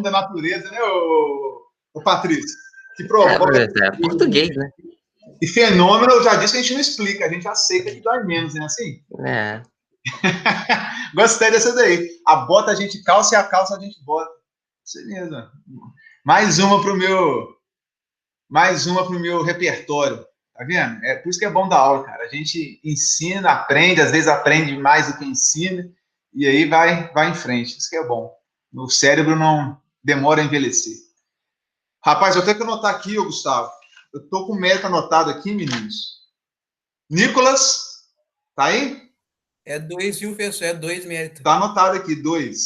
da natureza, né, o Patrício? Que provoca. Professor, é português, né? E fenômeno, eu já disse que a gente não explica, a gente aceita que dói menos, né? Assim? É. Gostei dessa daí. A bota a gente calça e a calça a gente bota. Isso mesmo. Mais uma pro meu repertório. Tá vendo? É por isso que é bom dar aula, cara. A gente ensina, aprende, às vezes aprende mais do que ensina, e aí vai em frente. Isso que é bom. O cérebro não demora a envelhecer. Rapaz, eu tenho que anotar aqui, Gustavo. Eu tô com o mérito anotado aqui, meninos. Nicolas, tá aí? É 2, viu, professor? É 2 mérito. Tá anotado aqui, 2.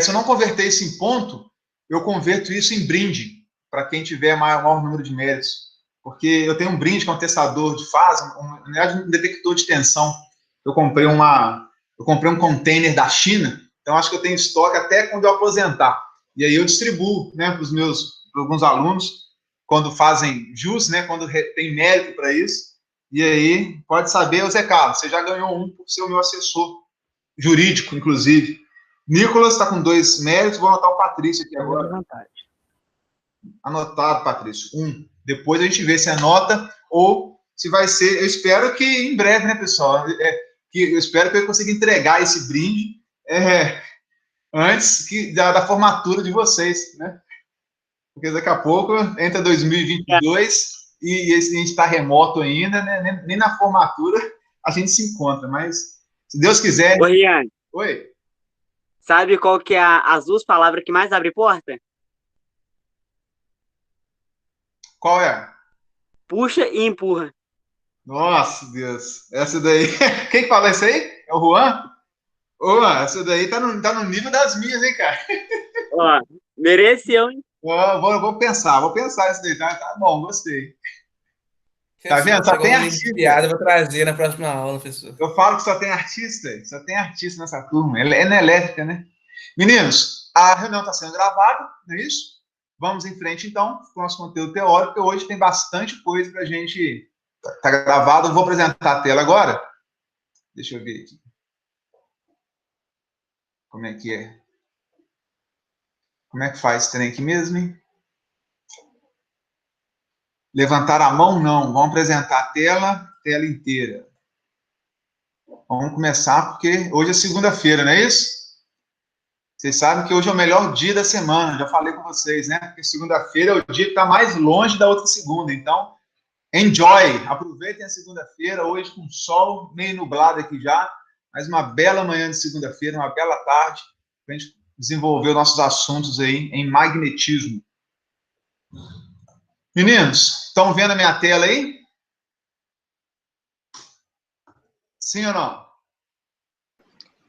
Se eu não converter isso em ponto, eu converto isso em brinde, para quem tiver maior número de méritos. Porque eu tenho um brinde que é um testador de fase, um detector de tensão. Eu comprei um container da China, então acho que eu tenho estoque até quando eu aposentar. E aí eu distribuo, né, para alguns alunos, quando fazem jus, né, quando tem mérito para isso. E aí, pode saber, Zé Carlos, você já ganhou um por ser o meu assessor jurídico, inclusive. Nicolas está com 2 méritos, vou anotar o Patrício aqui agora. Anotado, Patrício. 1. Depois a gente vê se anota ou se vai ser. Eu espero que em breve, né, pessoal? Eu espero que eu consiga entregar esse brinde antes da formatura de vocês, né? Porque daqui a pouco entra 2022 e a gente está remoto ainda, né? Nem na formatura a gente se encontra, mas se Deus quiser. Ô, Rian. Oi. Sabe qual que é as 2 palavras que mais abre porta? Qual é? Puxa e empurra. Nossa, Deus. Essa daí. Quem fala isso aí? É o Juan? Ô, essa daí tá no nível das minhas, hein, cara? Ó, mereceu, hein? Vou pensar isso daí. Tá bom, gostei. Tá vendo? Só tem artista. Eu vou trazer na próxima aula, professor. Eu falo que só tem artista nessa turma. É elétrica, né? Meninos, a reunião está sendo gravada, não é isso? Vamos em frente, então, com o nosso conteúdo teórico, porque hoje tem bastante coisa para a gente. Tá gravado, eu vou apresentar a tela agora. Deixa eu ver aqui. Como é que é? Como é que faz esse trem aqui mesmo, hein? Levantar a mão, não. Vamos apresentar a tela inteira. Vamos começar, porque hoje é segunda-feira, não é isso? Vocês sabem que hoje é o melhor dia da semana, já falei com vocês, né? Porque segunda-feira é o dia que está mais longe da outra segunda. Então, enjoy, aproveitem a segunda-feira, hoje com sol meio nublado aqui já, mas uma bela manhã de segunda-feira, uma bela tarde, para a gente desenvolver os nossos assuntos aí em magnetismo. Meninos, estão vendo a minha tela aí? Sim ou não?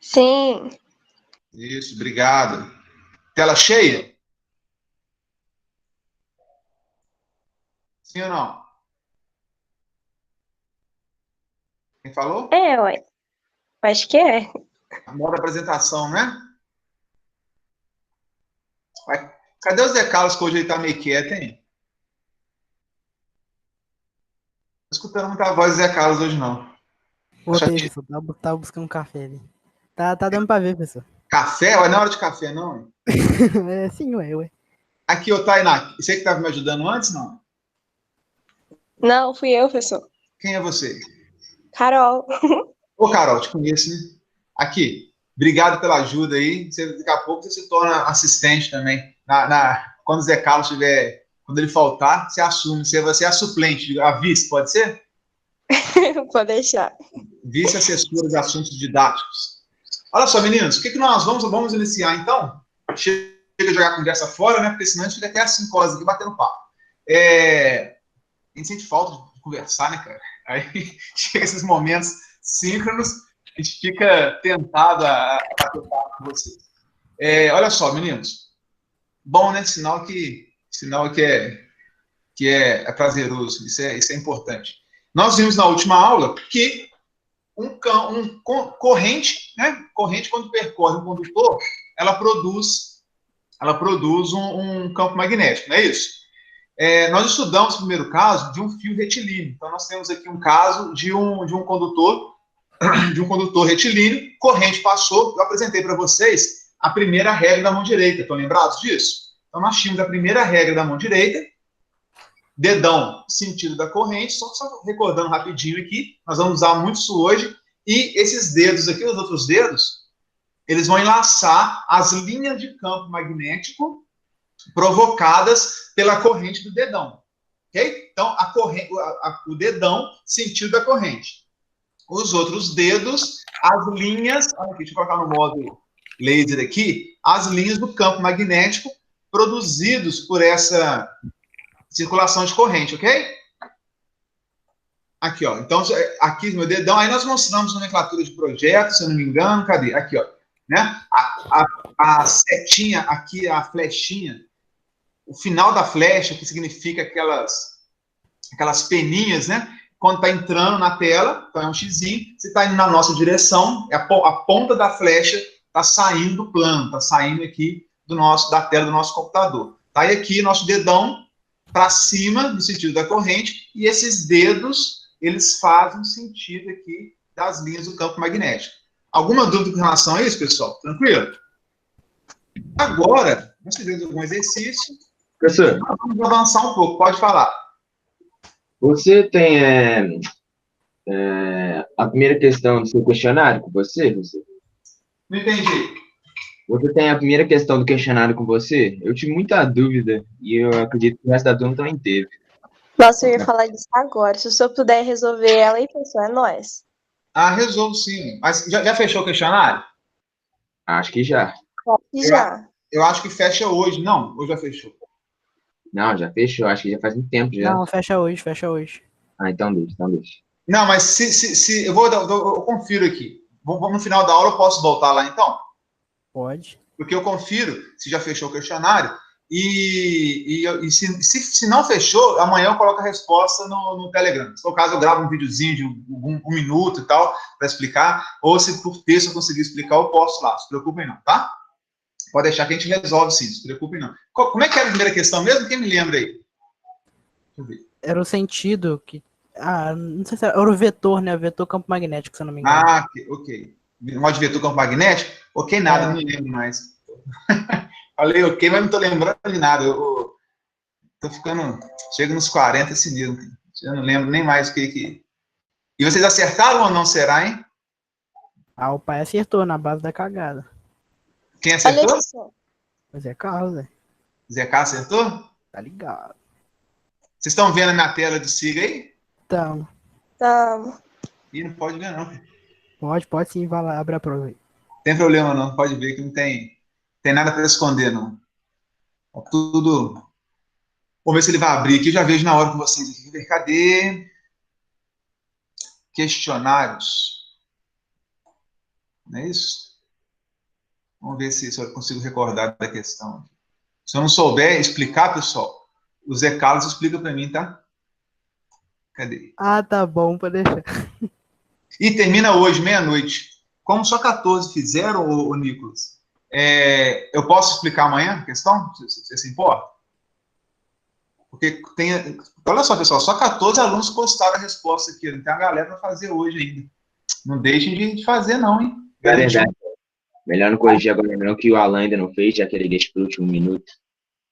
Sim. Isso, obrigado. Tela cheia? Sim ou não? Quem falou? Ué. Acho que é. Modo apresentação, né? Cadê o Zé Carlos, que hoje ele tá meio quieto, hein? Não tô escutando muita voz do Zé Carlos hoje, não. Voltei, professor. Tava buscando um café ali. Tá dando pra ver, professor. Café? Não é hora de café, não? Sim, ué. Aqui, ô Tainá, você que tava me ajudando antes, não? Não, fui eu, professor. Quem é você? Carol. Ô, Carol, te conheço, né? Aqui, obrigado pela ajuda aí. Daqui a pouco você se torna assistente também. Quando o Zé Carlos quando ele faltar, você assume. Você é a suplente, a vice, pode ser? Pode deixar. Vice-assessora de assuntos didáticos. Olha só, meninos, o que nós vamos iniciar, então? Chega de jogar a conversa fora, né? Porque senão a gente fica até às 5 horas aqui batendo papo. A gente sente falta de conversar, né, cara? Aí chega esses momentos síncronos, a gente fica tentado a bater papo com vocês. Olha só, meninos. Bom, né? Sinal que é prazeroso. Isso é importante. Nós vimos na última aula que um corrente, né? Corrente, quando percorre um condutor, ela produz um campo magnético, não é isso? Nós estudamos o primeiro caso de um fio retilíneo. Então, nós temos aqui um caso de um condutor retilíneo, corrente passou, eu apresentei para vocês a primeira regra da mão direita. Estão lembrados disso? Então, nós tínhamos a primeira regra da mão direita, dedão, sentido da corrente, só recordando rapidinho aqui, nós vamos usar muito isso hoje, e esses dedos aqui, os outros dedos, eles vão enlaçar as linhas de campo magnético provocadas pela corrente do dedão. Ok? Então, o dedão, sentido da corrente. Os outros dedos, as linhas, olha aqui, deixa eu colocar no modo laser aqui, as linhas do campo magnético produzidos por essa circulação de corrente, ok? Aqui, ó. Então, aqui meu dedão, aí nós mostramos nomenclatura de projeto, se eu não me engano, cadê? Aqui, ó. Né? A setinha aqui, a flechinha, o final da flecha, que significa aquelas peninhas, né? Quando está entrando na tela, então é um xizinho, se está indo na nossa direção, a ponta da flecha está saindo do plano, está saindo aqui da tela do nosso computador. Tá? E aqui, nosso dedão para cima, no sentido da corrente, e esses dedos, eles fazem sentido aqui das linhas do campo magnético. Alguma dúvida com relação a isso, pessoal? Tranquilo? Agora, nós fizemos algum exercício. Professor, vamos avançar um pouco, pode falar. você tem a primeira questão do seu questionário com você, professor? Não entendi. Você tem a primeira questão do questionário com você? Eu tive muita dúvida e eu acredito que o resto da turma também teve. Nossa, eu ia falar disso agora. Se o senhor puder resolver ela aí, pessoal, é nóis. Resolvo sim. Mas já fechou o questionário? Acho que já. Já. Eu acho que fecha hoje. Não, ou já fechou? Não, já fechou. Acho que já faz um tempo já. Não, fecha hoje, fecha hoje. Ah, então deixa. Não, mas se eu confiro aqui. No final da aula eu posso voltar lá, então? Pode. Porque eu confiro se já fechou o questionário e se não fechou, amanhã eu coloco a resposta no Telegram. Se for o caso, eu gravo um videozinho de um minuto e tal, para explicar, ou se por texto eu conseguir explicar, eu posto lá. Não se preocupem não, tá? Pode deixar que a gente resolve sim, não se preocupem não. Como é que era a primeira questão mesmo? Quem me lembra aí? Deixa eu ver. Era o sentido que... não sei se era o vetor, né? O vetor campo magnético, se eu não me engano. Ok. Modo de vetor campo magnético? Ok, nada, não me lembro mais. Falei ok, mas não tô lembrando de nada. Eu tô ficando... Chego nos 40 assim mesmo. Eu não lembro nem mais o que... E vocês acertaram ou não será, hein? O pai acertou na base da cagada. Quem acertou? Olha isso. Mas é Carlos, né? Zé Carlos acertou? Tá ligado. Vocês estão vendo a minha tela de siga aí? Então, Tá. Ih, não pode ver não. pode sim, vai lá, abre a prova aí. Não tem problema não, pode ver que não tem nada para esconder não. Tá tudo... Vamos ver se ele vai abrir aqui, já vejo na hora com vocês aqui. Cadê? Questionários. Não é isso? Vamos ver se eu consigo recordar da questão. Se eu não souber explicar, pessoal, o Zé Carlos explica para mim, tá? Cadê? Tá bom, pode deixar. E termina hoje, meia-noite. Como só 14 fizeram, ô Nicolas, eu posso explicar amanhã a questão? Você se importa? Porque tem... Olha só, pessoal, só 14 alunos postaram a resposta aqui. Não tem a galera para fazer hoje ainda. Não deixem de fazer, não, hein? É verdade. Melhor não corrigir agora não, que o Alan ainda não fez, já que ele deixa para o último minuto.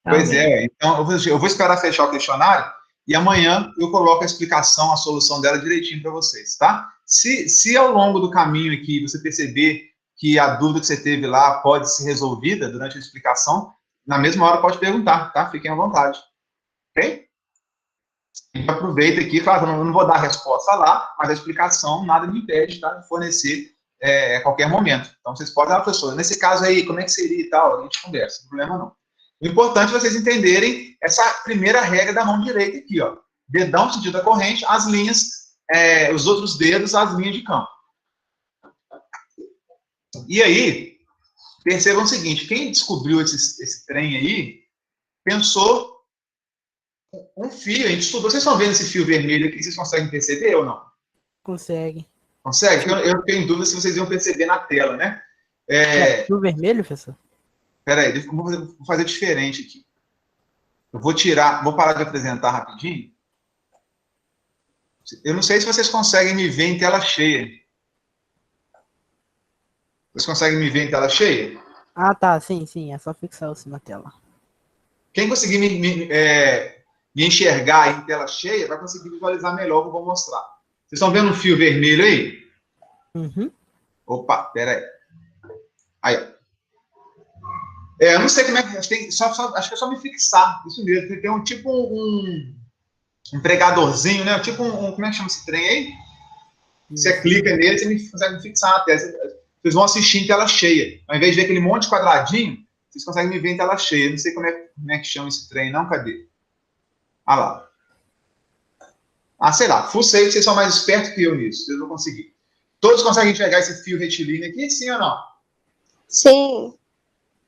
Pois é. Então, eu vou esperar fechar o questionário e amanhã eu coloco a explicação, a solução dela direitinho para vocês, tá? Se ao longo do caminho aqui você perceber que a dúvida que você teve lá pode ser resolvida durante a explicação, na mesma hora pode perguntar, tá? Fiquem à vontade. Ok? Aproveita aqui, claro, eu não vou dar a resposta lá, mas a explicação nada me impede, tá, de fornecer a qualquer momento. Então, vocês podem, professor, nesse caso aí, como é que seria e tal, a gente conversa, não tem problema não. O importante é vocês entenderem essa primeira regra da mão direita aqui, ó. Dedão, sentido da corrente, as linhas, os outros dedos, as linhas de campo. E aí, percebam o seguinte, quem descobriu esse trem aí, pensou um fio, a gente estudou, vocês estão vendo esse fio vermelho aqui, vocês conseguem perceber ou não? Consegue. Consegue? Eu tenho dúvida se vocês iam perceber na tela, né? O vermelho, professor? Peraí, vou fazer diferente aqui. Eu vou parar de apresentar rapidinho. Eu não sei se vocês conseguem me ver em tela cheia. Vocês conseguem me ver em tela cheia? Ah, tá, sim, sim, é só fixar assim na tela. Quem conseguir me enxergar em tela cheia vai conseguir visualizar melhor o que eu vou mostrar. Vocês estão vendo um fio vermelho aí? Uhum. Opa, pera aí. Aí, ó. Eu não sei como é que... Acho que é só me fixar. Isso mesmo. Tem tipo um pregadorzinho, né? Tipo como é que chama esse trem aí? Você clica nele, você consegue me fixar na tela. Vocês vão assistir em tela cheia. Ao invés de ver aquele monte de quadradinho, vocês conseguem me ver em tela cheia. Não sei como é que chama esse trem, não. Cadê? Ah lá. Ah, sei lá. Full-safe, vocês são mais espertos que eu nisso. Vocês vão conseguir. Todos conseguem enxergar esse fio retilíneo aqui? Sim ou não? Sim.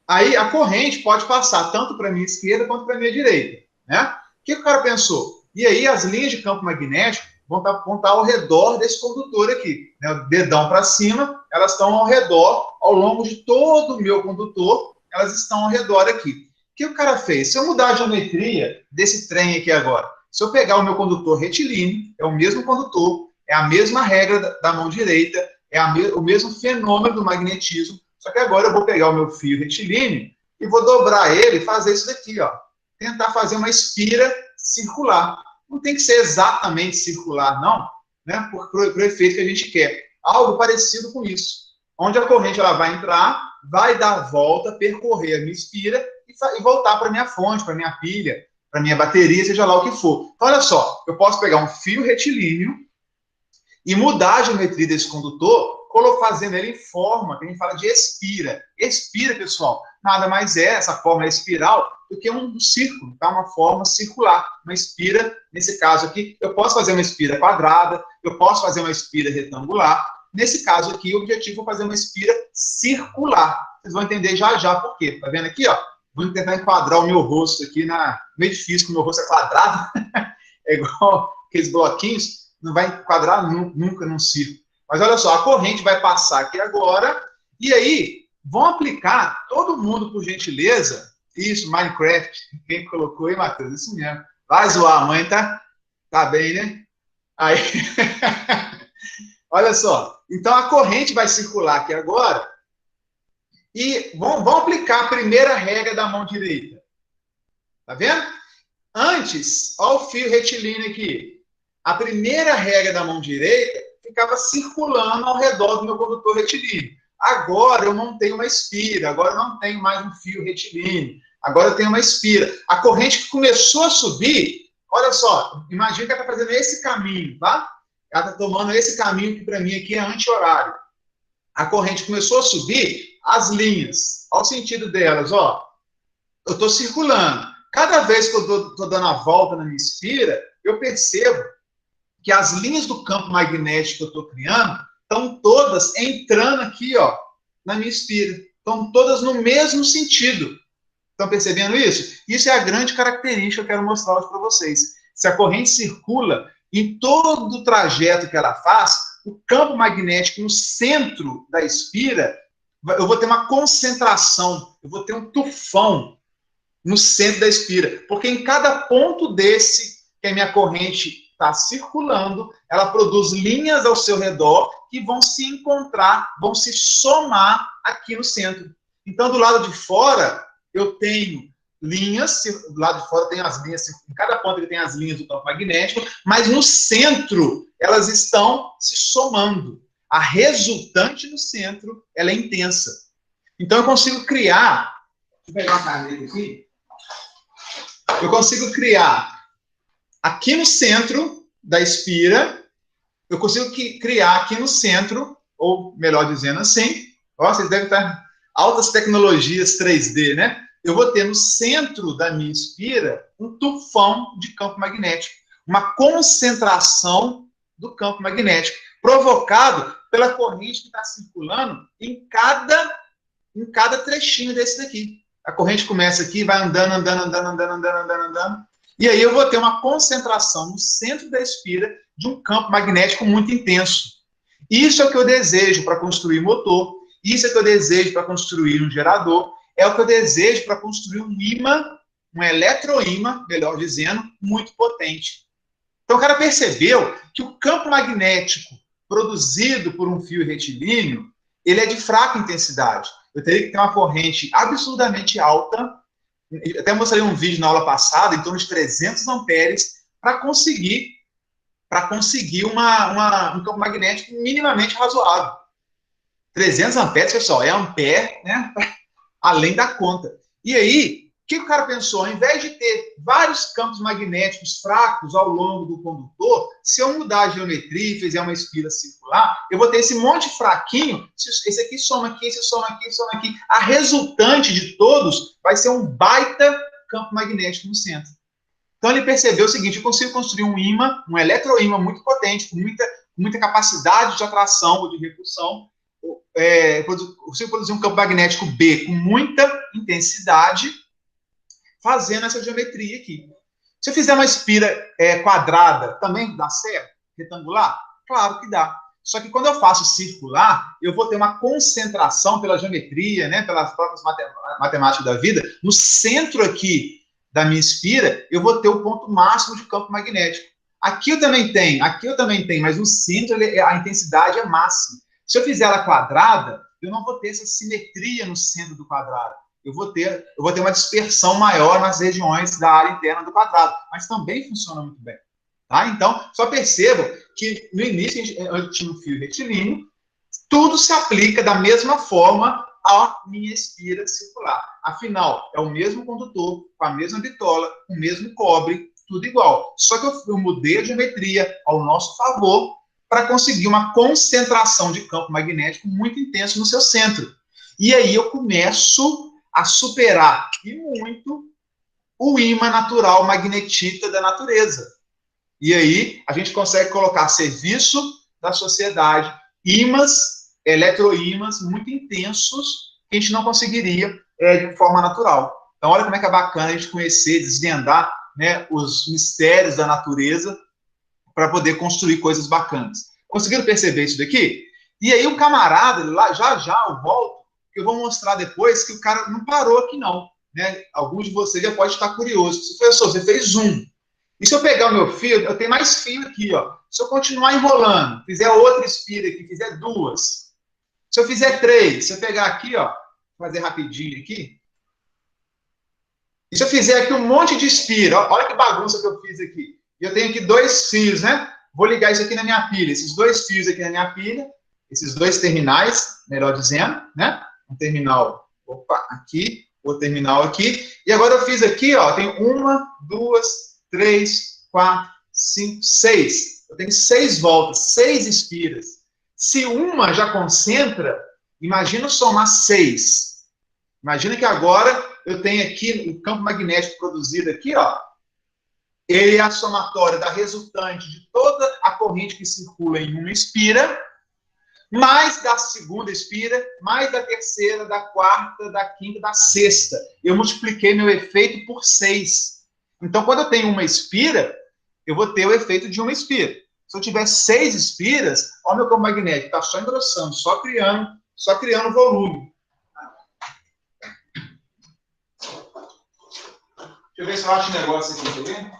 Aí a corrente pode passar tanto para a minha esquerda quanto para a minha direita. Né? O que o cara pensou? E aí as linhas de campo magnético vão estar ao redor desse condutor aqui. Né? O dedão para cima, elas estão ao redor, ao longo de todo o meu condutor, elas estão ao redor aqui. O que o cara fez? Se eu mudar a geometria desse trem aqui agora, se eu pegar o meu condutor retilíneo, é o mesmo condutor, é a mesma regra da mão direita, é o mesmo fenômeno do magnetismo, só que agora eu vou pegar o meu fio retilíneo e vou dobrar ele e fazer isso daqui, ó. Tentar fazer uma espira circular. Não tem que ser exatamente circular, não, né? Para o efeito que a gente quer. Algo parecido com isso. Onde a corrente ela vai entrar, vai dar a volta, percorrer a minha espira e voltar para a minha fonte, para a minha pilha, para a minha bateria, seja lá o que for. Então, olha só, eu posso pegar um fio retilíneo e mudar a geometria desse condutor, fazendo ele em forma, que a gente fala de espira. Espira, pessoal, nada mais é, essa forma é espiral, do que um círculo, tá? Uma forma circular. Uma espira, nesse caso aqui, eu posso fazer uma espira quadrada, eu posso fazer uma espira retangular. Nesse caso aqui, o objetivo é fazer uma espira circular. Vocês vão entender já já por quê. Tá vendo aqui, ó? Vou tentar enquadrar o meu rosto aqui meio difícil, porque o meu rosto é quadrado. É igual aqueles bloquinhos, não vai enquadrar nunca num círculo. Mas olha só, a corrente vai passar aqui agora, e aí vão aplicar, todo mundo, por gentileza, isso, Minecraft, quem colocou aí, Matheus? Isso mesmo. Vai zoar a mãe, tá? Tá bem, né? Aí, olha só, então a corrente vai circular aqui agora, e vão aplicar a primeira regra da mão direita. Tá vendo? Antes, olha o fio retilíneo aqui. A primeira regra da mão direita ficava circulando ao redor do meu condutor retilíneo. Agora eu não tenho uma espira, agora eu não tenho mais um fio retilíneo, agora eu tenho uma espira. A corrente que começou a subir, olha só, imagina que ela está fazendo esse caminho, tá? Ela está tomando esse caminho que para mim aqui é anti-horário. A corrente começou a subir, as linhas, olha o sentido delas, ó. Eu estou circulando. Cada vez que eu estou dando a volta na minha espira, eu percebo que as linhas do campo magnético que eu estou criando estão todas entrando aqui, ó, na minha espira. Estão todas no mesmo sentido. Estão percebendo isso? Isso é a grande característica que eu quero mostrar hoje para vocês. Se a corrente circula, em todo o trajeto que ela faz, o campo magnético no centro da espira, eu vou ter uma concentração, eu vou ter um tufão no centro da espira. Porque em cada ponto desse que a minha corrente está circulando, ela produz linhas ao seu redor que vão se encontrar, vão se somar aqui no centro. Então, do lado de fora, eu tenho linhas, do lado de fora tem as linhas, em cada ponto ele tem as linhas do campo magnético, mas no centro elas estão se somando. A resultante no centro, ela é intensa. Então, eu consigo criar, deixa eu pegar uma caneta aqui, eu consigo criar aqui no centro da espira, eu consigo criar aqui no centro, ou melhor dizendo assim, ó, vocês devem estar altas tecnologias 3D, né? Eu vou ter no centro da minha espira um tufão de campo magnético, uma concentração do campo magnético, provocado pela corrente que está circulando em cada trechinho desse daqui. A corrente começa aqui, vai andando, e aí eu vou ter uma concentração no centro da espira de um campo magnético muito intenso. Isso é o que eu desejo para construir motor, isso é o que eu desejo para construir um gerador, é o que eu desejo para construir um ímã, um eletroímã, melhor dizendo, muito potente. Então o cara percebeu que o campo magnético produzido por um fio retilíneo, ele é de fraca intensidade. eu teria que ter uma corrente absurdamente alta, até mostrei um vídeo na aula passada, em torno de 300 amperes, para conseguir um campo magnético minimamente razoável. 300 amperes, pessoal, é ampere, né? Além da conta. E aí, o que o cara pensou? Ao invés de ter vários campos magnéticos fracos ao longo do condutor, se eu mudar a geometria e fizer uma espira circular, eu vou ter esse monte fraquinho, esse aqui soma aqui, esse soma aqui, esse soma aqui. A resultante de todos vai ser um baita campo magnético no centro. Então ele percebeu o seguinte: eu consigo construir um ímã, um eletroímã muito potente, com muita capacidade de atração ou de repulsão. Consigo produzir um campo magnético B com muita intensidade, fazendo essa geometria aqui. Se eu fizer uma espira quadrada, também dá certo? Retangular? Claro que dá. Só que quando eu faço circular, eu vou ter uma concentração pela geometria, né, pelas próprias matemáticas da vida, no centro aqui da minha espira, eu vou ter o ponto máximo de campo magnético. Aqui eu também tenho, mas no centro a intensidade é máxima. Se eu fizer ela quadrada, eu não vou ter essa simetria no centro do quadrado. Eu vou ter uma dispersão maior nas regiões da área interna do quadrado, mas também funciona muito bem. Tá? Então, só percebam que no início eu tinha um fio retilíneo, tudo se aplica da mesma forma à minha espira circular. Afinal, é o mesmo condutor, com a mesma bitola, com o mesmo cobre, tudo igual. Só que eu mudei a geometria ao nosso favor para conseguir uma concentração de campo magnético muito intenso no seu centro. E aí eu começo a superar, e muito, o ímã natural magnetita da natureza. E aí a gente consegue colocar a serviço da sociedade ímãs, eletroímãs muito intensos que a gente não conseguiria de forma natural. Então olha como é que é bacana a gente conhecer, desvendar, né, os mistérios da natureza para poder construir coisas bacanas. Conseguiram perceber isso daqui? E aí o camarada, lá, já eu volto, que eu vou mostrar depois que o cara não parou aqui não. Né? Alguns de vocês já podem estar curiosos. Professor, você fez um. E se eu pegar o meu fio, eu tenho mais fio aqui, ó. Se eu continuar enrolando, fizer outra espira aqui, fizer duas. Se eu fizer três, se eu pegar aqui, ó, vou fazer rapidinho aqui. E se eu fizer aqui um monte de espira, ó, olha que bagunça que eu fiz aqui. E eu tenho aqui 2 fios, né? Vou ligar isso aqui na minha pilha. Esses 2 fios aqui na minha pilha, esses 2 terminais, melhor dizendo, né? Um terminal, aqui, outro terminal aqui. E agora eu fiz aqui, ó, tem 1, 2, 3, 4, 5, 6. Eu tenho 6 voltas, 6 espiras. Se uma já concentra, imagina somar 6. Imagina que agora eu tenho aqui o campo magnético produzido aqui, ó. Ele é a somatória da resultante de toda a corrente que circula em uma espira, mais da segunda espira, mais da terceira, da quarta, da quinta, da sexta. Eu multipliquei meu efeito por 6. Então, quando eu tenho uma espira, eu vou ter o efeito de uma espira. Se eu tiver 6 espiras, ó, meu campo magnético está só engrossando, só criando volume. Deixa eu ver se eu acho um negócio aqui, tá vendo?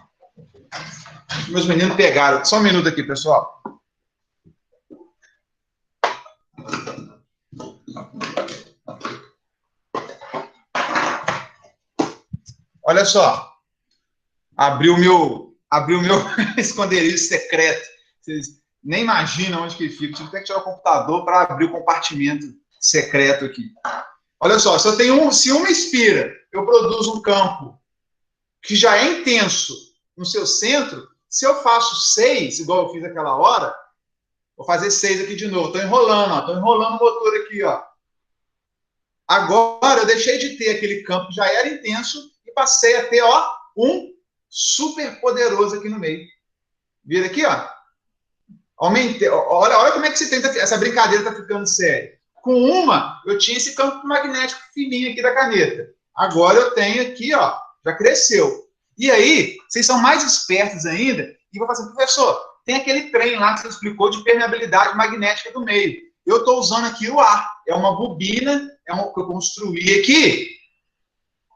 Meus meninos pegaram. Só um minuto aqui, pessoal. Olha só. Abriu o meu esconderijo secreto. Vocês nem imaginam onde que fica. Tive que tirar o computador para abrir o compartimento secreto aqui. Olha só, se uma espira, eu produzo um campo que já é intenso no seu centro. Se eu faço 6, igual eu fiz aquela hora, vou fazer 6 aqui de novo. Estou enrolando, ó. Estou enrolando o motor aqui, ó. Agora eu deixei de ter aquele campo que já era intenso e passei a ter, ó, um super poderoso aqui no meio. Vira aqui, ó. Aumentei. Olha como é que você tenta. Essa brincadeira está ficando séria. Com uma, eu tinha esse campo magnético fininho aqui da caneta. Agora eu tenho aqui, ó. Já cresceu. E aí, vocês são mais espertos ainda e vão fazer, professor, tem aquele trem lá que você explicou de permeabilidade magnética do meio. Eu estou usando aqui o ar. É uma bobina, que eu construí aqui.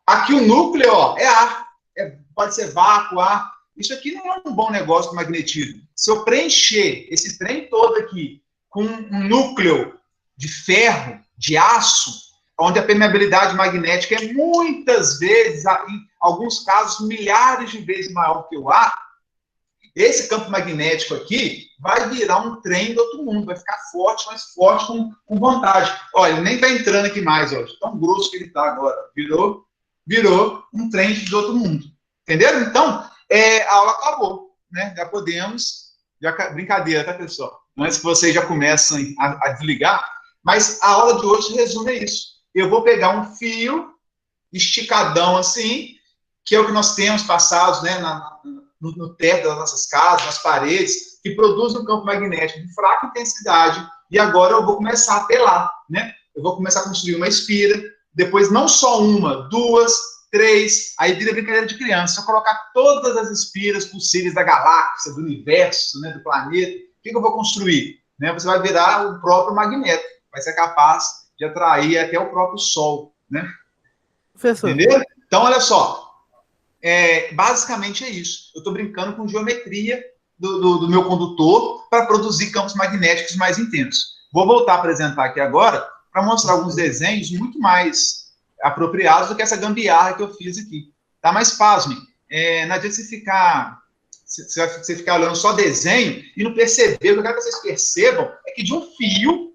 Aqui o núcleo, ó, é ar. Pode ser vácuo, ar. Isso aqui não é um bom negócio do magnetismo. Se eu preencher esse trem todo aqui com um núcleo de ferro, de aço, onde a permeabilidade magnética é muitas vezes, em alguns casos, milhares de vezes maior que o ar, esse campo magnético aqui vai virar um trem do outro mundo, vai ficar forte, mas forte com vontade. Olha, ele nem está entrando aqui mais, ó, tão grosso que ele está agora. Virou um trem do outro mundo. Entenderam? Então, a aula acabou, né? Já podemos... brincadeira, tá, pessoal? Antes que vocês já comecem a desligar, mas a aula de hoje resume isso. Eu vou pegar um fio esticadão assim, que é o que nós temos passados, né, no teto das nossas casas, nas paredes, que produz um campo magnético de fraca intensidade, e agora eu vou começar a telar, né? Eu vou começar a construir uma espira, depois não só uma, duas, três, aí vira brincadeira de criança. Se eu colocar todas as espiras possíveis da galáxia, do universo, né, do planeta, o que eu vou construir? Né? Você vai virar o próprio magneto, vai ser capaz de atrair até o próprio Sol, né? Professor. Entendeu? Então, olha só, basicamente é isso. Eu estou brincando com geometria do meu condutor para produzir campos magnéticos mais intensos. Vou voltar a apresentar aqui agora para mostrar alguns desenhos muito mais apropriados do que essa gambiarra que eu fiz aqui. Tá? Mas pasmem, não adianta você ficar olhando só desenho e não perceber. O que eu quero que vocês percebam é que de um fio,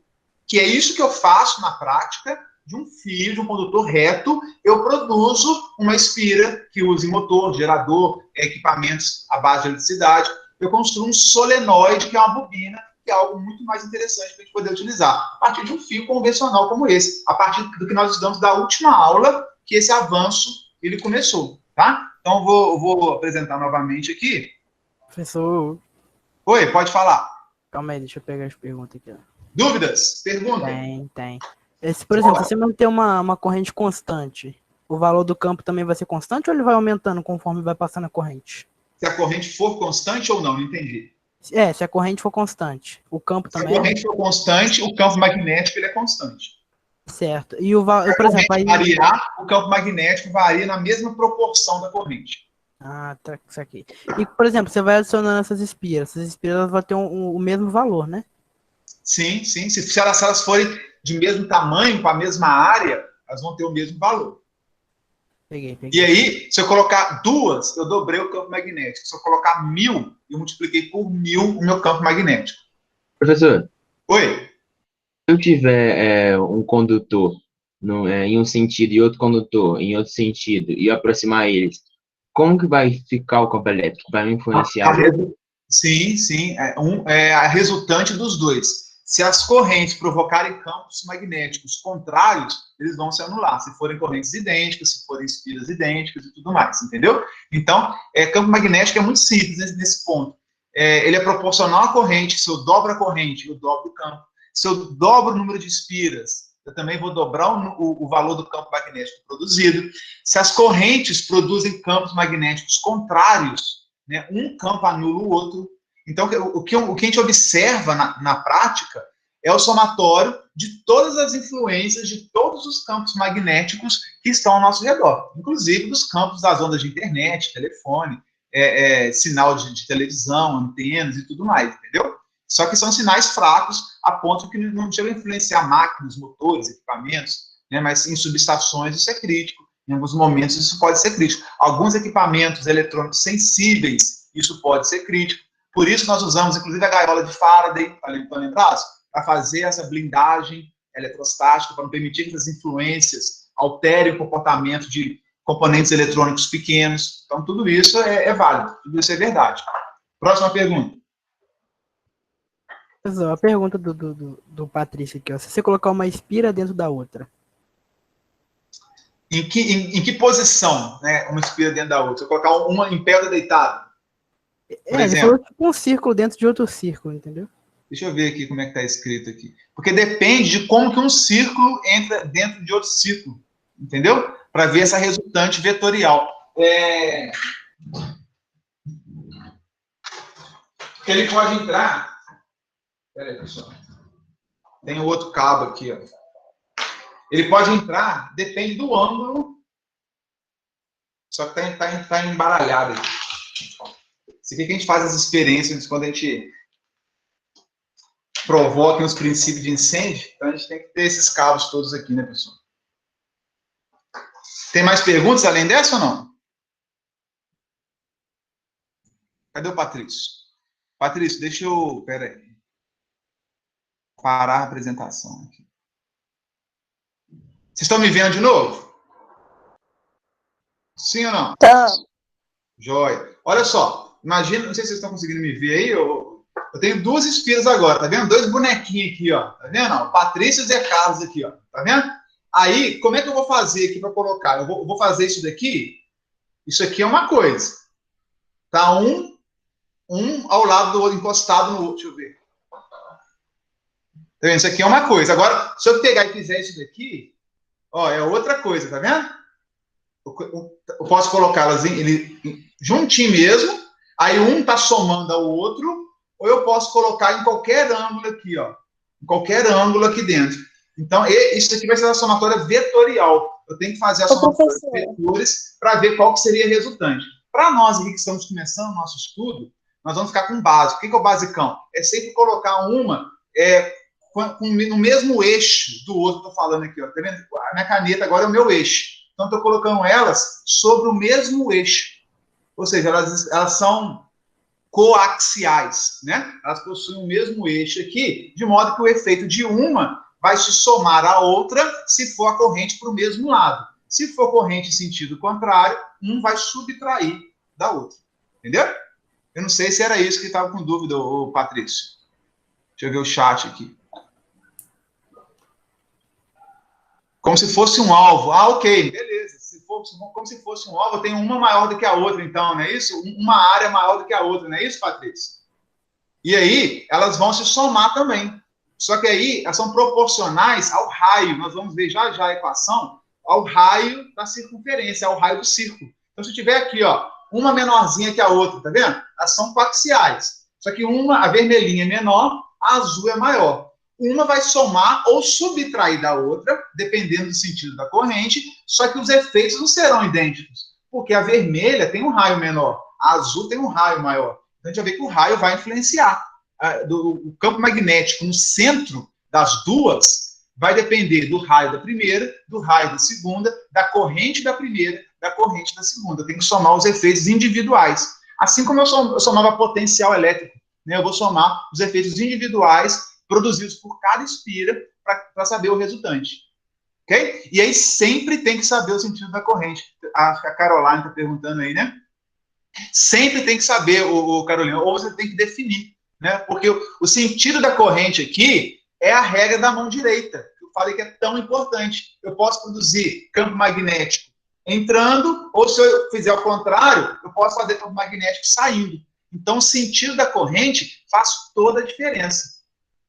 que é isso que eu faço na prática, de um fio, de um condutor reto, eu produzo uma espira que usa em motor, gerador, equipamentos à base de eletricidade. Eu construo um solenoide, que é uma bobina, que é algo muito mais interessante para a gente poder utilizar, a partir de um fio convencional como esse, a partir do que nós estudamos da última aula, que esse avanço, ele começou, tá? Então, eu vou apresentar novamente aqui. Professor. Oi, pode falar. Calma aí, deixa eu pegar as perguntas aqui. Ó. Dúvidas? Pergunta. Tem. Por exemplo, se você manter uma corrente constante, o valor do campo também vai ser constante ou ele vai aumentando conforme vai passando a corrente? Se a corrente for constante ou não, não entendi. Se a corrente for constante. O campo também. Se a corrente for constante, o campo magnético ele é constante. Certo. E por exemplo, aí variar, o campo magnético varia na mesma proporção da corrente. Ah, tá, isso aqui. E, por exemplo, você vai adicionando essas espiras vão ter o mesmo valor, né? Sim. Se elas forem de mesmo tamanho, com a mesma área, elas vão ter o mesmo valor. Peguei. E aí, se eu colocar 2, eu dobrei o campo magnético. Se eu colocar 1000, eu multipliquei por 1000 o meu campo magnético. Professor, Oi? se eu tiver um condutor em um sentido e outro condutor em outro sentido, e eu aproximar eles, como que vai ficar o campo elétrico? Vai me influenciar? Sim. É a resultante dos dois. Se as correntes provocarem campos magnéticos contrários, eles vão se anular. Se forem correntes idênticas, se forem espiras idênticas e tudo mais, entendeu? Então, campo magnético é muito simples nesse ponto. Ele é proporcional à corrente. Se eu dobro a corrente, eu dobro o campo. Se eu dobro o número de espiras, eu também vou dobrar o valor do campo magnético produzido. Se as correntes produzem campos magnéticos contrários, né, um campo anula o outro. Então, o que a gente observa na prática é o somatório de todas as influências de todos os campos magnéticos que estão ao nosso redor, inclusive dos campos das ondas de internet, telefone, sinal de televisão, antenas e tudo mais, entendeu? Só que são sinais fracos, a ponto que não chegam a influenciar máquinas, motores, equipamentos, né, mas em subestações isso é crítico, em alguns momentos isso pode ser crítico. Alguns equipamentos eletrônicos sensíveis, isso pode ser crítico. Por isso nós usamos, inclusive, a gaiola de Faraday, para lembrar, para fazer essa blindagem eletrostática, para não permitir que essas influências alterem o comportamento de componentes eletrônicos pequenos. Então, tudo isso é válido, tudo isso é verdade. Próxima pergunta. A pergunta do Patrício aqui, ó. Se você colocar uma espira dentro da outra. Em que posição, né, uma espira dentro da outra? Se eu colocar uma em pé ou deitado? Por Ele falou tipo um círculo dentro de outro círculo, entendeu? Deixa eu ver aqui como é que está escrito aqui. Porque depende de como que um círculo entra dentro de outro círculo, entendeu? Para ver essa resultante vetorial. Ele pode entrar... Espera aí, pessoal. Tem um outro cabo aqui, ó. Ele pode entrar, depende do ângulo, só que está embaralhado aqui. Isso aqui que a gente faz as experiências quando a gente provoca os princípios de incêndio, então a gente tem que ter esses cabos todos aqui, né, pessoal? Tem mais perguntas além dessa ou não? Cadê o Patrício? Patrício, deixa eu... Pera aí. Parar a apresentação aqui. Vocês estão me vendo de novo? Sim ou não? Tá. Joia. Olha só. Imagina, não sei se vocês estão conseguindo me ver aí. Eu tenho duas espiras agora, tá vendo? Dois bonequinhos aqui, ó. Tá vendo? O Patrício e o Zé Carlos aqui, ó. Tá vendo? Aí, como é que eu vou fazer aqui para colocar? Eu vou fazer isso daqui. Isso aqui é uma coisa. Tá um ao lado do outro, encostado no outro. Deixa eu ver. Tá vendo? Isso aqui é uma coisa. Agora, se eu pegar e fizer isso daqui, ó, é outra coisa, tá vendo? Eu posso colocá-las juntinho mesmo, aí um tá somando ao outro, ou eu posso colocar em qualquer ângulo aqui, ó. Em qualquer ângulo aqui dentro. Então, isso aqui vai ser a somatória vetorial. Eu tenho que fazer a somatória de vetores para ver qual que seria a resultante. Para nós aqui que estamos começando o nosso estudo, nós vamos ficar com o básico. O que é o basicão? É sempre colocar uma no mesmo eixo do outro que eu estou falando aqui. Ó. Tá vendo? A minha caneta agora é o meu eixo. Então, estou colocando elas sobre o mesmo eixo. Ou seja, elas são coaxiais, né? Elas possuem o mesmo eixo aqui, de modo que o efeito de uma vai se somar à outra se for a corrente para o mesmo lado. Se for corrente em sentido contrário, um vai subtrair da outra. Entendeu? Eu não sei se era isso que estava com dúvida, ô Patrício. Deixa eu ver o chat aqui. Como se fosse um alvo. Ah, ok, beleza. Como se fosse um alvo, eu tenho uma maior do que a outra, então, não é isso? Uma área maior do que a outra, não é isso, Patrícia? E aí, elas vão se somar também. Só que aí, elas são proporcionais ao raio. Nós vamos ver já a equação, ao raio da circunferência, ao raio do círculo. Então, se eu tiver aqui, ó, uma menorzinha que a outra, tá vendo? Elas são coaxiais. Só que a vermelhinha é menor, a azul é maior. Uma vai somar ou subtrair da outra, dependendo do sentido da corrente, só que os efeitos não serão idênticos, porque a vermelha tem um raio menor, a azul tem um raio maior. Então, a gente vai ver que o raio vai influenciar. O campo magnético no centro das duas vai depender do raio da primeira, do raio da segunda, da corrente da primeira, da corrente da segunda. Eu tenho que somar os efeitos individuais. Assim como eu somava potencial elétrico, né? Eu vou somar os efeitos individuais produzidos por cada espira para saber o resultante. Ok? E aí sempre tem que saber o sentido da corrente. A Caroline está perguntando aí, né? Sempre tem que saber, Carolina, ou você tem que definir, né? Porque o sentido da corrente aqui é a regra da mão direita. Eu falei que é tão importante. Eu posso produzir campo magnético entrando, ou se eu fizer o contrário, eu posso fazer campo magnético saindo. Então, o sentido da corrente faz toda a diferença.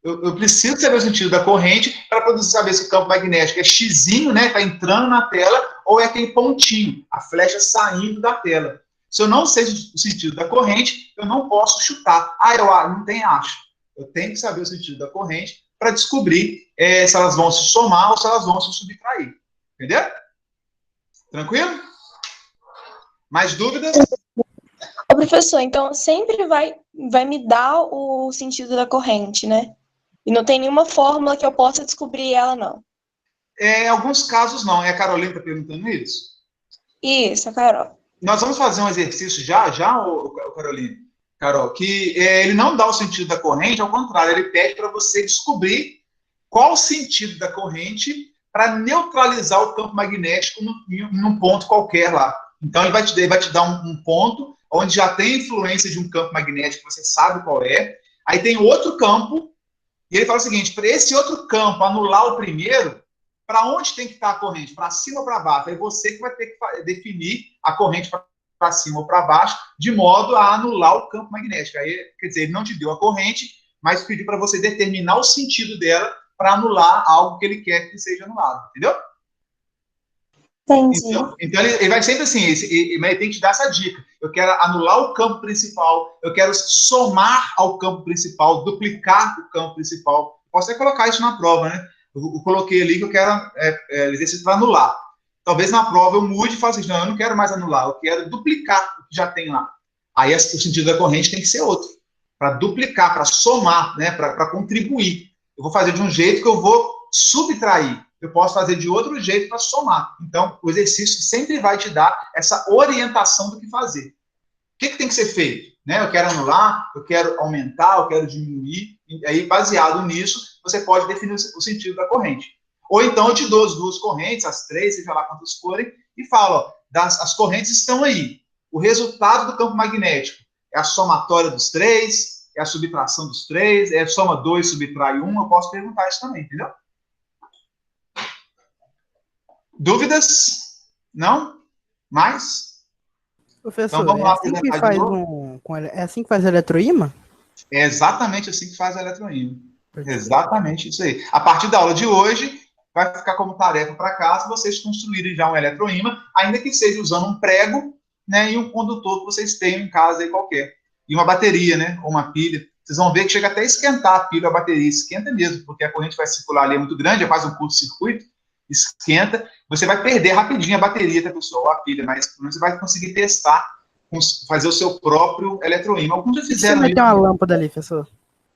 Eu preciso saber o sentido da corrente para poder saber se o campo magnético é xizinho, né, está entrando na tela, ou é aquele pontinho, a flecha saindo da tela. Se eu não sei o sentido da corrente, eu não posso chutar. Não tem acho. Eu tenho que saber o sentido da corrente para descobrir se elas vão se somar ou se elas vão se subtrair. Entendeu? Tranquilo? Mais dúvidas? Ô, professor, então sempre vai me dar o sentido da corrente, né? E não tem nenhuma fórmula que eu possa descobrir ela, não. Em alguns casos, não. É a Carolina que está perguntando isso? Isso, Carol. Nós vamos fazer um exercício já, Carolina? Carol, que ele não dá o sentido da corrente, ao contrário, ele pede para você descobrir qual o sentido da corrente para neutralizar o campo magnético num ponto qualquer lá. Então, ele vai te dar um ponto onde já tem influência de um campo magnético, você sabe qual é. Aí tem outro campo, e ele fala o seguinte, para esse outro campo anular o primeiro, para onde tem que estar a corrente? Para cima ou para baixo? Aí você que vai ter que definir a corrente para cima ou para baixo, de modo a anular o campo magnético. Aí, quer dizer, ele não te deu a corrente, mas pediu para você determinar o sentido dela para anular algo que ele quer que seja anulado. Entendeu? Entendi. Então ele vai sempre assim, mas ele tem que te dar essa dica. Eu quero anular o campo principal, eu quero somar ao campo principal, duplicar o campo principal. Posso até colocar isso na prova, né? Eu coloquei ali que eu quero exercício para anular. Talvez na prova eu mude e faça assim, não, eu não quero mais anular, eu quero duplicar o que já tem lá. Aí o sentido da corrente tem que ser outro. Para duplicar, para somar, né? Para contribuir. Eu vou fazer de um jeito que eu vou subtrair. eu posso fazer de outro jeito para somar. Então, o exercício sempre vai te dar essa orientação do que fazer. O que tem que ser feito? Né? Eu quero anular, eu quero aumentar, eu quero diminuir, e aí, baseado nisso, você pode definir o sentido da corrente. Ou então, eu te dou as duas correntes, as três, seja lá quantas forem, e falo, ó, as correntes estão aí. O resultado do campo magnético é a somatória dos três, é a subtração dos três, é a soma 2, subtrai 1, eu posso perguntar isso também, entendeu? Dúvidas? Não? Mais? Professor, Então, vamos lá é assim que apresentar de faz novo? é assim que faz eletroímã? É exatamente assim que faz a eletroímã. Exatamente isso aí. A partir da aula de hoje, vai ficar como tarefa para casa vocês construírem já um eletroímã, ainda que seja usando um prego, né, e um condutor que vocês tenham em casa aí qualquer. E uma bateria, né, ou uma pilha. Vocês vão ver que chega até a esquentar a pilha ou a bateria. Esquenta mesmo, porque a corrente vai circular ali, é muito grande, é quase um curto-circuito. Esquenta. Você vai perder rapidinho a bateria, tá, pessoal? Ou a pilha, mas você vai conseguir testar, fazer o seu próprio eletroímã. Alguns já fizeram Se isso. meter uma lâmpada ali, professor.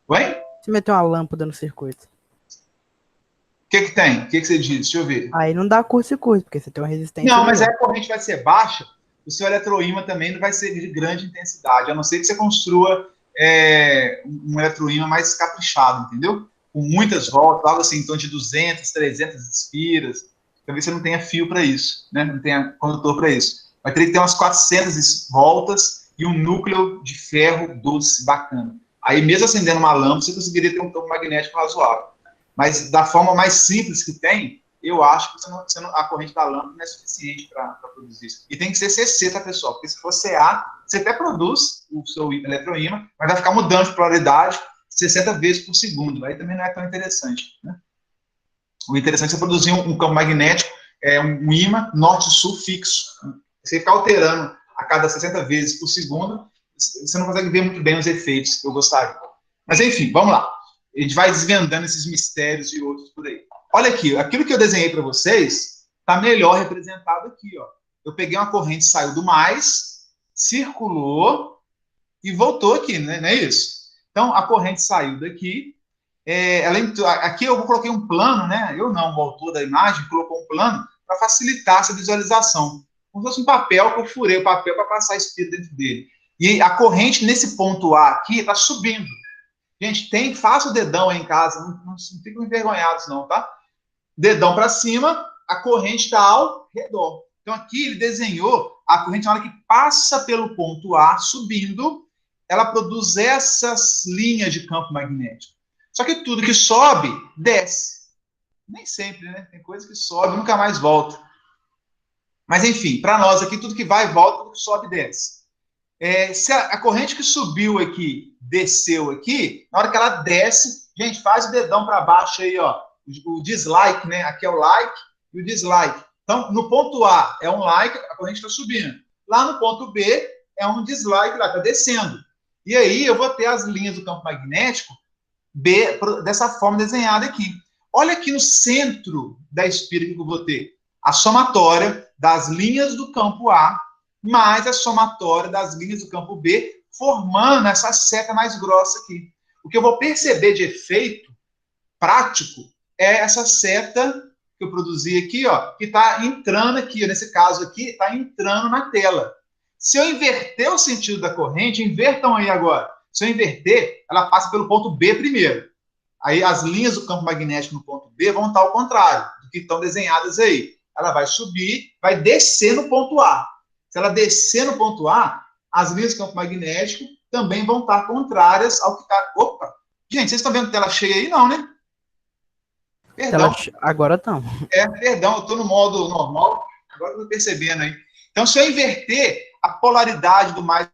Oi? Se meter uma lâmpada no circuito. O que tem? O que você diz? Deixa eu ver. Aí não dá curto-circuito, porque você tem uma resistência. Não, mas ali. aí a corrente vai ser baixa, o seu eletroímã também não vai ser de grande intensidade, a não ser que você construa um eletroímã mais caprichado, entendeu? Com muitas voltas, algo assim, em torno de 200, 300 espiras. Talvez você não tenha fio para isso, né? Não tenha condutor para isso. Vai ter que ter umas 400 voltas e um núcleo de ferro doce, bacana. Aí, mesmo acendendo uma lâmpada, você conseguiria ter um campo magnético razoável. Mas da forma mais simples que tem, eu acho que a corrente da lâmpada não é suficiente para produzir isso. E tem que ser CC, tá, pessoal? Porque se for CA, você até produz o seu eletroímã, mas vai ficar mudando de polaridade 60 vezes por segundo. Aí também não é tão interessante, né? O interessante é você produzir um campo magnético, um ímã norte-sul fixo. Você ficar alterando a cada 60 vezes por segundo, você não consegue ver muito bem os efeitos que eu gostaria. Mas, enfim, vamos lá. A gente vai desvendando esses mistérios e outros por aí. Olha aqui, aquilo que eu desenhei para vocês está melhor representado aqui, ó. Eu peguei uma corrente, saiu do mais, circulou e voltou aqui, né? Não é isso? Então, a corrente saiu daqui, aqui eu coloquei um plano, né? Eu não, o autor da imagem colocou um plano para facilitar essa visualização. Como se fosse um papel que eu furei o papel para passar espírito dentro dele. E a corrente nesse ponto A aqui está subindo. Gente, faça o dedão aí em casa, não fiquem envergonhados não, tá? Dedão para cima, a corrente está ao redor. Então aqui ele desenhou a corrente na hora que passa pelo ponto A, subindo, ela produz essas linhas de campo magnético. Só que tudo que sobe, desce. Nem sempre, né? Tem coisa que sobe e nunca mais volta. Mas enfim, para nós aqui, tudo que vai e volta, tudo que sobe e desce. Se a corrente que subiu aqui, desceu aqui, na hora que ela desce, gente, faz o dedão para baixo aí, ó, o dislike, né? Aqui é o like e o dislike. Então, no ponto A é um like, a corrente está subindo. Lá no ponto B é um dislike, lá está descendo. E aí eu vou ter as linhas do campo magnético B dessa forma desenhada aqui. Olha aqui no centro da espira que eu vou ter a somatória das linhas do campo A mais a somatória das linhas do campo B, formando essa seta mais grossa aqui. O que eu vou perceber de efeito prático é essa seta que eu produzi aqui, ó, que está entrando aqui, nesse caso aqui, está entrando na tela. Se eu inverter o sentido da corrente, invertam aí agora. Se eu inverter, ela passa pelo ponto B primeiro. Aí as linhas do campo magnético no ponto B vão estar ao contrário do que estão desenhadas aí. Ela vai subir, vai descer no ponto A. Se ela descer no ponto A, as linhas do campo magnético também vão estar contrárias ao que está... Opa! Gente, vocês estão vendo tela cheia aí? Não, né? Perdão. Agora estão. Perdão, eu estou no modo normal, agora estou percebendo aí. Então, se eu inverter a polaridade do mais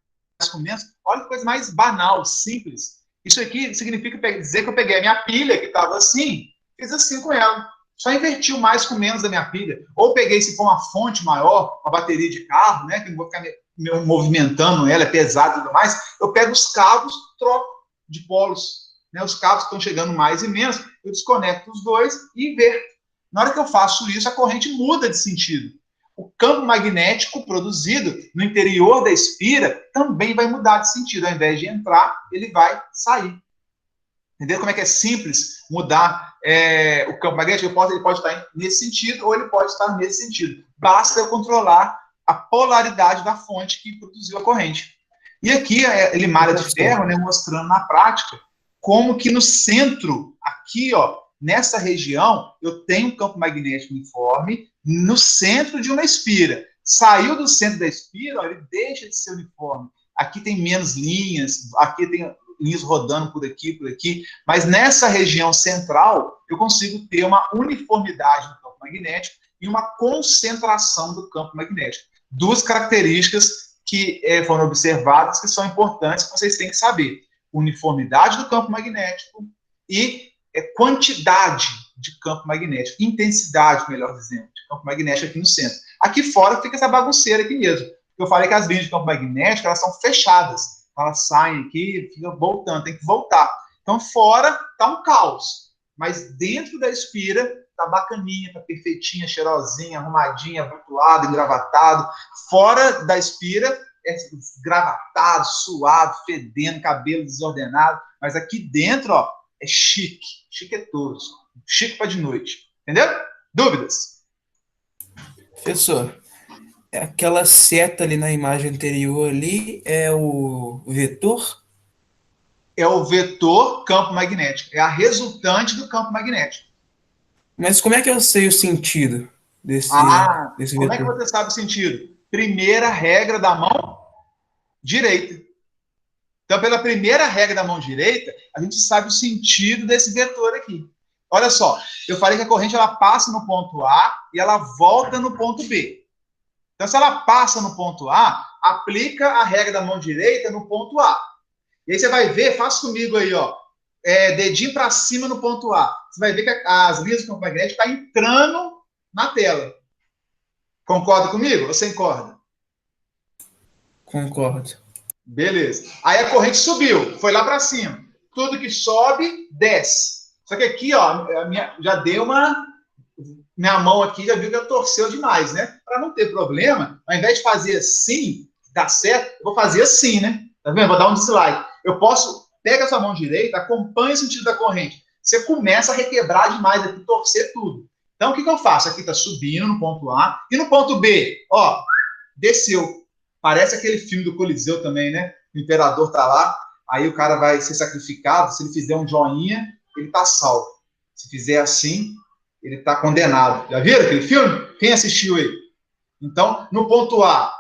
com menos, olha que coisa mais banal, simples. Isso aqui significa dizer que eu peguei a minha pilha, que estava assim, fiz assim com ela. Só inverti o mais com menos da minha pilha. Ou peguei, se for uma fonte maior, uma bateria de carro, né, que não vou ficar me movimentando ela, é pesado e tudo mais, eu pego os cabos, troco de polos. Né, os cabos estão chegando mais e menos, eu desconecto os dois e inverto. Na hora que eu faço isso, a corrente muda de sentido. O campo magnético produzido no interior da espira também vai mudar de sentido. Ao invés de entrar, ele vai sair. Entendeu como é que é simples mudar o campo magnético? Ele pode estar nesse sentido ou ele pode estar nesse sentido. Basta eu controlar a polaridade da fonte que produziu a corrente. E aqui ele malha de ferro, né, mostrando na prática como que no centro, aqui, ó, nessa região, eu tenho um campo magnético uniforme no centro de uma espira. Saiu do centro da espira, ó, ele deixa de ser uniforme. Aqui tem menos linhas, aqui tem linhas rodando por aqui, mas nessa região central, eu consigo ter uma uniformidade do campo magnético e uma concentração do campo magnético. Duas características que foram observadas, que são importantes, que vocês têm que saber. Uniformidade do campo magnético e quantidade de campo magnético, intensidade, melhor dizendo, de campo magnético aqui no centro. Aqui fora fica essa bagunceira aqui mesmo. Eu falei que as linhas de campo magnético, elas são fechadas. Elas saem aqui, ficam voltando, tem que voltar. Então, fora está um caos. Mas dentro da espira, está bacaninha, está perfeitinha, cheirosinha, arrumadinha, abotoado, engravatado. Fora da espira, é gravatado, suado, fedendo, cabelo desordenado. Mas aqui dentro, ó, é chique, chiquetoso. Chique para de noite. Entendeu? Dúvidas? Professor, aquela seta ali na imagem anterior ali é o vetor? É o vetor campo magnético. É a resultante do campo magnético. Mas como é que eu sei o sentido desse Como é que vetor? você sabe o sentido? Primeira regra da mão direita. Então, pela primeira regra da mão direita, a gente sabe o sentido desse vetor aqui. Olha só, eu falei que a corrente ela passa no ponto A e ela volta no ponto B. Então, se ela passa no ponto A, aplica a regra da mão direita no ponto A. E aí você vai ver, faz comigo aí, ó, dedinho para cima no ponto A. Você vai ver que as linhas do campo magnético estão entrando na tela. Concorda comigo? Ou você concorda? Concordo. Beleza. Aí a corrente subiu, foi lá para cima. Tudo que sobe, desce. Só que aqui, ó, já deu minha mão aqui já viu que ela torceu demais, né? Para não ter problema, ao invés de fazer assim, dá certo, eu vou fazer assim, né? Tá vendo? Vou dar um dislike. Eu posso, pega a sua mão direita, acompanha o sentido da corrente. Você começa a requebrar demais aqui, torcer tudo. Então, o que eu faço? Aqui tá subindo no ponto A. E no ponto B, ó, desceu. Parece aquele filme do Coliseu também, né? O imperador tá lá, aí o cara vai ser sacrificado. Se ele fizer um joinha, ele tá salvo. Se fizer assim, ele tá condenado. Já viram aquele filme? Quem assistiu aí? Então, no ponto A,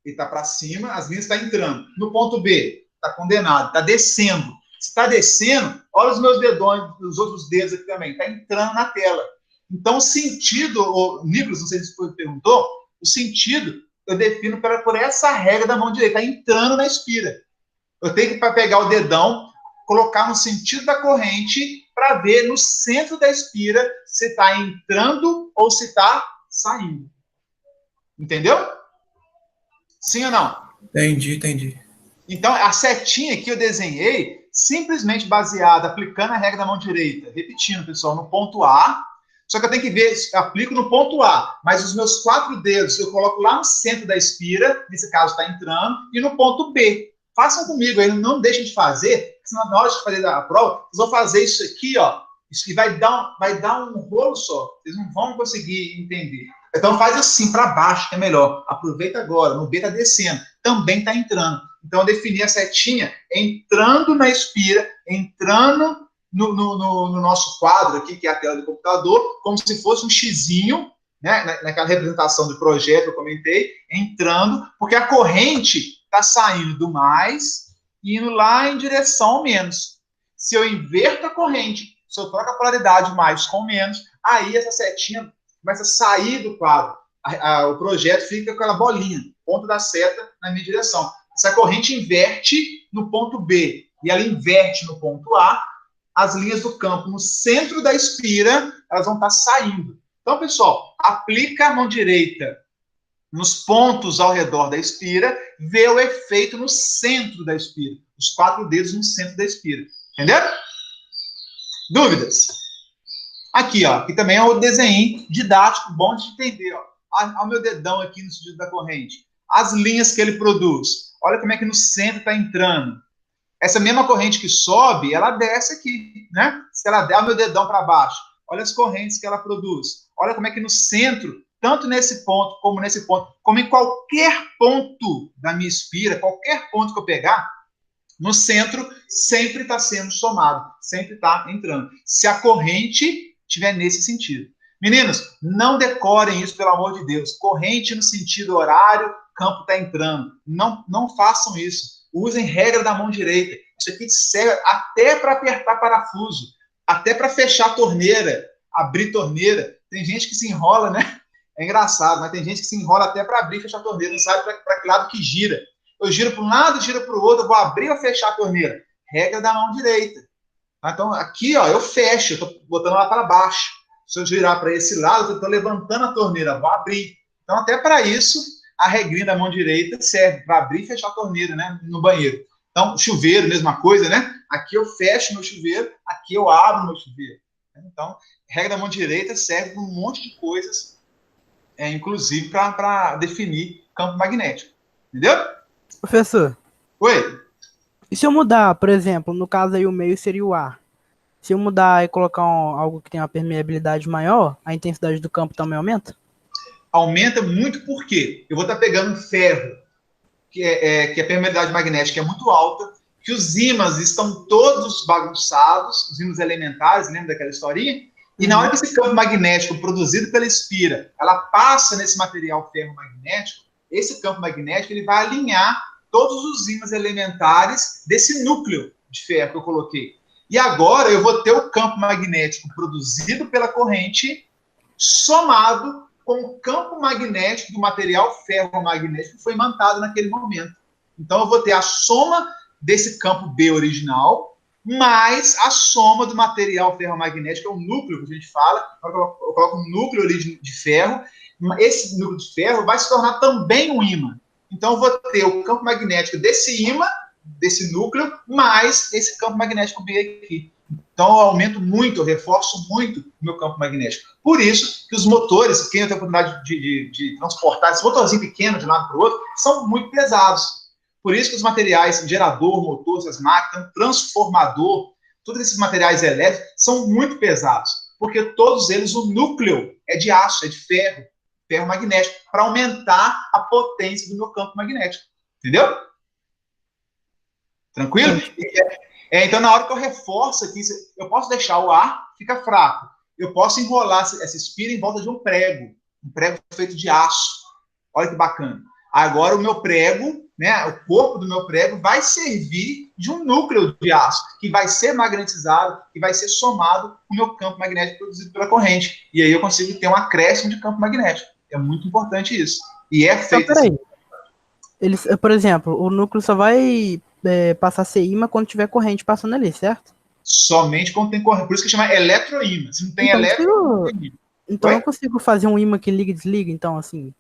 ele tá para cima, as linhas estão entrando. No ponto B, tá condenado, tá descendo. Se tá descendo, olha os meus dedões, os outros dedos aqui também, tá entrando na tela. Então, o sentido, Nicolas, não sei se você perguntou, o sentido eu defino por essa regra da mão direita, tá entrando na espira. Eu tenho que pegar o dedão, colocar no sentido da corrente para ver no centro da espira se está entrando ou se está saindo. Entendeu? Sim ou não? Entendi. Então, a setinha que eu desenhei, simplesmente baseada, aplicando a regra da mão direita, repetindo, pessoal, no ponto A, só que eu tenho que ver, aplico no ponto A, mas os meus 4 dedos eu coloco lá no centro da espira, nesse caso está entrando, e no ponto B. Façam comigo aí, não deixem de fazer, senão na hora de fazer a prova, vocês vão fazer isso aqui, ó, isso que vai dar um rolo só, vocês não vão conseguir entender. Então faz assim, para baixo, que é melhor. Aproveita agora, no B está descendo, também está entrando. Então eu defini a setinha entrando na espira, entrando no nosso quadro aqui, que é a tela do computador, como se fosse um xizinho, né, naquela representação do projeto que eu comentei, entrando, porque a corrente está saindo do mais e indo lá em direção ao menos. Se eu inverto a corrente, se eu troco a polaridade mais com menos, aí essa setinha começa a sair do quadro. O projeto fica com aquela bolinha, ponta da seta na minha direção. Essa corrente inverte no ponto B e ela inverte no ponto A, as linhas do campo no centro da espira, elas vão estar saindo. Então, pessoal, aplica a mão direita nos pontos ao redor da espira, vê o efeito no centro da espira. Os 4 dedos no centro da espira. Entendeu? Dúvidas? Aqui, ó, que também é um desenho didático, bom de entender, ó. Olha o meu dedão aqui no sentido da corrente. As linhas que ele produz. Olha como é que no centro está entrando. Essa mesma corrente que sobe, ela desce aqui, né? Se ela der o meu dedão para baixo, olha as correntes que ela produz. Olha como é que no centro, tanto nesse ponto, como em qualquer ponto da minha espira, qualquer ponto que eu pegar, no centro sempre está sendo somado, sempre está entrando. Se a corrente estiver nesse sentido. Meninos, não decorem isso, pelo amor de Deus. Corrente no sentido horário, campo está entrando. Não façam isso. Usem regra da mão direita. Isso aqui serve até para apertar parafuso, até para fechar torneira, abrir torneira. Tem gente que se enrola, né? É engraçado, mas tem gente que se enrola até para abrir e fechar a torneira, não sabe para que lado que gira. Eu giro para um lado, giro para o outro, eu vou abrir ou fechar a torneira. Regra da mão direita. Então, aqui, ó, eu fecho, eu estou botando ela para baixo. Se eu girar para esse lado, eu estou levantando a torneira, vou abrir. Então, até para isso, a regrinha da mão direita serve para abrir e fechar a torneira, né, no banheiro. Então, chuveiro, mesma coisa, né? Aqui eu fecho meu chuveiro, aqui eu abro meu chuveiro. Então, regra da mão direita serve para um monte de coisas, inclusive para definir campo magnético. Entendeu? Professor, Oi? e se eu mudar, por exemplo, no caso aí o meio seria o ar. Se eu mudar e colocar algo que tem uma permeabilidade maior, a intensidade do campo também aumenta? Aumenta muito porque eu vou estar pegando ferro, que a permeabilidade magnética é muito alta, que os ímãs estão todos bagunçados, os ímãs elementares, lembra daquela historinha? E na hora que esse campo magnético produzido pela espira, ela passa nesse material ferromagnético, esse campo magnético ele vai alinhar todos os ímãs elementares desse núcleo de ferro que eu coloquei. E agora eu vou ter o campo magnético produzido pela corrente somado com o campo magnético do material ferromagnético que foi imantado naquele momento. Então eu vou ter a soma desse campo B original mais a soma do material ferromagnético, que é o núcleo que a gente fala. Eu coloco um núcleo ali de ferro. Esse núcleo de ferro vai se tornar também um ímã. Então, eu vou ter o campo magnético desse ímã, desse núcleo, mais esse campo magnético B aqui. Então, eu aumento muito, eu reforço muito o meu campo magnético. Por isso que os motores, quem tem a oportunidade de transportar esse motorzinho pequeno de um lado para o outro, são muito pesados. Por isso que os materiais, gerador, motor, essas máquinas, transformador, todos esses materiais elétricos são muito pesados. Porque todos eles, o núcleo é de aço, é de ferro magnético, para aumentar a potência do meu campo magnético. Entendeu? Tranquilo? Então, na hora que eu reforço aqui, eu posso deixar o ar, fica fraco. Eu posso enrolar essa espira em volta de um prego feito de aço. Olha que bacana. Agora, o meu prego, né, o corpo do meu prego vai servir de um núcleo de aço, que vai ser magnetizado, que vai ser somado com o meu campo magnético produzido pela corrente. E aí eu consigo ter um acréscimo de campo magnético. É muito importante isso. E é feito assim. Eles, por exemplo, o núcleo só vai passar a ser ímã quando tiver corrente passando ali, certo? Somente quando tem corrente. Por isso que chama eletroímã. Se não tem Então eu consigo fazer um ímã que liga e desliga, então, assim...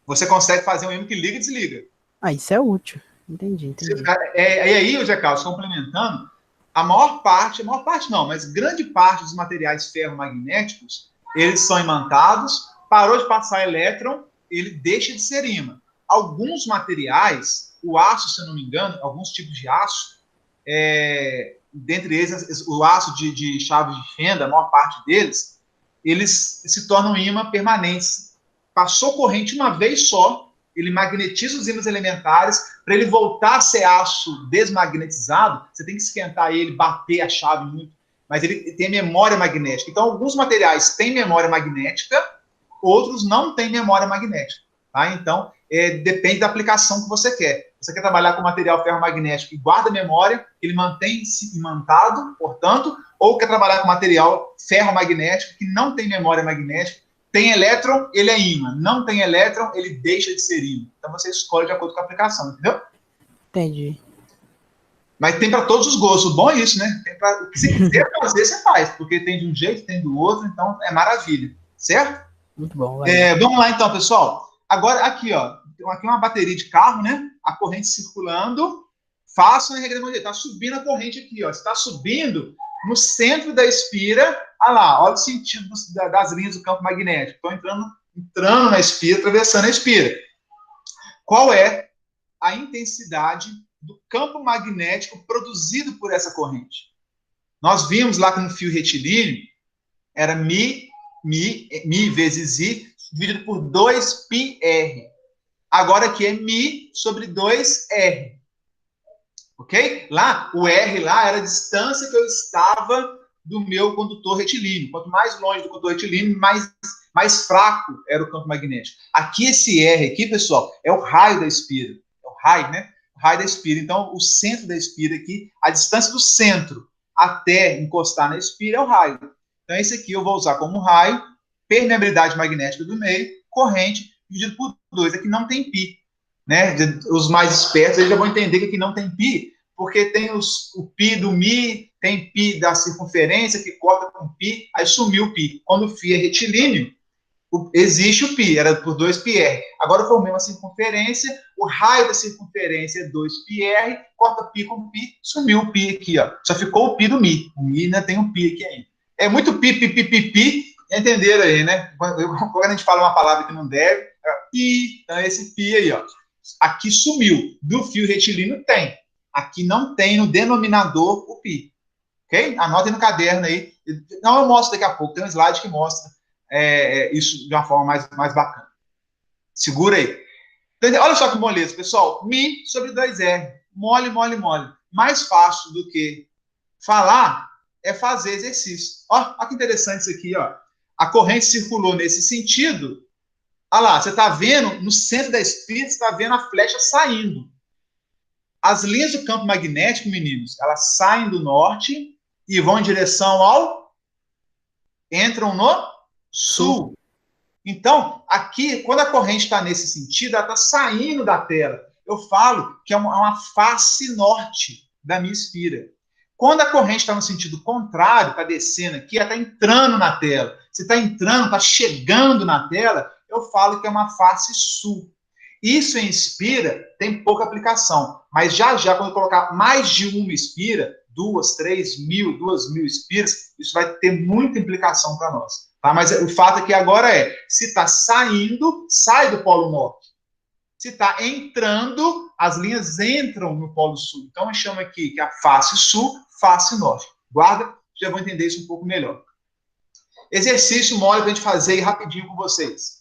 Você consegue fazer um ímã que liga e desliga. Ah, isso é útil. Entendi. E aí, Zé Carlos, complementando, a maior parte não, mas grande parte dos materiais ferromagnéticos, eles são imantados, parou de passar elétron, ele deixa de ser ímã. Alguns materiais, o aço, se eu não me engano, alguns tipos de aço, dentre eles o aço de chave de fenda, a maior parte deles, eles se tornam ímã permanentes. Passou corrente uma vez só, ele magnetiza os ímãs elementares, para ele voltar a ser aço desmagnetizado, você tem que esquentar ele, bater a chave muito, mas ele tem memória magnética. Então, alguns materiais têm memória magnética, outros não têm memória magnética. Tá? Então, depende da aplicação que você quer. Você quer trabalhar com material ferromagnético que guarda memória, ele mantém-se imantado, portanto, ou quer trabalhar com material ferromagnético que não tem memória magnética, tem elétron, ele é ímã. Não tem elétron, ele deixa de ser ímã. Então, você escolhe de acordo com a aplicação, entendeu? Entendi. Mas tem para todos os gostos. O bom é isso, né? O que você quiser fazer, você faz. Porque tem de um jeito, tem do outro, então é maravilha. Certo? Muito bom. Vamos lá, então, pessoal. Agora, aqui, ó. Aqui uma bateria de carro, né? A corrente circulando. Façam a regra da Está subindo a corrente aqui, ó. Está subindo no centro da espira. Olha lá, olha o sentido das linhas do campo magnético. Estão entrando na espira, atravessando a espira. Qual é a intensidade do campo magnético produzido por essa corrente. Nós vimos lá que no fio retilíneo era Mi vezes I, dividido por 2πr. Agora aqui é Mi sobre 2r. Ok? Lá, o R lá era a distância que eu estava do meu condutor retilíneo. Quanto mais longe do condutor retilíneo, mais fraco era o campo magnético. Aqui, esse R aqui, pessoal, é o raio da espira. É o raio, né? O raio da espira. Então, o centro da espira aqui, a distância do centro até encostar na espira é o raio. Então, esse aqui eu vou usar como raio, permeabilidade magnética do meio, corrente, dividido por 2. Aqui não tem π. Né? Os mais espertos eles já vão entender que aqui não tem π, porque tem o π do Mi, tem π da circunferência, que corta com π, aí sumiu o π. Quando o φ é retilíneo, existe o π, era por 2πr. Agora eu formei uma circunferência, o raio da circunferência é 2πr, corta π com π, sumiu o π aqui, ó. Só ficou o π do Mi. O Mi ainda tem um π aqui ainda. É muito pi, entenderam aí, né? Quando a gente fala uma palavra que não deve, é pi, então é esse π aí, ó. Aqui sumiu. Do fio retilíneo tem. Aqui não tem no denominador o π. Ok? Anotem no caderno aí. Não, eu mostro daqui a pouco. Tem um slide que mostra isso de uma forma mais bacana. Segura aí. Então, olha só que moleza, pessoal. Mi sobre 2R. Mole. Mais fácil do que falar é fazer exercício. Olha que interessante isso aqui, ó. A corrente circulou nesse sentido. Olha lá, você está vendo, no centro da espira, você está vendo a flecha saindo. As linhas do campo magnético, meninos, elas saem do norte e vão em direção entram no sul. Então, aqui, quando a corrente está nesse sentido, ela está saindo da tela. Eu falo que é uma face norte da minha espira. Quando a corrente está no sentido contrário, está descendo aqui, ela está entrando na tela. Se está entrando, está chegando na tela, eu falo que é uma face sul. Isso em espira tem pouca aplicação, mas já quando eu colocar mais de uma espira, 2, 3 mil, 2 mil espiras, isso vai ter muita implicação para nós. Tá? Mas o fato aqui agora se está saindo, sai do polo norte. Se está entrando, as linhas entram no polo sul. Então eu chamo aqui que a face sul, face norte. Guarda, já vou entender isso um pouco melhor. Exercício mole para a gente fazer aí rapidinho com vocês.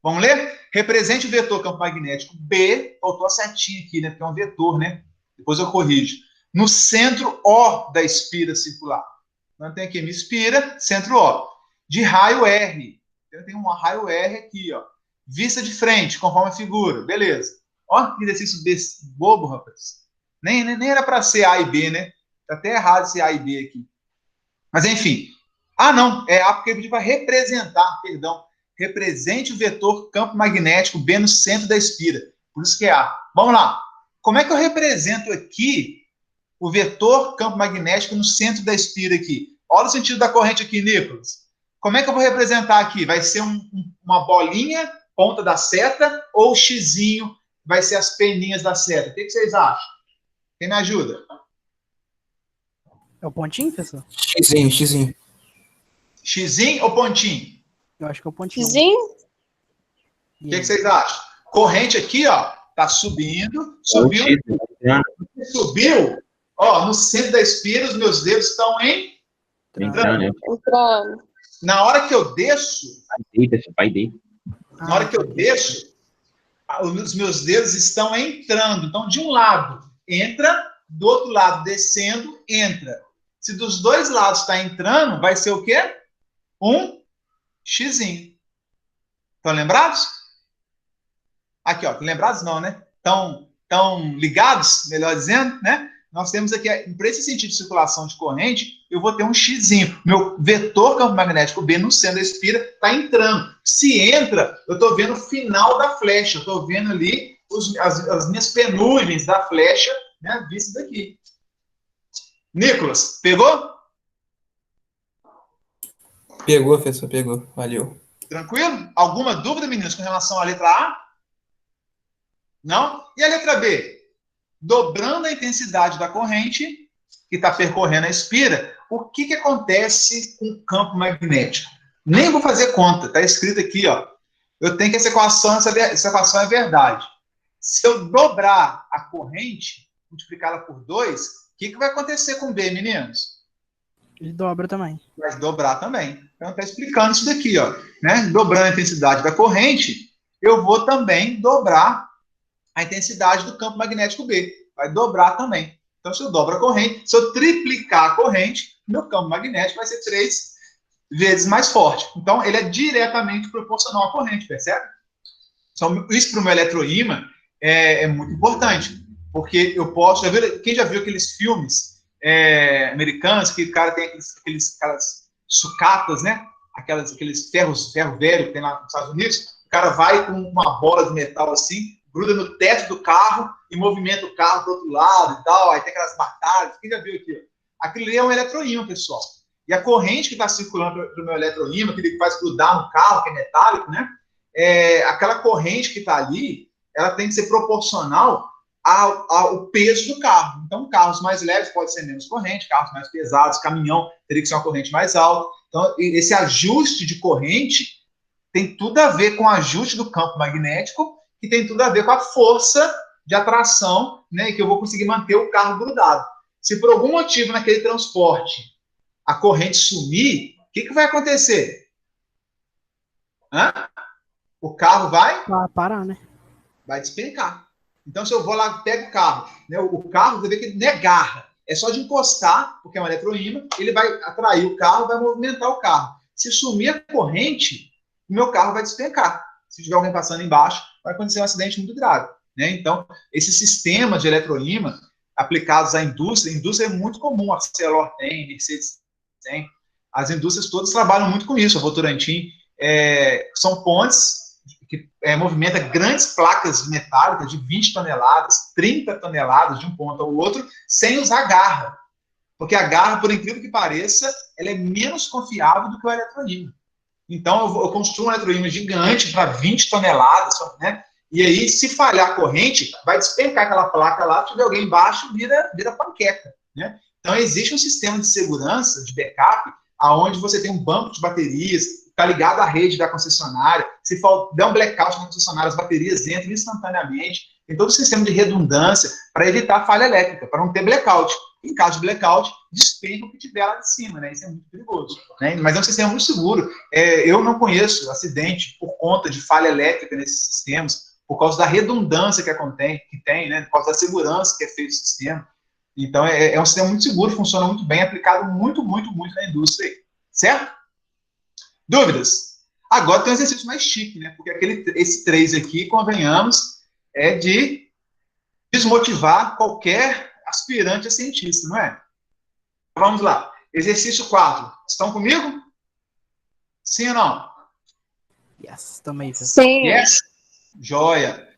Vamos ler? Represente o vetor campo magnético B, faltou a setinha aqui, né? Porque é um vetor, né? Depois eu corrijo. No centro O da espira circular. Então tem aqui minha espira, centro O. De raio R. Eu tenho um raio R aqui, ó. Vista de frente, conforme a figura. Beleza. Ó, que exercício bobo, rapaz. Nem era para ser A e B, né? Tá até errado esse A e B aqui. Mas enfim. Ah, não. É A porque eu pedi para representar, perdão. Represente o vetor campo magnético B no centro da espira. Por isso que é A. Vamos lá. Como é que eu represento aqui o vetor campo magnético no centro da espira aqui? Olha o sentido da corrente aqui, Nicolas. Como é que eu vou representar aqui? Vai ser uma bolinha, ponta da seta, ou o xizinho vai ser as peninhas da seta? O que vocês acham? Quem me ajuda? É o pontinho, professor? Xizinho. Xizinho ou pontinho? Eu acho que é o pontinho. Xizinho? O que vocês acham? Corrente aqui, ó, tá subiu, ó, no centro da espira, os meus dedos estão entrando. Na hora que eu desço, na hora que eu desço, os meus dedos estão entrando. Então, de um lado, entra, do outro lado, descendo, entra. Se dos dois lados está entrando, vai ser o quê? Um xizinho. Estão lembrados? Aqui, ó. Lembrados não, né? Estão ligados, melhor dizendo, né? Nós temos aqui, para esse sentido de circulação de corrente, eu vou ter um xizinho. Meu vetor campo magnético B no centro da espira está entrando. Se entra, eu estou vendo o final da flecha. Eu estou vendo ali as minhas penugens da flecha, né, vistas daqui. Nicolas, pegou? Pegou, professor, pegou. Valeu. Tranquilo? Alguma dúvida, meninos, com relação à letra A? Não? E a letra B? Dobrando a intensidade da corrente que está percorrendo a espira, o que acontece com o campo magnético? Nem vou fazer conta, está escrito aqui, ó. Eu tenho que essa equação é verdade. Se eu dobrar a corrente, multiplicá-la por 2, o que vai acontecer com B, meninos? Ele dobra também. Vai dobrar também. Então, está explicando isso daqui, ó, né? Dobrando a intensidade da corrente, eu vou também dobrar a intensidade do campo magnético B. Vai dobrar também. Então, se eu dobro a corrente, se eu triplicar a corrente, meu campo magnético vai ser 3 vezes mais forte. Então, ele é diretamente proporcional à corrente, percebe? Então, isso para o meu eletroímã é muito importante, porque eu posso... Quem já viu aqueles filmes americanos que o cara tem aquelas sucatas, né? Aqueles ferro velho que tem lá nos Estados Unidos, o cara vai com uma bola de metal assim, gruda no teto do carro e movimenta o carro para o outro lado e tal, aí tem aquelas batalhas. Quem já viu aqui? Aquilo ali é um eletroímã, pessoal. E a corrente que está circulando para o meu eletroímã, que ele faz grudar no carro, que é metálico, né? Aquela corrente que está ali, ela tem que ser proporcional ao peso do carro. Então, carros mais leves pode ser menos corrente, carros mais pesados, caminhão teria que ser uma corrente mais alta. Então, esse ajuste de corrente tem tudo a ver com o ajuste do campo magnético, que tem tudo a ver com a força de atração, né, e que eu vou conseguir manter o carro grudado. Se por algum motivo naquele transporte a corrente sumir, o que vai acontecer? O carro vai parar, né? Vai despencar. Então, se eu vou lá, pego o carro, né, o carro, você vê que ele não é garra. É só de encostar, porque é um eletroímã, ele vai atrair o carro, vai movimentar o carro. Se sumir a corrente, o meu carro vai despencar. Se tiver alguém passando embaixo, vai acontecer um acidente muito grave, né? Então, esses sistemas de eletroímã aplicados à indústria, a indústria é muito comum, a Arcelor tem, a Mercedes tem, as indústrias todas trabalham muito com isso, a Votorantim, são pontes que movimenta grandes placas metálicas de 20 toneladas, 30 toneladas de um ponto ao outro, sem usar garra. Porque a garra, por incrível que pareça, ela é menos confiável do que o eletroímã. Então, eu construo um eletroímã gigante para 20 toneladas, né? E aí, se falhar a corrente, vai despencar aquela placa lá, se tiver alguém embaixo, vira panqueca, né? Então, existe um sistema de segurança, de backup, aonde você tem um banco de baterias, está ligado à rede da concessionária, se der um blackout na concessionária, as baterias entram instantaneamente, tem todo o sistema de redundância para evitar falha elétrica, para não ter blackout. Em caso de blackout, despenca o que tiver lá de cima, né? Isso é muito perigoso, né? Mas é um sistema muito seguro. Eu não conheço acidente por conta de falha elétrica nesses sistemas, por causa da redundância que tem, né? Por causa da segurança que é feito o sistema. Então, é um sistema muito seguro, funciona muito bem, aplicado muito, muito, muito na indústria aí. Certo? Dúvidas? Agora tem um exercício mais chique, né? Porque esse 3 aqui, convenhamos, é de desmotivar qualquer aspirante a cientista, não é? Vamos lá. Exercício 4. Estão comigo? Sim ou não? Yes, também. Sim. Yes? Joia.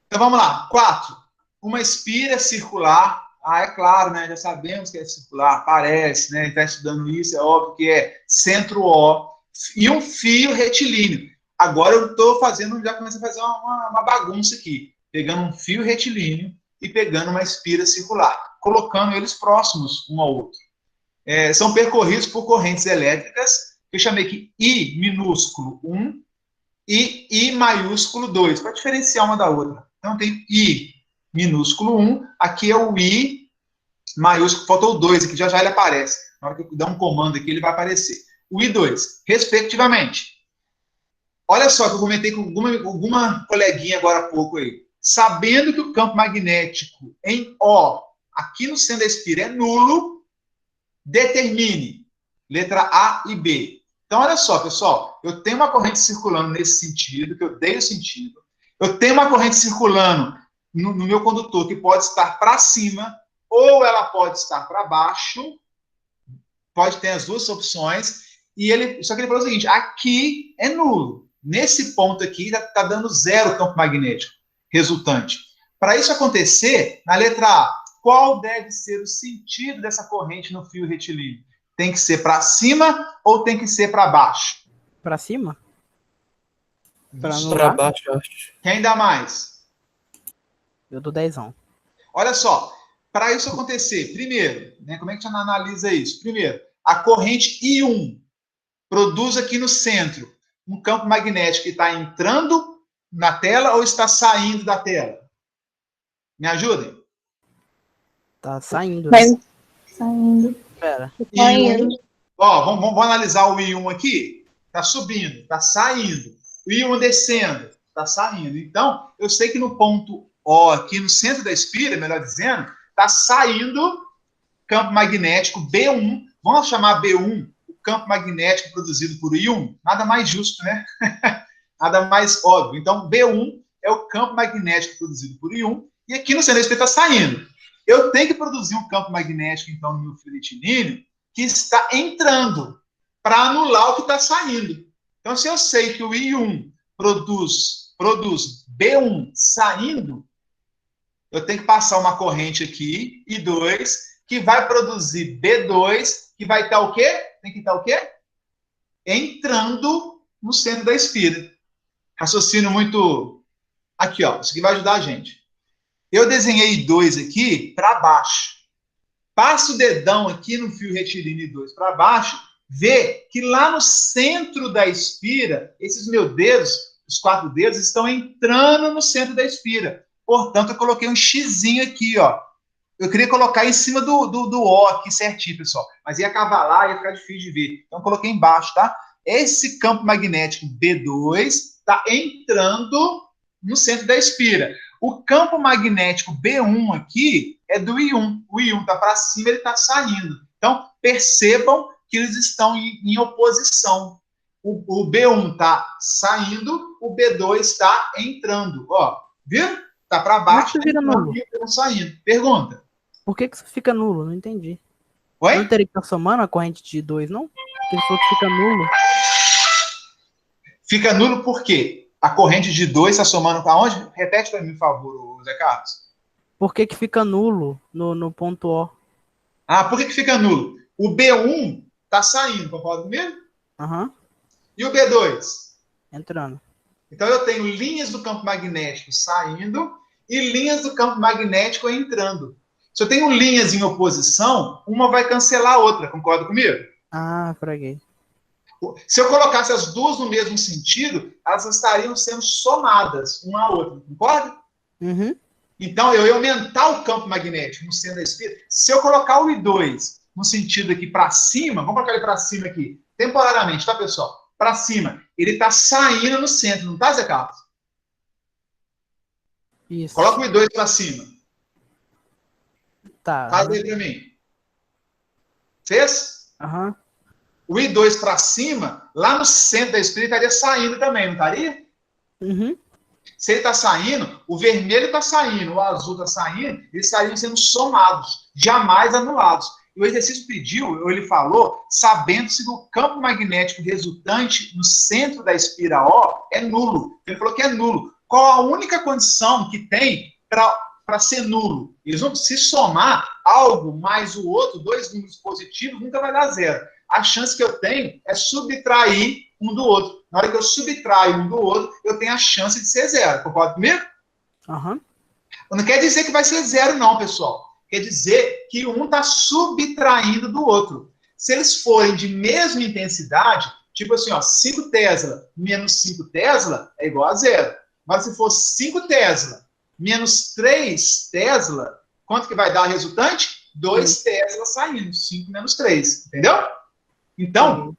Então vamos lá. 4. Uma espira circular. É claro, né? Já sabemos que é circular, parece, né? Está estudando isso, é óbvio que é centro-O e um fio retilíneo. Agora eu estou fazendo, já comecei a fazer uma bagunça aqui, pegando um fio retilíneo e pegando uma espira circular, colocando eles próximos um ao outro. São percorridos por correntes elétricas, que eu chamei aqui I minúsculo 1 e I maiúsculo 2, para diferenciar uma da outra. Então tem I minúsculo 1, aqui é o I maiúsculo, faltou o 2 aqui, já ele aparece. Na hora que eu dar um comando aqui, ele vai aparecer. O I2, respectivamente. Olha só que eu comentei com alguma coleguinha agora há pouco aí. Sabendo que o campo magnético em O, aqui no centro da espira, é nulo, determine letra A e B. Então, olha só, pessoal, eu tenho uma corrente circulando nesse sentido, que eu dei o sentido. Eu tenho uma corrente circulando no meu condutor que pode estar para cima ou ela pode estar para baixo. Pode ter as duas opções. Só que ele falou o seguinte, aqui é nulo. Nesse ponto aqui está dando 0 campo magnético resultante. Para isso acontecer, na letra A, qual deve ser o sentido dessa corrente no fio retilíneo? Tem que ser para cima ou tem que ser para baixo? Para cima? Para baixo, eu acho. Quem dá mais? Eu dou 10. Olha só, para isso acontecer, primeiro, né, como é que a gente analisa isso? Primeiro, a corrente I1 produz aqui no centro um campo magnético que está entrando na tela ou está saindo da tela? Me ajudem? Tá saindo, Vai né? saindo. Pera. Saindo. Ó, vamos analisar o I1 aqui. Está subindo, está saindo. O I1 descendo, está saindo. Então, eu sei que no ponto O, aqui no centro da espira, melhor dizendo, está saindo campo magnético B1. Vamos chamar B1 o campo magnético produzido por I1? Nada mais justo, né? Nada mais óbvio. Então, B1 é o campo magnético produzido por I1. E aqui no centro da espira está saindo. Eu tenho que produzir um campo magnético, então, no meu fio retilíneo, que está entrando para anular o que está saindo. Então, se eu sei que o I1 produz B1 saindo, eu tenho que passar uma corrente aqui, I2, que vai produzir B2, que vai estar o quê? Tem que estar o quê? Entrando no centro da espira. Raciocínio muito... Aqui, ó, isso aqui vai ajudar a gente. Eu desenhei I2 aqui para baixo. Passa o dedão aqui no fio retilíneo I2 para baixo, vê que lá no centro da espira, esses meus dedos, os 4 dedos, estão entrando no centro da espira. Portanto, eu coloquei um xizinho aqui, ó. Eu queria colocar em cima do O aqui certinho, pessoal. Mas ia cavalar, ia ficar difícil de ver. Então, eu coloquei embaixo, tá? Esse campo magnético B2 está entrando no centro da espira. O campo magnético B1 aqui é do I1. O I1 está para cima, ele está saindo. Então, percebam que eles estão em oposição. O B1 está saindo, o B2 está entrando. Ó, viu? Está para baixo, Como é que vira nulo? e o B1 saindo. Pergunta. Por que isso fica nulo? Não entendi. Oi? Não teria que estar somando a corrente de 2, não? Porque ele falou que fica nulo. Fica nulo por quê? A corrente de 2 está somando com aonde? Repete para mim, por favor, Zé Carlos. Por que fica nulo no ponto O? Ah, por que fica nulo? O B1 está saindo, concorda comigo? Aham. E o B2? Entrando. Então eu tenho linhas do campo magnético saindo e linhas do campo magnético entrando. Se eu tenho linhas em oposição, uma vai cancelar a outra, concorda comigo? Ah, fraguei. Se eu colocasse as duas no mesmo sentido, elas estariam sendo somadas uma à outra, concorda? Uhum. Então, eu ia aumentar o campo magnético no centro da espira. Se eu colocar o I2 no sentido aqui para cima, vamos colocar ele para cima aqui, temporariamente, tá, pessoal? Para cima. Ele está saindo no centro, não tá, Zé Carlos? Isso. Coloca o I2 para cima. Tá. Faz aí para mim. Fez? Aham. O I2 para cima, lá no centro da espira, estaria saindo também, não estaria? Uhum. Se ele está saindo, o vermelho está saindo, o azul está saindo, eles estariam sendo somados, jamais anulados. E o exercício pediu, ou ele falou, sabendo-se do campo magnético resultante no centro da espira O é nulo. Ele falou que é nulo. Qual a única condição que tem para ser nulo? Eles vão se somar algo mais o outro, 2 números positivos, nunca vai dar 0. A chance que eu tenho é subtrair um do outro. Na hora que eu subtraio um do outro, eu tenho a chance de ser 0. Concorda comigo? Aham. Não quer dizer que vai ser 0, não, pessoal. Quer dizer que um está subtraindo do outro. Se eles forem de mesma intensidade, tipo assim, ó, 5 Tesla menos 5 Tesla é igual a 0. Mas se for 5 Tesla menos 3 Tesla, quanto que vai dar a resultante? 2 Tesla saindo. 5 menos 3. Entendeu? Então,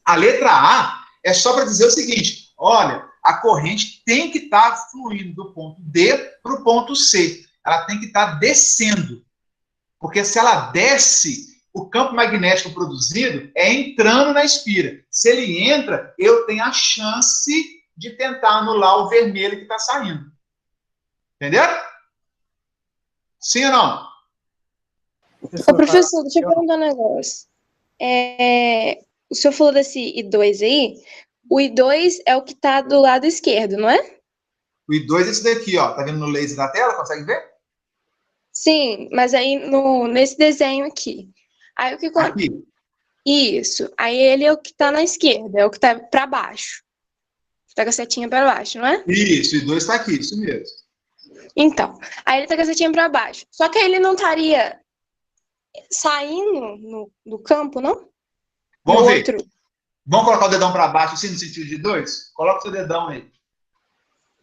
a letra A é só para dizer o seguinte, olha, a corrente tem que estar fluindo do ponto D para o ponto C. Ela tem que estar descendo. Porque se ela desce, o campo magnético produzido é entrando na espira. Se ele entra, eu tenho a chance de tentar anular o vermelho que está saindo. Entendeu? Sim ou não? Ô, professor, deixa eu perguntar um negócio. O senhor falou desse I2 aí. O I2 é o que está do lado esquerdo, não é? O I2 é esse daqui, ó. Tá vendo no laser da tela? Consegue ver? Sim, mas aí nesse desenho aqui. Aí o que Aqui. Isso. Aí ele é o que está na esquerda, é o que está para baixo. Está com a setinha para baixo, não é? Isso, o I2 está aqui, isso mesmo. Então, aí ele está com a setinha para baixo. Só que aí ele não estaria saindo no campo, não? Vamos ver. Outro. Vamos colocar o dedão para baixo, assim, no sentido de 2? Coloca o seu dedão aí.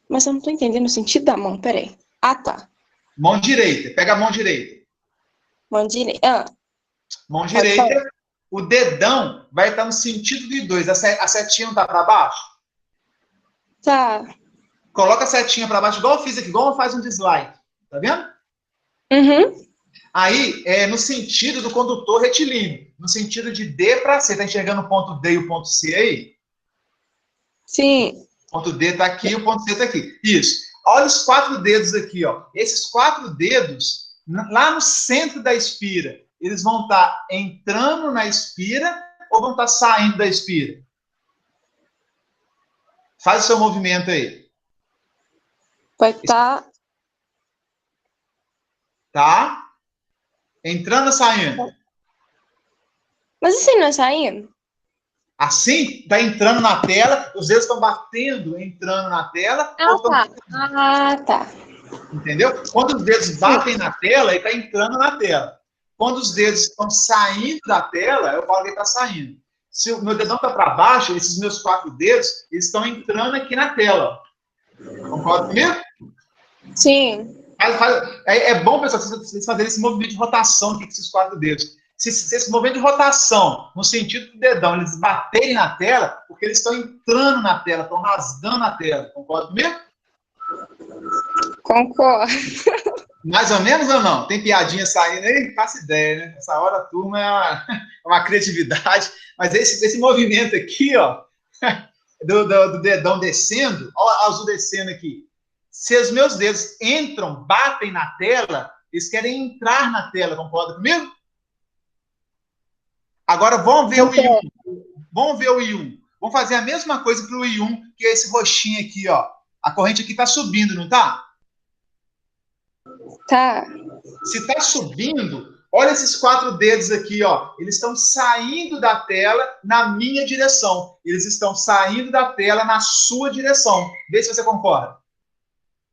Mas eu não estou entendendo o sentido da mão, peraí. Ah, tá. Mão direita. Pega a mão direita. Mão direita. Mão Pode direita, falar. o dedão vai estar no sentido do I2. A setinha não está para baixo? Tá. Coloca a setinha para baixo, igual eu fiz aqui, igual faz um dislike. Tá vendo? Uhum. Aí, é no sentido do condutor retilíneo. No sentido de D para C. Tá enxergando o ponto D e o ponto C aí? Sim. O ponto D está aqui, o ponto C está aqui. Isso. Olha os 4 dedos aqui, ó. Esses 4 dedos, lá no centro da espira, eles vão estar entrando na espira ou vão estar saindo da espira? Faz o seu movimento aí. Vai estar. Tá? Entrando ou saindo? Mas assim não é saindo? Assim, está entrando na tela, os dedos estão batendo, entrando na tela. Ah, tá. Ah, tá. Entendeu? Quando os dedos batem na tela, ele está entrando na tela. Quando os dedos estão saindo da tela, eu falo que ele está saindo. Se o meu dedão está para baixo, esses meus 4 dedos, eles estão entrando aqui na tela. Concorda comigo? Sim. É bom, pessoal, vocês fazerem esse movimento de rotação aqui com esses 4 dedos. Se esse movimento de rotação, no sentido do dedão, eles baterem na tela, porque eles estão entrando na tela, estão rasgando a tela. Concorda comigo? Concordo. Mais ou menos ou não? Tem piadinha saindo aí? Não faço ideia, né? Essa hora a turma é uma criatividade. Mas esse movimento aqui, ó, do dedão descendo, ó, o azul descendo aqui. Se os meus dedos entram, batem na tela, eles querem entrar na tela, concorda comigo? Agora vamos ver o I1. Vamos ver o I1. Vamos fazer a mesma coisa para o I1, que é esse roxinho aqui, ó. A corrente aqui está subindo, não está? Tá. Se está subindo, olha esses 4 dedos aqui, ó. Eles estão saindo da tela na minha direção. Eles estão saindo da tela na sua direção. Vê se você concorda.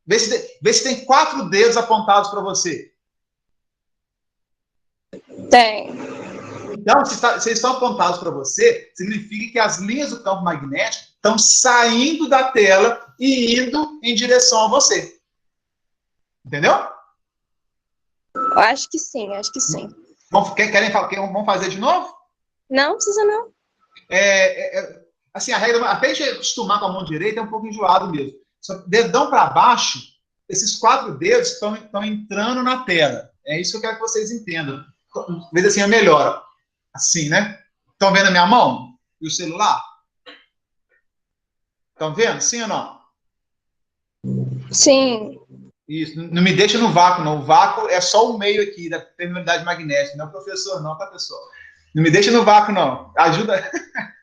Vê se tem 4 dedos apontados para você. Tem. Então, se eles estão apontados para você, significa que as linhas do campo magnético estão saindo da tela e indo em direção a você. Entendeu? Eu acho que sim, acho que sim. Vamos fazer de novo? Não precisa não. Assim, a regra, até a gente acostumar com a mão direita, é um pouco enjoado mesmo. Só dedão para baixo, esses 4 dedos estão entrando na tela. É isso que eu quero que vocês entendam. Talvez assim é melhor. Assim, né? Estão vendo a minha mão? E o celular? Estão vendo? Sim ou não? Sim. Isso. Não me deixa no vácuo, não. O vácuo é só o meio aqui da permeabilidade magnética. Não é o professor, não, tá, pessoal? Não me deixa no vácuo, não. Ajuda.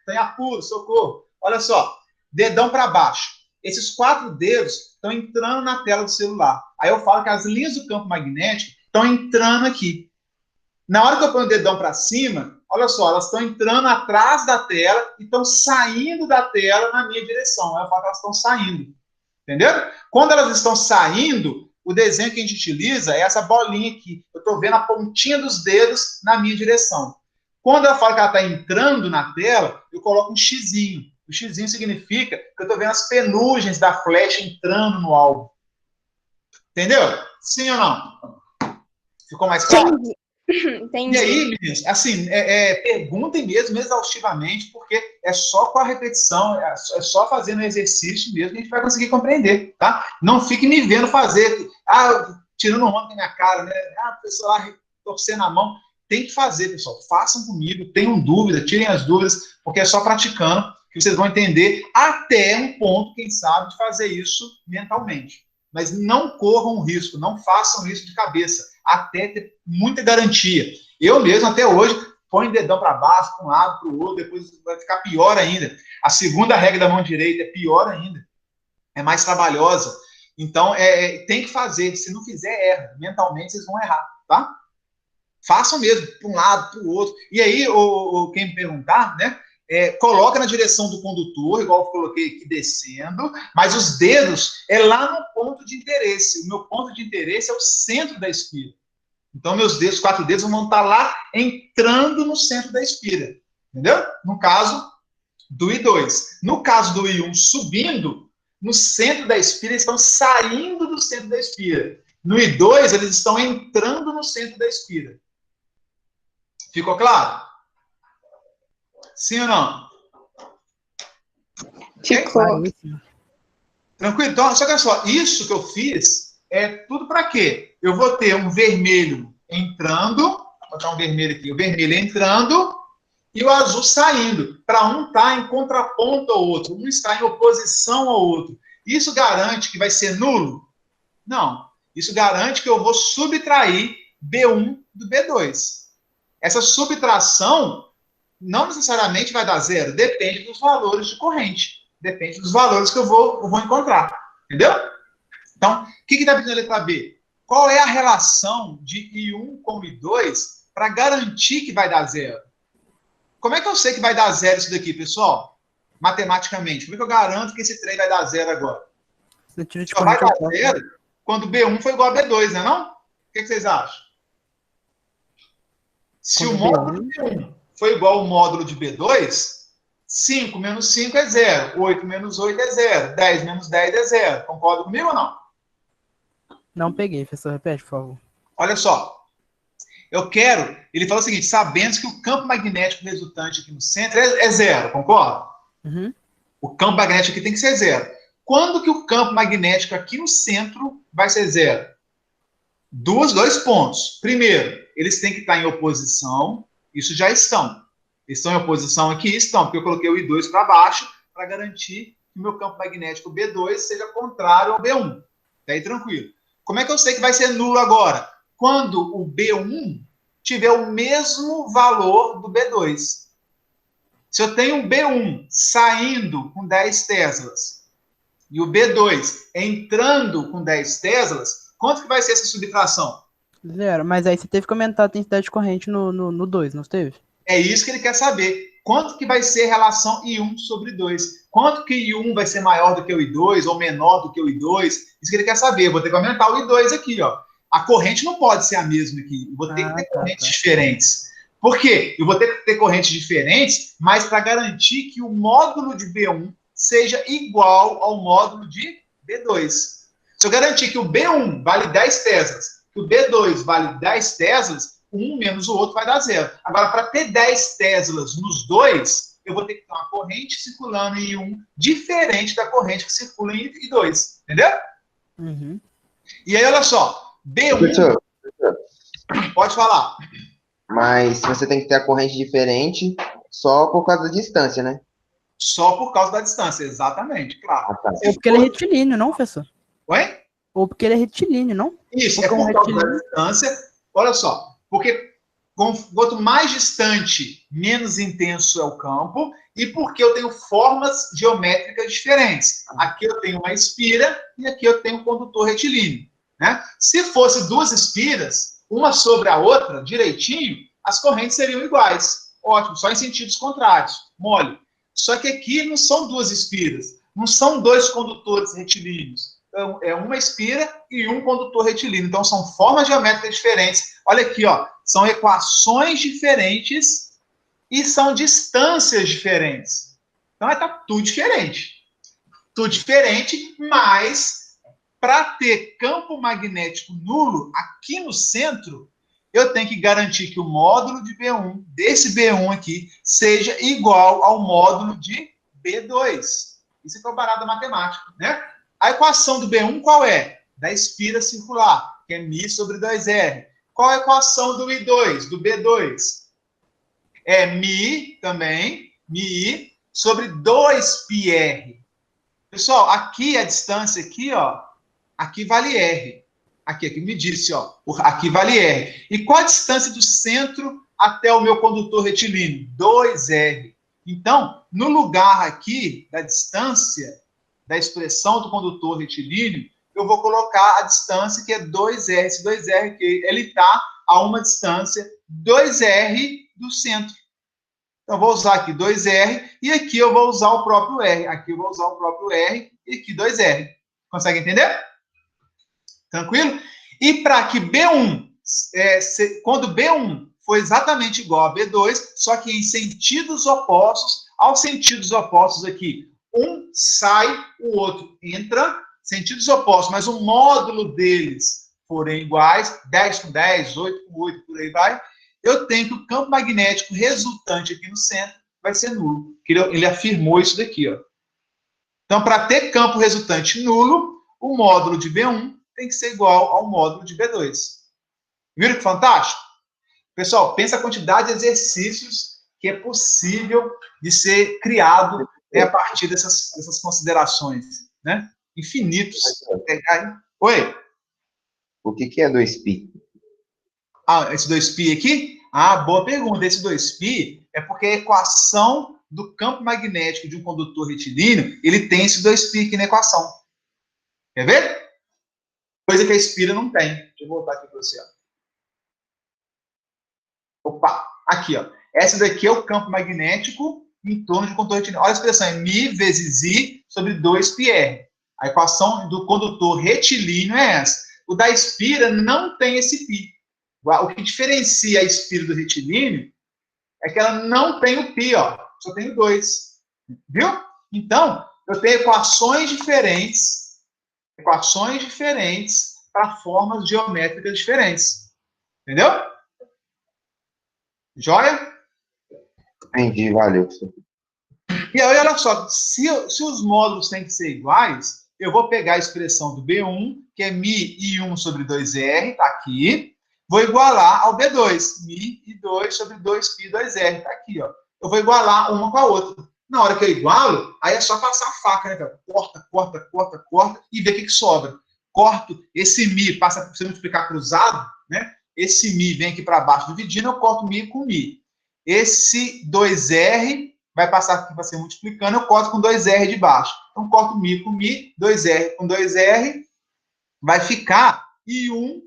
Tem apuro, socorro. Olha só. Dedão para baixo. Esses 4 dedos estão entrando na tela do celular. Aí eu falo que as linhas do campo magnético estão entrando aqui. Na hora que eu ponho o dedão para cima, olha só, elas estão entrando atrás da tela e estão saindo da tela na minha direção. Aí eu falo que elas estão saindo. Entendeu? Quando elas estão saindo, o desenho que a gente utiliza é essa bolinha aqui. Eu estou vendo a pontinha dos dedos na minha direção. Quando eu falo que ela está entrando na tela, eu coloco um xizinho. O xizinho significa que eu estou vendo as penugens da flecha entrando no alvo. Entendeu? Sim ou não? Ficou mais claro? Entendi. E aí, meninos, assim, perguntem mesmo exaustivamente, porque é só com a repetição, é só fazendo o exercício mesmo que a gente vai conseguir compreender, tá? Não fique me vendo fazer, tirando onda na minha cara, né? O pessoal lá torcendo a mão. Tem que fazer, pessoal. Façam comigo, tenham dúvida, tirem as dúvidas, porque é só praticando que vocês vão entender até um ponto, quem sabe, de fazer isso mentalmente. Mas não corram risco, não façam isso de cabeça, até ter muita garantia. Eu mesmo, até hoje, ponho o dedão para baixo, para um lado, para o outro, depois vai ficar pior ainda. A segunda regra da mão direita é pior ainda, é mais trabalhosa. Então, tem que fazer. Se não fizer, erra. Mentalmente, vocês vão errar, tá? Façam mesmo, para um lado, para o outro. E aí, quem me perguntar, né? Coloca na direção do condutor, igual eu coloquei aqui descendo, mas os dedos é lá no ponto de interesse. O meu ponto de interesse é o centro da espira. Então, meus dedos, 4 dedos, vão estar lá entrando no centro da espira. Entendeu? No caso do I2. No caso do I1 subindo, no centro da espira, eles estão saindo do centro da espira. No I2, eles estão entrando no centro da espira. Ficou claro? Sim ou não? Ficou. Claríssimo. Tranquilo? Então, só que olha só, isso que eu fiz é tudo para quê? Eu vou ter um vermelho entrando, vou botar um vermelho aqui, o vermelho entrando e o azul saindo, para um estar em contraponto ao outro, um está em oposição ao outro. Isso garante que vai ser nulo? Não. Isso garante que eu vou subtrair B1 do B2. Essa subtração não necessariamente vai dar zero, depende dos valores de corrente. Depende dos valores que eu vou encontrar. Entendeu? Então, o que está pedindo a letra B? Qual é a relação de I1 com I2 para garantir que vai dar zero? Como é que eu sei que vai dar zero isso daqui, pessoal? Matematicamente. Como é que eu garanto que esse trem vai dar zero agora? Só vai dar zero quando B1 for igual a B2, né não? O que vocês acham? Se o módulo de B1 for igual ao módulo de B2, 5 menos 5 é 0, 8 menos 8 é 0, 10 menos 10 é 0. Concorda comigo ou não? Não peguei, professor. Repete, por favor. Olha só. Eu quero... Ele falou o seguinte, sabendo que o campo magnético resultante aqui no centro é 0, concorda? Uhum. O campo magnético aqui tem que ser 0. Quando que o campo magnético aqui no centro vai ser 0? Dois pontos. Primeiro, eles têm que estar em oposição. Isso já estão. Eles estão em oposição aqui? Estão, porque eu coloquei o I2 para baixo para garantir que o meu campo magnético B2 seja contrário ao B1. Tá aí tranquilo. Como é que eu sei que vai ser nulo agora? Quando o B1 tiver o mesmo valor do B2. Se eu tenho um B1 saindo com 10 teslas e o B2 entrando com 10 teslas, quanto que vai ser essa subtração? 0. Mas aí você teve que aumentar a intensidade de corrente no 2, não teve? É isso que ele quer saber. Quanto que vai ser a relação I1 sobre 2? Quanto que I1 vai ser maior do que o I2 ou menor do que o I2? Isso que ele quer saber. Eu vou ter que aumentar o I2 aqui, ó. A corrente não pode ser a mesma aqui. Eu vou ter que ter correntes diferentes. Por quê? Eu vou ter que ter correntes diferentes, mas para garantir que o módulo de B1 seja igual ao módulo de B2. Se eu garantir que o B1 vale 10 teslas, que o B2 vale 10 teslas, um menos o outro vai dar 0. Agora, para ter 10 teslas nos dois, eu vou ter que ter uma corrente circulando em I1 diferente da corrente que circula em I2. Entendeu? Uhum. E aí, olha só. B1... Professor, pode falar. mas você tem que ter a corrente diferente só por causa da distância, né? Só por causa da distância, exatamente, claro. Ah, tá. Ou porque ele é retilíneo, não, professor? Oi? Ou porque ele é retilíneo, não? Isso, Porque é por causa da distância. Olha só, porque quanto mais distante, menos intenso é o campo, e porque eu tenho formas geométricas diferentes. Aqui eu tenho uma espira e aqui eu tenho um condutor retilíneo. Né? Se fosse duas espiras, uma sobre a outra, direitinho, as correntes seriam iguais. Ótimo, só em sentidos contrários. Mole. Só que aqui não são duas espiras, não são dois condutores retilíneos. Então, é uma espira e um condutor retilíneo. Então, são formas geométricas diferentes. Olha aqui, ó, são equações diferentes e são distâncias diferentes. Então, está tudo diferente. Tudo diferente, mas para ter campo magnético nulo aqui no centro, eu tenho que garantir que o módulo de B1, desse B1 aqui, seja igual ao módulo de B2. Isso é comparado à matemática, né? A equação do B1 qual é? Da espira circular, que é μ sobre 2R. Qual a equação do I2, do B2? É μ também, μ sobre 2πr. Pessoal, aqui a distância aqui, ó, aqui vale R. Aqui me disse, ó, aqui vale R. E qual a distância do centro até o meu condutor retilíneo? 2R. Então, no lugar aqui da distância, da expressão do condutor retilíneo, eu vou colocar a distância que é 2R. Esse 2R aqui, ele está a uma distância 2R do centro. Então, eu vou usar aqui 2R e aqui eu vou usar o próprio R. Aqui eu vou usar o próprio R e aqui 2R. Consegue entender? Tranquilo? E para que B1, quando B1 for exatamente igual a B2, só que em sentidos opostos, aos sentidos opostos aqui, um sai, o outro entra, sentidos opostos, mas o módulo deles forem iguais, 10 com 10, 8 com 8, por aí vai, eu tenho que o campo magnético resultante aqui no centro vai ser nulo. Ele afirmou isso daqui, ó. Então, para ter campo resultante nulo, o módulo de B1 tem que ser igual ao módulo de B2. Viram que fantástico? Pessoal, pensa a quantidade de exercícios que é possível de ser criado a partir dessas considerações, né? Infinitos. Oi? O que é 2π? Ah, esse 2π aqui? Ah, boa pergunta. Esse 2π é porque a equação do campo magnético de um condutor retilíneo, ele tem esse 2π aqui na equação. Quer ver? Coisa que a espira não tem. Deixa eu voltar aqui para você. Opa, aqui, ó. Essa daqui é o campo magnético em torno de um condutor retilíneo. Olha a expressão, é μ vezes I sobre 2πr. A equação do condutor retilíneo é essa. O da espira não tem esse π. O que diferencia a espira do retilíneo é que ela não tem o π, ó. Só tem o 2. Viu? Então, eu tenho equações diferentes para formas geométricas diferentes. Entendeu? Joia? Entendi, valeu. E aí, olha só, se os módulos têm que ser iguais, eu vou pegar a expressão do B1, que é μI1 sobre 2R, tá aqui, vou igualar ao B2, μI2 sobre 2π 2R, tá aqui, ó. Eu vou igualar uma com a outra. Na hora que eu igualo, aí é só passar a faca, né, cara? Corta, e ver o que sobra. Corto, esse μ passa por você multiplicar cruzado, né? Esse μ vem aqui para baixo dividindo, eu corto μ com μ. Esse 2R vai passar aqui para ser multiplicando, eu corto com 2R de baixo. Então, corto μ com μ, 2R com 2R, vai ficar I1,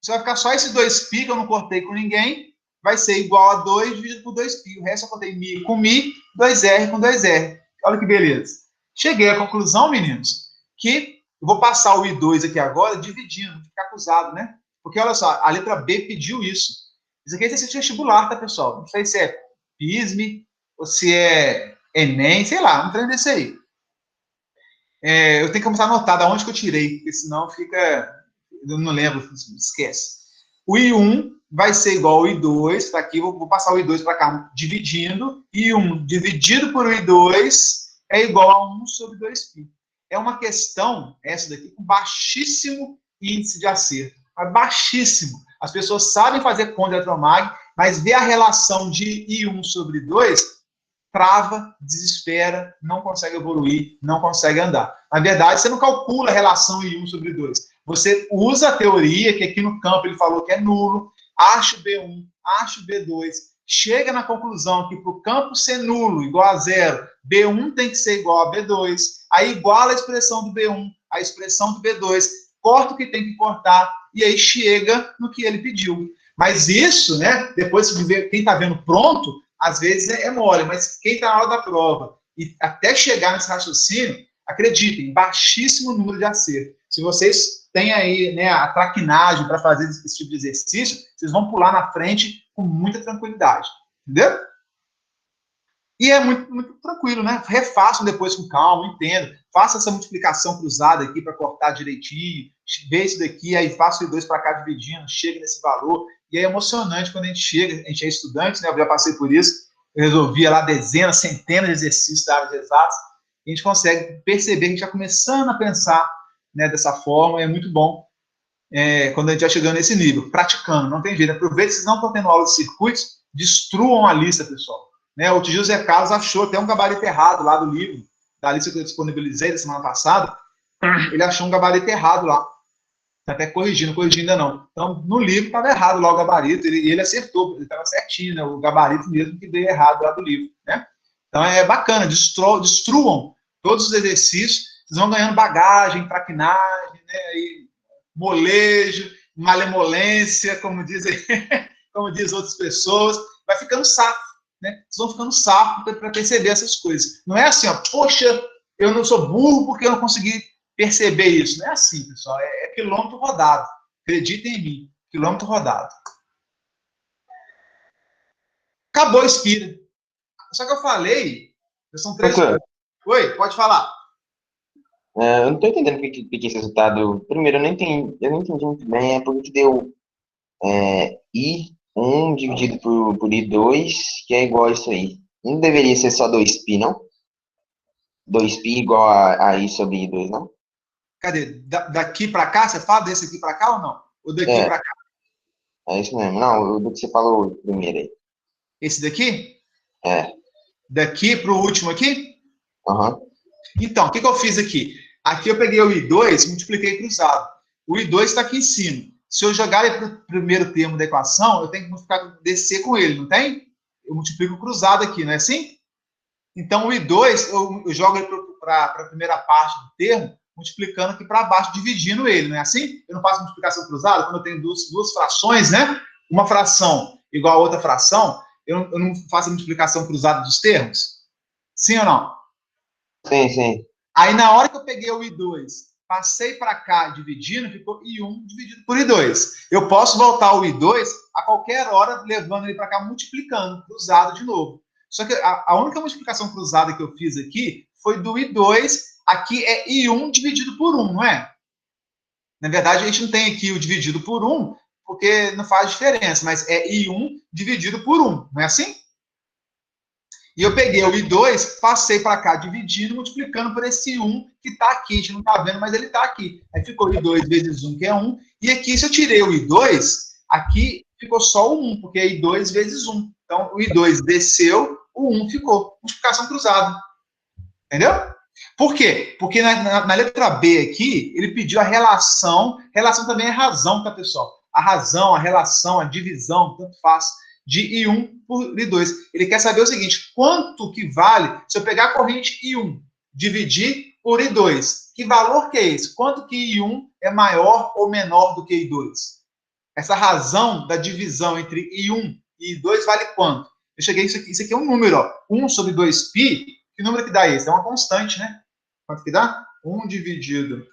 isso vai ficar só esse 2π, que eu não cortei com ninguém, vai ser igual a 2 dividido por 2π. O resto eu cortei μ com μ, 2R com 2R. Olha que beleza. Cheguei à conclusão, meninos, que eu vou passar o I2 aqui agora dividindo, ficar acusado, né? Porque, olha só, a letra B pediu isso. Isso aqui é exercício vestibular, tá, pessoal? Não sei se é PISME ou se é Enem, sei lá, não treino desse aí. Eu tenho que começar a anotar de onde que eu tirei, porque senão fica... Eu não lembro, esquece. O I1 vai ser igual ao I2, tá aqui, vou passar o I2 para cá, dividindo. I1 dividido por I2 é igual a 1 sobre 2π. É uma questão, essa daqui, com baixíssimo índice de acerto. Mas baixíssimo. As pessoas sabem fazer conta de eletromag, mas ver a relação de I1 sobre 2, trava, desespera, não consegue evoluir, não consegue andar. Na verdade, você não calcula a relação I1 sobre 2. Você usa a teoria, que aqui no campo ele falou que é nulo, acha o B1, acha o B2, chega na conclusão que para o campo ser nulo, igual a 0, B1 tem que ser igual a B2, aí iguala a expressão do B1, a expressão do B2, corta o que tem que cortar, e aí chega no que ele pediu. Mas isso, né, depois quem está vendo pronto, às vezes é mole, mas quem está na hora da prova, e até chegar nesse raciocínio, acreditem, baixíssimo número de acerto. Se vocês têm aí, né, a traquinagem para fazer esse tipo de exercício, vocês vão pular na frente com muita tranquilidade. Entendeu? E é muito, muito tranquilo, né? Refaçam depois com calma, entendo. Faça essa multiplicação cruzada aqui para cortar direitinho, vê isso daqui, aí faça o I2 para cá dividindo, chega nesse valor. E é emocionante quando a gente chega, a gente é estudante, né? Eu já passei por isso, eu resolvia lá dezenas, centenas de exercícios da área de exatas, e a gente consegue perceber que a gente está começando a pensar, né, dessa forma, é muito bom quando a gente vai chegando nesse nível, praticando, não tem jeito. Aproveita, vocês não estão tendo aula de circuitos, destruam a lista, pessoal. Né, o tio José Carlos achou até um gabarito errado lá do livro, da lista que eu disponibilizei da semana passada, ele achou um gabarito errado lá. Está até corrigindo ainda não. Então, no livro estava errado lá o gabarito, e ele acertou, ele estava certinho, né, o gabarito mesmo que deu errado lá do livro. Né? Então, é bacana, destruam todos os exercícios, vocês vão ganhando bagagem, traquinagem, né, e molejo, malemolência, como diz outras pessoas, vai ficando safo. Né? Vocês vão ficando safo para perceber essas coisas. Não é assim, ó, poxa, eu não sou burro porque eu não consegui perceber isso. Não é assim, pessoal. É quilômetro rodado. Acreditem em mim. Quilômetro rodado. Acabou a Espira. Só que eu falei, são 3... Oi, pode falar. Eu não tô entendendo porque esse resultado. Primeiro, eu não entendi muito bem, porque que deu I1 dividido por I2, que é igual a isso aí. Não deveria ser só 2π, não? 2π igual a I sobre I2, não? Cadê? Daqui para cá, você fala desse aqui para cá ou não? Ou daqui É. para cá? É isso mesmo. Não, do que você falou primeiro aí. Esse daqui? É. Daqui para o último aqui? Aham. Então, o que eu fiz aqui? Aqui eu peguei o I2 e multipliquei cruzado. O I2 está aqui em cima. Se eu jogar ele para o primeiro termo da equação, eu tenho que multiplicar, descer com ele, não tem? Eu multiplico cruzado aqui, não é assim? Então, o I2, eu jogo ele para a primeira parte do termo, multiplicando aqui para baixo, dividindo ele, não é assim? Eu não faço multiplicação cruzada quando eu tenho duas frações, né? Uma fração igual a outra fração, eu não faço a multiplicação cruzada dos termos? Sim ou não? Sim. Aí, na hora que eu peguei o I2, passei para cá dividindo, ficou I1 dividido por I2. Eu posso voltar o I2 a qualquer hora, levando ele para cá, multiplicando, cruzado de novo. Só que a única multiplicação cruzada que eu fiz aqui foi do I2, aqui é I1 dividido por 1, não é? Na verdade, a gente não tem aqui o dividido por 1, porque não faz diferença, mas é I1 dividido por 1, não é assim? E eu peguei o I2, passei para cá, dividindo, multiplicando por esse 1 que está aqui. A gente não está vendo, mas ele está aqui. Aí ficou I2 vezes 1, que é 1. E aqui, se eu tirei o I2, aqui ficou só o 1, porque é I2 vezes 1. Então, o I2 desceu, o 1 ficou. Multiplicação cruzada. Entendeu? Por quê? Porque na letra B aqui, ele pediu a relação. Relação também é razão, tá, pessoal? A razão, a relação, a divisão, tanto faz, de I1 por I2. Ele quer saber o seguinte, quanto que vale se eu pegar a corrente I1, dividir por I2? Que valor que é esse? Quanto que I1 é maior ou menor do que I2? Essa razão da divisão entre I1 e I2 vale quanto? Eu cheguei isso aqui é um número, ó. 1 sobre 2π, que número que dá esse? É uma constante, né? Quanto que dá? 1 dividido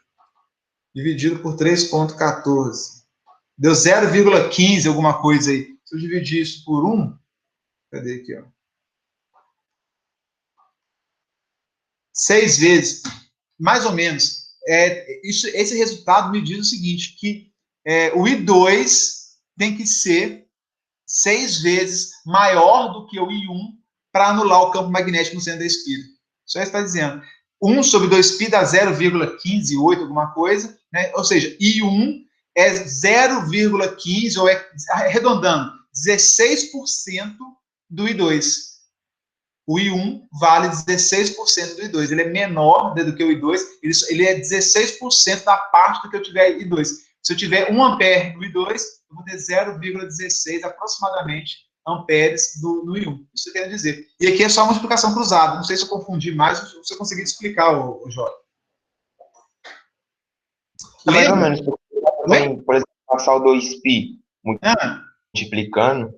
por 3,14. Deu 0,15 alguma coisa aí. Se eu dividir isso por 1, cadê aqui, ó? 6 vezes, mais ou menos. Esse resultado me diz o seguinte, que o I2 tem que ser 6 vezes maior do que o I1 para anular o campo magnético no centro da espira. Isso aí está dizendo. 1 sobre 2π dá 0,158, alguma coisa, né? Ou seja, I1 é 0,15, ou arredondando, 16% do I2. O I1 vale 16% do I2. Ele é menor do que o I2, ele é 16% da parte do que eu tiver I2. Se eu tiver 1 ampere no I2, eu vou ter 0,16 aproximadamente amperes no I1. Isso quer dizer. E aqui é só uma multiplicação cruzada. Não sei se eu confundi mais, ou se eu consegui explicar, o Jorge. Mais ou menos. Por exemplo, passar o 2π multiplicando,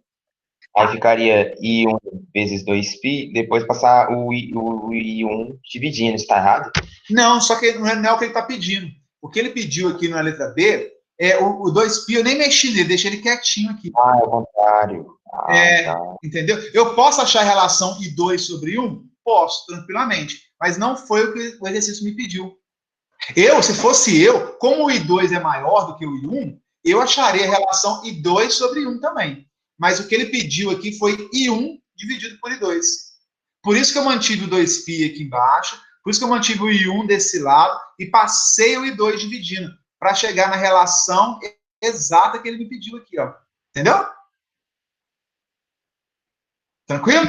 aí ficaria I1 vezes 2π, depois passar o I1 dividindo. Está errado? Não, só que não é o que ele está pedindo. O que ele pediu aqui na letra B é o 2π, eu nem mexi nele, deixei ele quietinho aqui. Ah, é o contrário. Tá. Entendeu? Eu posso achar a relação I2 sobre 1? Posso, tranquilamente. Mas não foi o que o exercício me pediu. Se fosse eu, como o I2 é maior do que o I1, eu acharia a relação I2 sobre 1 também. Mas o que ele pediu aqui foi I1 dividido por I2. Por isso que eu mantive o 2π aqui embaixo, por isso que eu mantive o I1 desse lado e passei o I2 dividindo, para chegar na relação exata que ele me pediu aqui, ó. Entendeu? Tranquilo?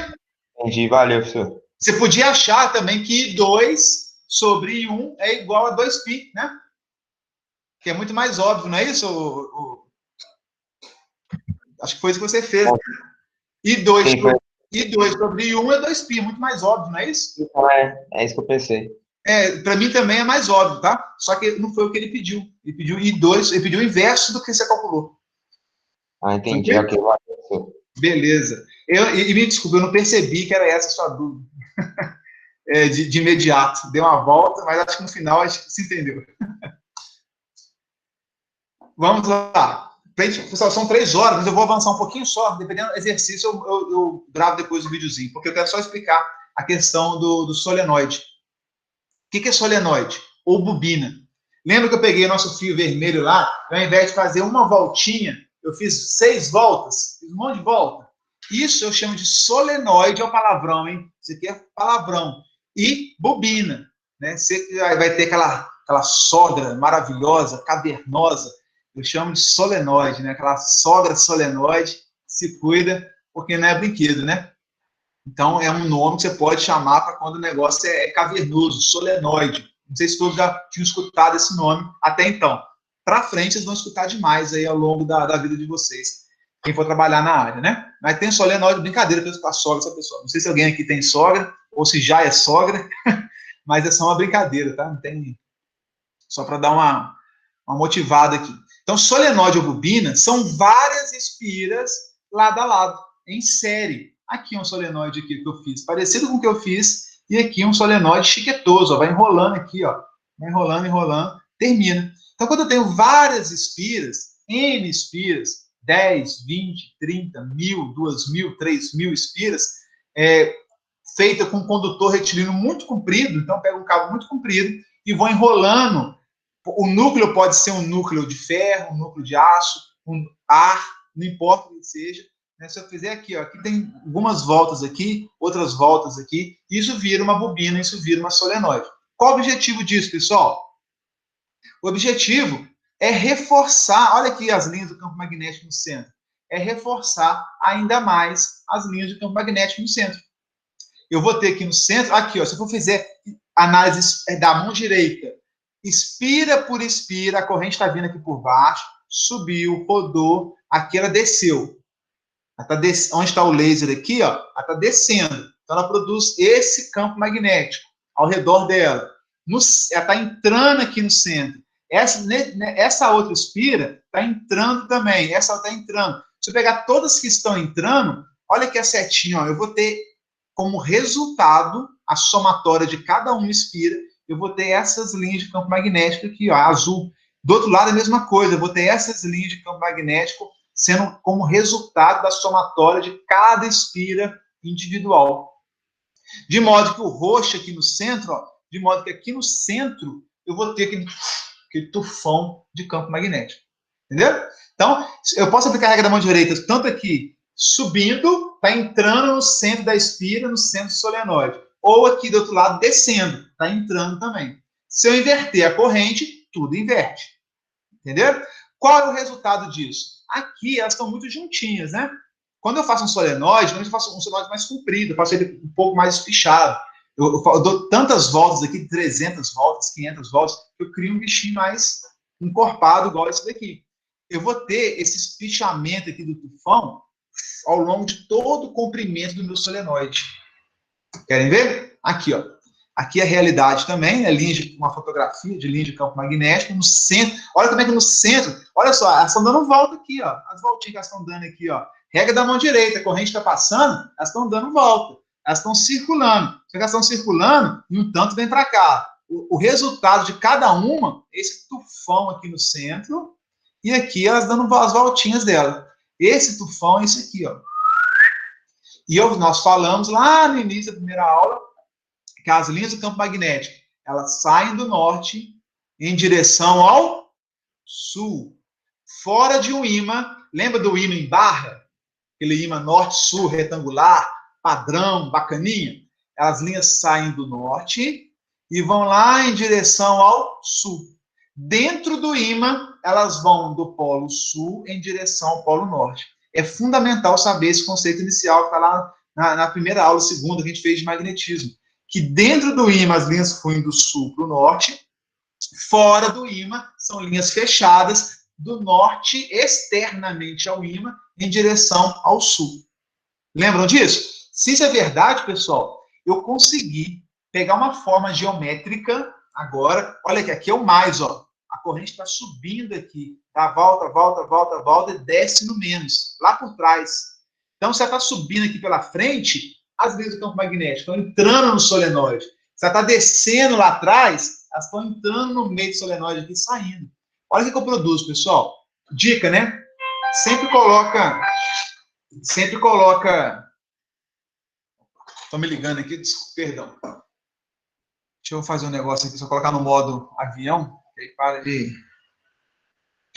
Entendi, valeu, professor. Você podia achar também que I2 sobre I1 é igual a 2π, né? Que é muito mais óbvio, não é isso? Acho que foi isso que você fez. I2 sobre I1 é 2π, muito mais óbvio, não é isso? É isso que eu pensei. Para mim também é mais óbvio, tá? Só que não foi o que ele pediu. Ele pediu I2, ele pediu o inverso do que você calculou. Entendi. Ok, valeu, professor. Beleza. E me desculpe, eu não percebi que era essa a sua dúvida. De imediato. Deu uma volta, mas acho que no final a gente se entendeu. Vamos lá. Pessoal, são 3 horas, mas eu vou avançar um pouquinho só. Dependendo do exercício, eu gravo depois o videozinho, porque eu quero só explicar a questão do solenoide. O que é solenoide? ou bobina. Lembra que eu peguei nosso fio vermelho lá? Ao invés de fazer uma voltinha, eu fiz 6 voltas, fiz um monte de volta. Isso eu chamo de solenoide, é o palavrão, hein? Isso aqui é palavrão. E bobina, né? Você vai ter aquela sogra maravilhosa, cavernosa, eu chamo de solenoide, né? Aquela sogra solenoide, se cuida, porque não é brinquedo, né? Então, é um nome que você pode chamar para quando o negócio é cavernoso, solenoide. Não sei se todos já tinham escutado esse nome até então. Para frente, vocês vão escutar demais aí ao longo da vida de vocês, quem for trabalhar na área, né? Mas tem solenoide, brincadeira com a sogra dessa pessoa. Não sei se alguém aqui tem sogra, ou se já é sogra, mas é só uma brincadeira, tá? Não tem... Só para dar uma motivada aqui. Então, solenoide ou bobina são várias espiras lado a lado, em série. Aqui um solenoide aqui que eu fiz, parecido com o que eu fiz, e aqui um solenoide chiquetoso, ó, vai enrolando aqui, ó, vai enrolando, enrolando, termina. Então, quando eu tenho várias espiras, N espiras, 10, 20, 30, 1000, 2000, 3000 espiras, feita com um condutor retilíneo muito comprido, então eu pego um cabo muito comprido e vou enrolando. O núcleo pode ser um núcleo de ferro, um núcleo de aço, um ar, não importa o que seja. Né? Se eu fizer aqui, ó, aqui tem algumas voltas aqui, outras voltas aqui, isso vira uma bobina, isso vira uma solenoide. Qual o objetivo disso, pessoal? O objetivo é reforçar, olha aqui as linhas do campo magnético no centro, é reforçar ainda mais as linhas do campo magnético no centro. Eu vou ter aqui no centro, aqui, ó, se eu for fazer análise da mão direita, expira por expira, a corrente está vindo aqui por baixo, subiu, rodou, aqui ela desceu. Ela tá onde está o laser aqui, ó, ela está descendo. Então ela produz esse campo magnético ao redor dela. Ela está entrando aqui no centro. Essa outra espira está entrando também. Essa está entrando. Se eu pegar todas que estão entrando, olha aqui a setinha, ó, eu vou ter como resultado a somatória de cada uma espira, eu vou ter essas linhas de campo magnético aqui, ó, azul. Do outro lado, a mesma coisa, eu vou ter essas linhas de campo magnético sendo como resultado da somatória de cada espira individual. De modo que o roxo aqui no centro, ó, de modo que aqui no centro eu vou ter aquele tufão de campo magnético. Entendeu? Então, eu posso aplicar a regra da mão direita tanto aqui subindo, está entrando no centro da espira, no centro do solenoide. Ou aqui do outro lado, descendo, está entrando também. Se eu inverter a corrente, tudo inverte. Entendeu? Qual é o resultado disso? Aqui elas estão muito juntinhas, né? Quando eu faço um solenoide, eu faço um solenoide mais comprido, eu faço ele um pouco mais espichado. Eu dou tantas voltas aqui, 300 voltas, 500 voltas, que eu crio um bichinho mais encorpado, igual esse daqui. Eu vou ter esse espichamento aqui do tufão ao longo de todo o comprimento do meu solenoide. Querem ver? Aqui, ó. Aqui é a realidade também, né? Uma fotografia de linha de campo magnético no centro. Olha como é que no centro, olha só, elas estão dando volta aqui, ó. As voltinhas que elas estão dando aqui, ó. Regra da mão direita, a corrente está passando, elas estão dando volta. Elas estão circulando. Só que elas estão circulando e um tanto vem para cá. O resultado de cada uma é esse tufão aqui no centro e aqui elas dando as voltinhas dela. Esse tufão é isso aqui, ó. E nós falamos lá no início da primeira aula que as linhas do campo magnético, elas saem do norte em direção ao sul. Fora de um ímã, lembra do ímã em barra? Aquele ímã norte-sul, retangular, padrão, bacaninha? As linhas saem do norte e vão lá em direção ao sul. Dentro do ímã, elas vão do polo sul em direção ao polo norte. É fundamental saber esse conceito inicial que está lá na primeira aula, segunda, que a gente fez de magnetismo. Que dentro do ímã as linhas fluem do sul para o norte, fora do ímã são linhas fechadas do norte externamente ao ímã em direção ao sul. Lembram disso? Se isso é verdade, pessoal, eu consegui pegar uma forma geométrica agora. Olha aqui, aqui é o mais, ó. A corrente está subindo aqui, tá? Volta, volta, volta, volta e desce no menos, lá por trás. Então, se ela está subindo aqui pela frente, as linhas do campo magnético estão entrando no solenoide. Se ela está descendo lá atrás, elas estão entrando no meio do solenoide aqui e saindo. Olha o que eu produzo, pessoal. Dica, né? Sempre coloca... Estão me ligando aqui, perdão. Deixa eu fazer um negócio aqui, só colocar no modo avião, que aí para de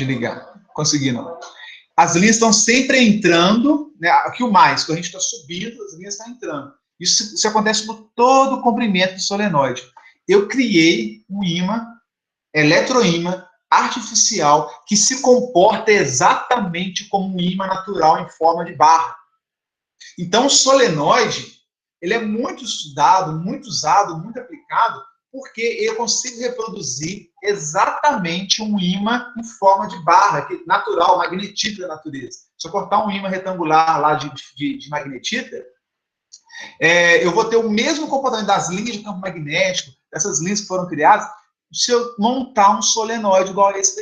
ligar. Consegui, não. As linhas estão sempre entrando, né? Aqui o mais, quando a gente está subindo, as linhas estão entrando. Isso acontece por todo o comprimento do solenoide. Eu criei um ímã, eletroímã, artificial, que se comporta exatamente como um ímã natural em forma de barra. Então, o solenoide, ele é muito estudado, muito usado, muito aplicado, porque eu consigo reproduzir exatamente um ímã em forma de barra, que natural, magnetita da natureza. Se eu cortar um ímã retangular lá de magnetita, eu vou ter o mesmo comportamento das linhas de campo magnético, dessas linhas que foram criadas, se eu montar um solenoide igual esse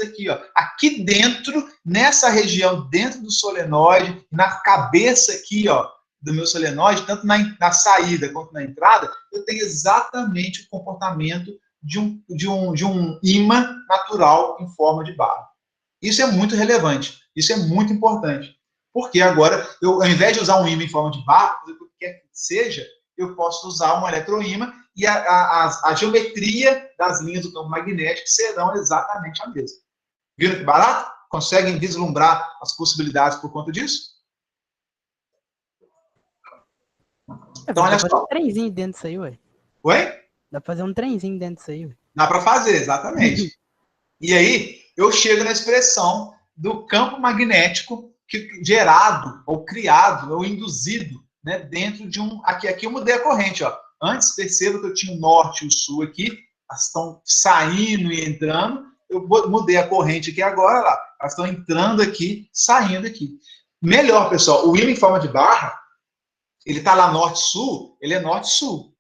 daqui, ó. Aqui dentro, nessa região, dentro do solenoide, na cabeça aqui, ó, do meu solenoide, tanto na saída quanto na entrada, eu tenho exatamente o comportamento de um ímã natural em forma de barra. Isso é muito relevante, isso é muito importante. Porque agora, ao invés de usar um ímã em forma de barra, o que quer que seja, eu posso usar um eletroímã e a geometria das linhas do campo magnético serão exatamente a mesma. Viram que barato? Conseguem vislumbrar as possibilidades por conta disso? Então, olha só. Dá pra fazer um trenzinho dentro disso aí, ué. Oi? Dá pra fazer um trenzinho dentro disso aí, ué. Dá para fazer, exatamente. E aí, eu chego na expressão do campo magnético gerado, ou criado, ou induzido, né, dentro de um... Aqui eu mudei a corrente, ó. Antes, perceba que eu tinha o norte e o sul aqui, elas estão saindo e entrando. Eu mudei a corrente aqui agora, lá. Elas estão entrando aqui, saindo aqui. Melhor, pessoal, o ímã em forma de barra, ele está lá norte-sul, ele é norte-sul.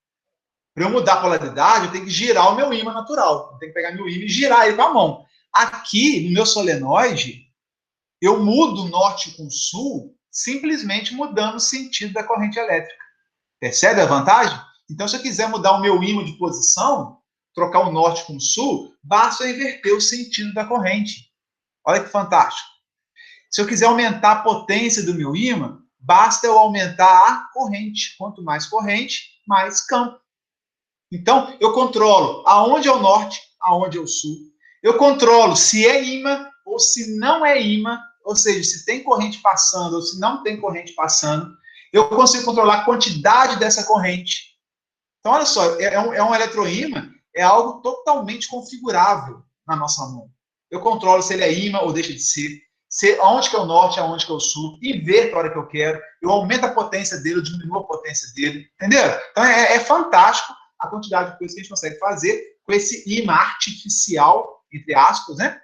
Para eu mudar a polaridade, eu tenho que girar o meu ímã natural. Eu tenho que pegar meu ímã e girar ele com a mão. Aqui, no meu solenoide, eu mudo norte com sul, simplesmente mudando o sentido da corrente elétrica. Percebe a vantagem? Então, se eu quiser mudar o meu ímã de posição, trocar o norte com o sul, basta eu inverter o sentido da corrente. Olha que fantástico. Se eu quiser aumentar a potência do meu ímã, basta eu aumentar a corrente. Quanto mais corrente, mais campo. Então, eu controlo aonde é o norte, aonde é o sul. Eu controlo se é ímã ou se não é ímã, ou seja, se tem corrente passando ou se não tem corrente passando. Eu consigo controlar a quantidade dessa corrente. Então, olha só, é um eletroímã, é algo totalmente configurável na nossa mão. Eu controlo se ele é ímã ou deixa de ser, aonde que é o norte, aonde que é o sul, inverto a hora que eu quero, eu aumento a potência dele, eu diminuo a potência dele, entenderam? Então, é fantástico a quantidade de coisas que a gente consegue fazer com esse ímã artificial, entre aspas, né?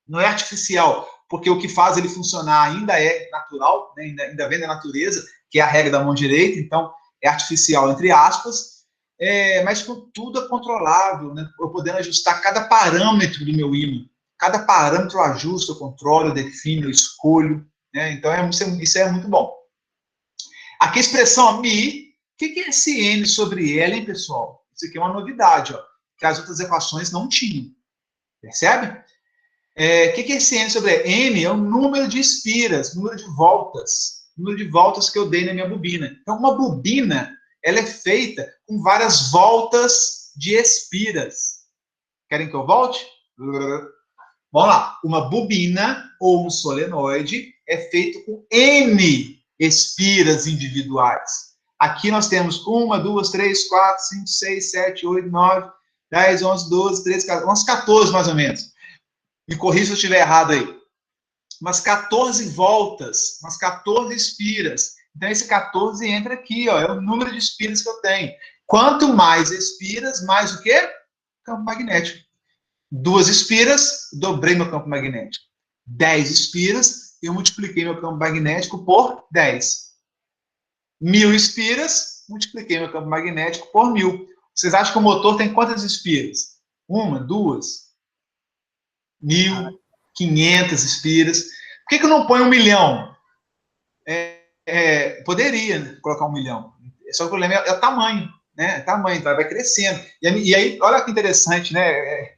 Não é artificial, porque o que faz ele funcionar ainda é natural, né? ainda vem da natureza, que é a regra da mão direita, então é artificial, entre aspas, mas tudo é controlável, né? Eu podendo ajustar cada parâmetro do meu ímã. Cada parâmetro eu ajusto, eu controlo, eu defino, eu escolho, né? Então isso é muito bom. Aqui a expressão mi, o que é esse n sobre L, hein, pessoal? Isso aqui é uma novidade, ó, que as outras equações não tinham. Percebe? O que é esse n sobre L? N é o número de espiras, número de voltas que eu dei na minha bobina. Então, uma bobina, ela é feita com várias voltas de espiras. Querem que eu volte? Vamos lá. Uma bobina ou um solenoide é feito com N espiras individuais. Aqui nós temos 1, 2, 3, 4, 5, 6, 7, 8, 9, 10, 11, 12, 13, 14, uns 14 mais ou menos. Me corrija se eu estiver errado aí. Umas 14 voltas, umas 14 espiras. Então, esse 14 entra aqui, ó, é o número de espiras que eu tenho. Quanto mais espiras, mais o quê? Campo magnético. 2 espiras, dobrei meu campo magnético. 10 espiras, eu multipliquei meu campo magnético por 10. 1000 espiras, multipliquei meu campo magnético por 1000. Vocês acham que o motor tem quantas espiras? 1, 2, 1.500 espiras. Por que eu não ponho 1 milhão? Poderia colocar 1 milhão. Só que o problema é o tamanho, né? Tamanho, então vai crescendo. E aí, olha que interessante, né?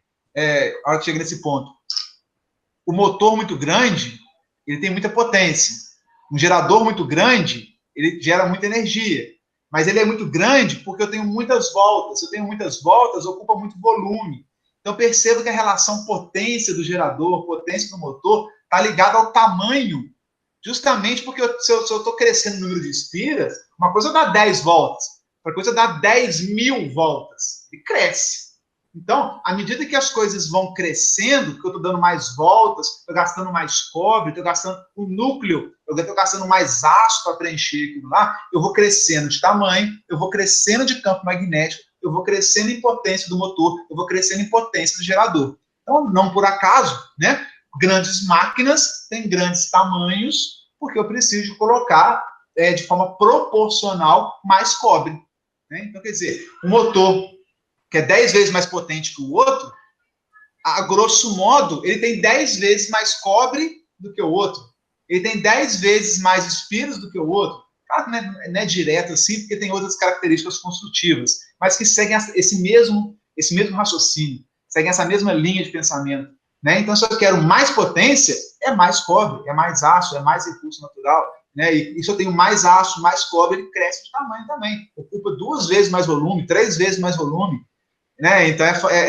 A hora que chega nesse ponto. O motor muito grande, ele tem muita potência. Um gerador muito grande, ele gera muita energia. Mas ele é muito grande porque eu tenho muitas voltas. Se eu tenho muitas voltas, ocupa muito volume. Então, perceba que a relação potência do gerador, potência do motor, está ligada ao tamanho. Justamente porque se eu estou crescendo o número de espiras, uma coisa dá 10 voltas, outra coisa dá 10.000 voltas. E cresce. Então, à medida que as coisas vão crescendo, porque eu estou dando mais voltas, estou gastando mais cobre, estou gastando o núcleo, eu estou gastando mais aço para preencher aquilo lá, eu vou crescendo de tamanho, eu vou crescendo de campo magnético, eu vou crescendo em potência do motor, eu vou crescendo em potência do gerador. Então, não por acaso, né? Grandes máquinas têm grandes tamanhos, porque eu preciso colocar de forma proporcional mais cobre. Né? Então, quer dizer, um motor que é 10 vezes mais potente que o outro, a grosso modo, ele tem 10 vezes mais cobre do que o outro. Ele tem 10 vezes mais espiras do que o outro. Claro que não é direto assim, porque tem outras características construtivas, mas que seguem esse mesmo raciocínio, seguem essa mesma linha de pensamento. Né? Então, se eu quero mais potência, é mais cobre, é mais aço, é mais recurso natural. Né? E se eu tenho mais aço, mais cobre, ele cresce de tamanho também. Ocupa 2 vezes mais volume, 3 vezes mais volume. Né? Então,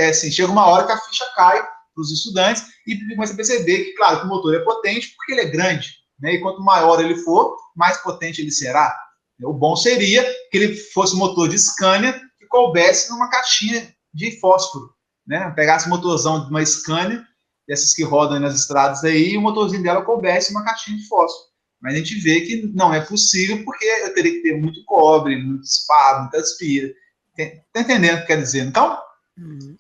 assim, chega uma hora que a ficha cai para os estudantes e começa a perceber que, claro, que o motor é potente porque ele é grande. Né? E quanto maior ele for, mais potente ele será. O bom seria que ele fosse um motor de Scania que coubesse numa caixinha de fósforo. Né? Pegasse o motorzão de uma Scania, essas que rodam nas estradas aí, e o motorzinho dela coubesse uma caixinha de fósforo. Mas a gente vê que não é possível, porque eu teria que ter muito cobre, muito esparo, muitas pilhas. Está entendendo o que quer dizer? Então,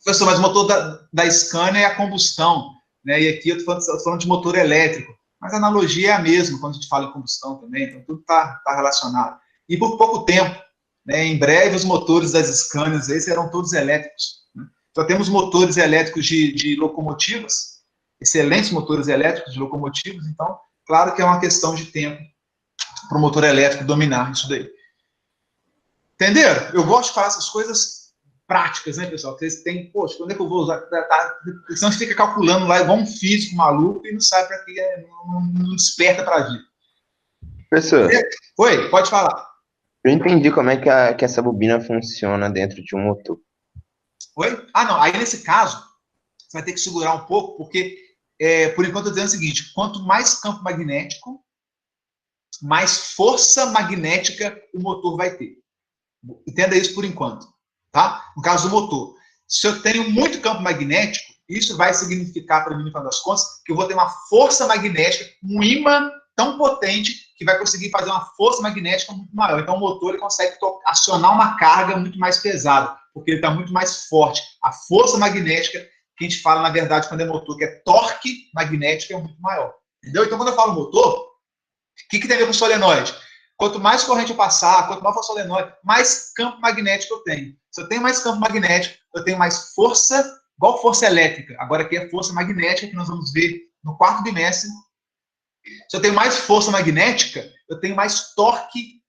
professor, mas o motor da Scania é a combustão, né? E aqui eu estou falando de motor elétrico. Mas a analogia é a mesma quando a gente fala em combustão também, então tudo está relacionado. E por pouco tempo, né? Em breve, os motores das Scanias aí serão todos elétricos. Né? Só temos motores elétricos de locomotivas, excelentes motores elétricos de locomotivas, então, claro que é uma questão de tempo para o motor elétrico dominar isso daí. Entenderam? Eu gosto de falar essas coisas práticas, né, pessoal? Vocês têm, poxa, quando é que eu vou usar? Senão você fica calculando lá igual um físico maluco e não sabe para que, não desperta para a vida. Professor. Oi, pode falar. Eu entendi como é que essa bobina funciona dentro de um motor. Oi? Ah, não. Aí, nesse caso, você vai ter que segurar um pouco, porque, por enquanto, eu estou dizendo o seguinte, quanto mais campo magnético, mais força magnética o motor vai ter. Entenda isso por enquanto, tá? No caso do motor. Se eu tenho muito campo magnético, isso vai significar, para mim, no final das contas, que eu vou ter uma força magnética, um ímã tão potente que vai conseguir fazer uma força magnética muito maior. Então, o motor ele consegue acionar uma carga muito mais pesada, porque ele está muito mais forte. A força magnética, que a gente fala, na verdade, quando é motor, que é torque magnético, é muito maior. Entendeu? Então, quando eu falo motor, o que tem a ver com solenoide? Quanto mais corrente eu passar, quanto mais for solenoide, mais campo magnético eu tenho. Se eu tenho mais campo magnético, eu tenho mais força, igual força elétrica. Agora aqui é força magnética, que nós vamos ver no 4º bimestre. Se eu tenho mais força magnética, eu tenho mais torque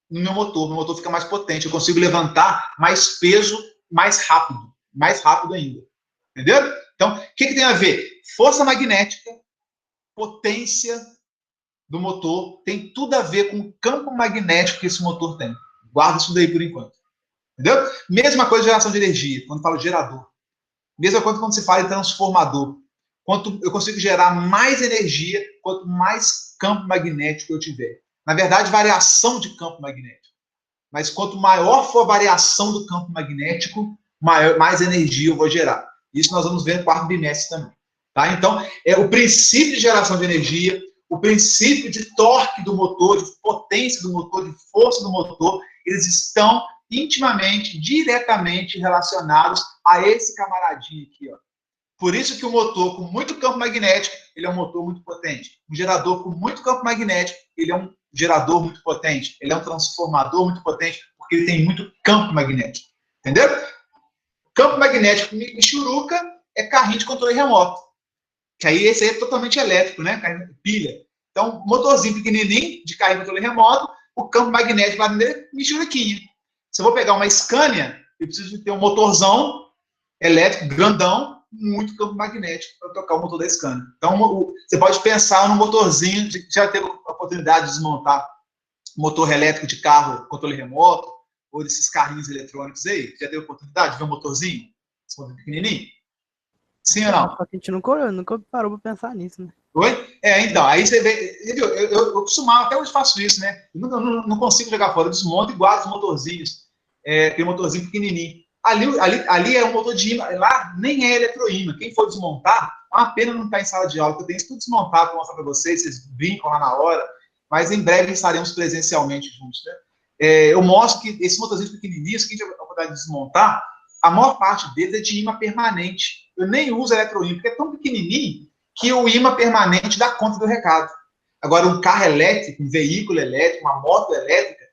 no meu motor fica mais potente, eu consigo levantar mais peso mais rápido ainda. Entendeu? Então, o que tem a ver? Força magnética, potência do motor, tem tudo a ver com o campo magnético que esse motor tem. Guarda isso daí por enquanto. Entendeu? Mesma coisa de geração de energia, quando falo gerador. Mesma coisa quando se fala em transformador. Quanto eu consigo gerar mais energia, quanto mais campo magnético eu tiver. Na verdade, variação de campo magnético. Mas quanto maior for a variação do campo magnético, mais energia eu vou gerar. Isso nós vamos ver no 4º bimestre também. Tá? Então, o princípio de geração de energia, o princípio de torque do motor, de potência do motor, de força do motor, eles estão intimamente, diretamente relacionados a esse camaradinho aqui, ó. Por isso que o motor com muito campo magnético, ele é um motor muito potente. Um gerador com muito campo magnético, ele é um gerador muito potente. Ele é um transformador muito potente, porque ele tem muito campo magnético. Entendeu? Campo magnético michuruca é carrinho de controle remoto. Que aí esse aí é totalmente elétrico, né? Pilha. Então, motorzinho pequenininho, de carrinho de controle remoto, o campo magnético lá dentro é michuruquinha. Se eu vou pegar uma Scania, eu preciso ter um motorzão elétrico grandão, muito campo magnético para tocar o motor da Scania. Então, você pode pensar num motorzinho, já teve a oportunidade de desmontar motor elétrico de carro, controle remoto, ou desses carrinhos eletrônicos aí? Já teve oportunidade de ver um motorzinho? Esse motor pequenininho? Sim ou não? Só que a gente nunca parou pra pensar nisso, né? Oi? Então, aí você vê, eu costumava, até hoje faço isso, né? Eu não consigo jogar fora, eu desmonto e guardo os motorzinhos, aquele motorzinho pequenininho. Ali é um motor de imã, lá nem é eletroímã. Quem for desmontar, é uma pena não estar em sala de aula, porque eu tenho isso tudo desmontado para mostrar para vocês brincam lá na hora, mas em breve estaremos presencialmente juntos, né? Eu mostro que esses motorzinhos pequenininhos, que a gente vai poder desmontar, a maior parte deles é de imã permanente. Eu nem uso eletroímã, porque é tão pequenininho que o imã permanente dá conta do recado. Agora, um carro elétrico, um veículo elétrico, uma moto elétrica,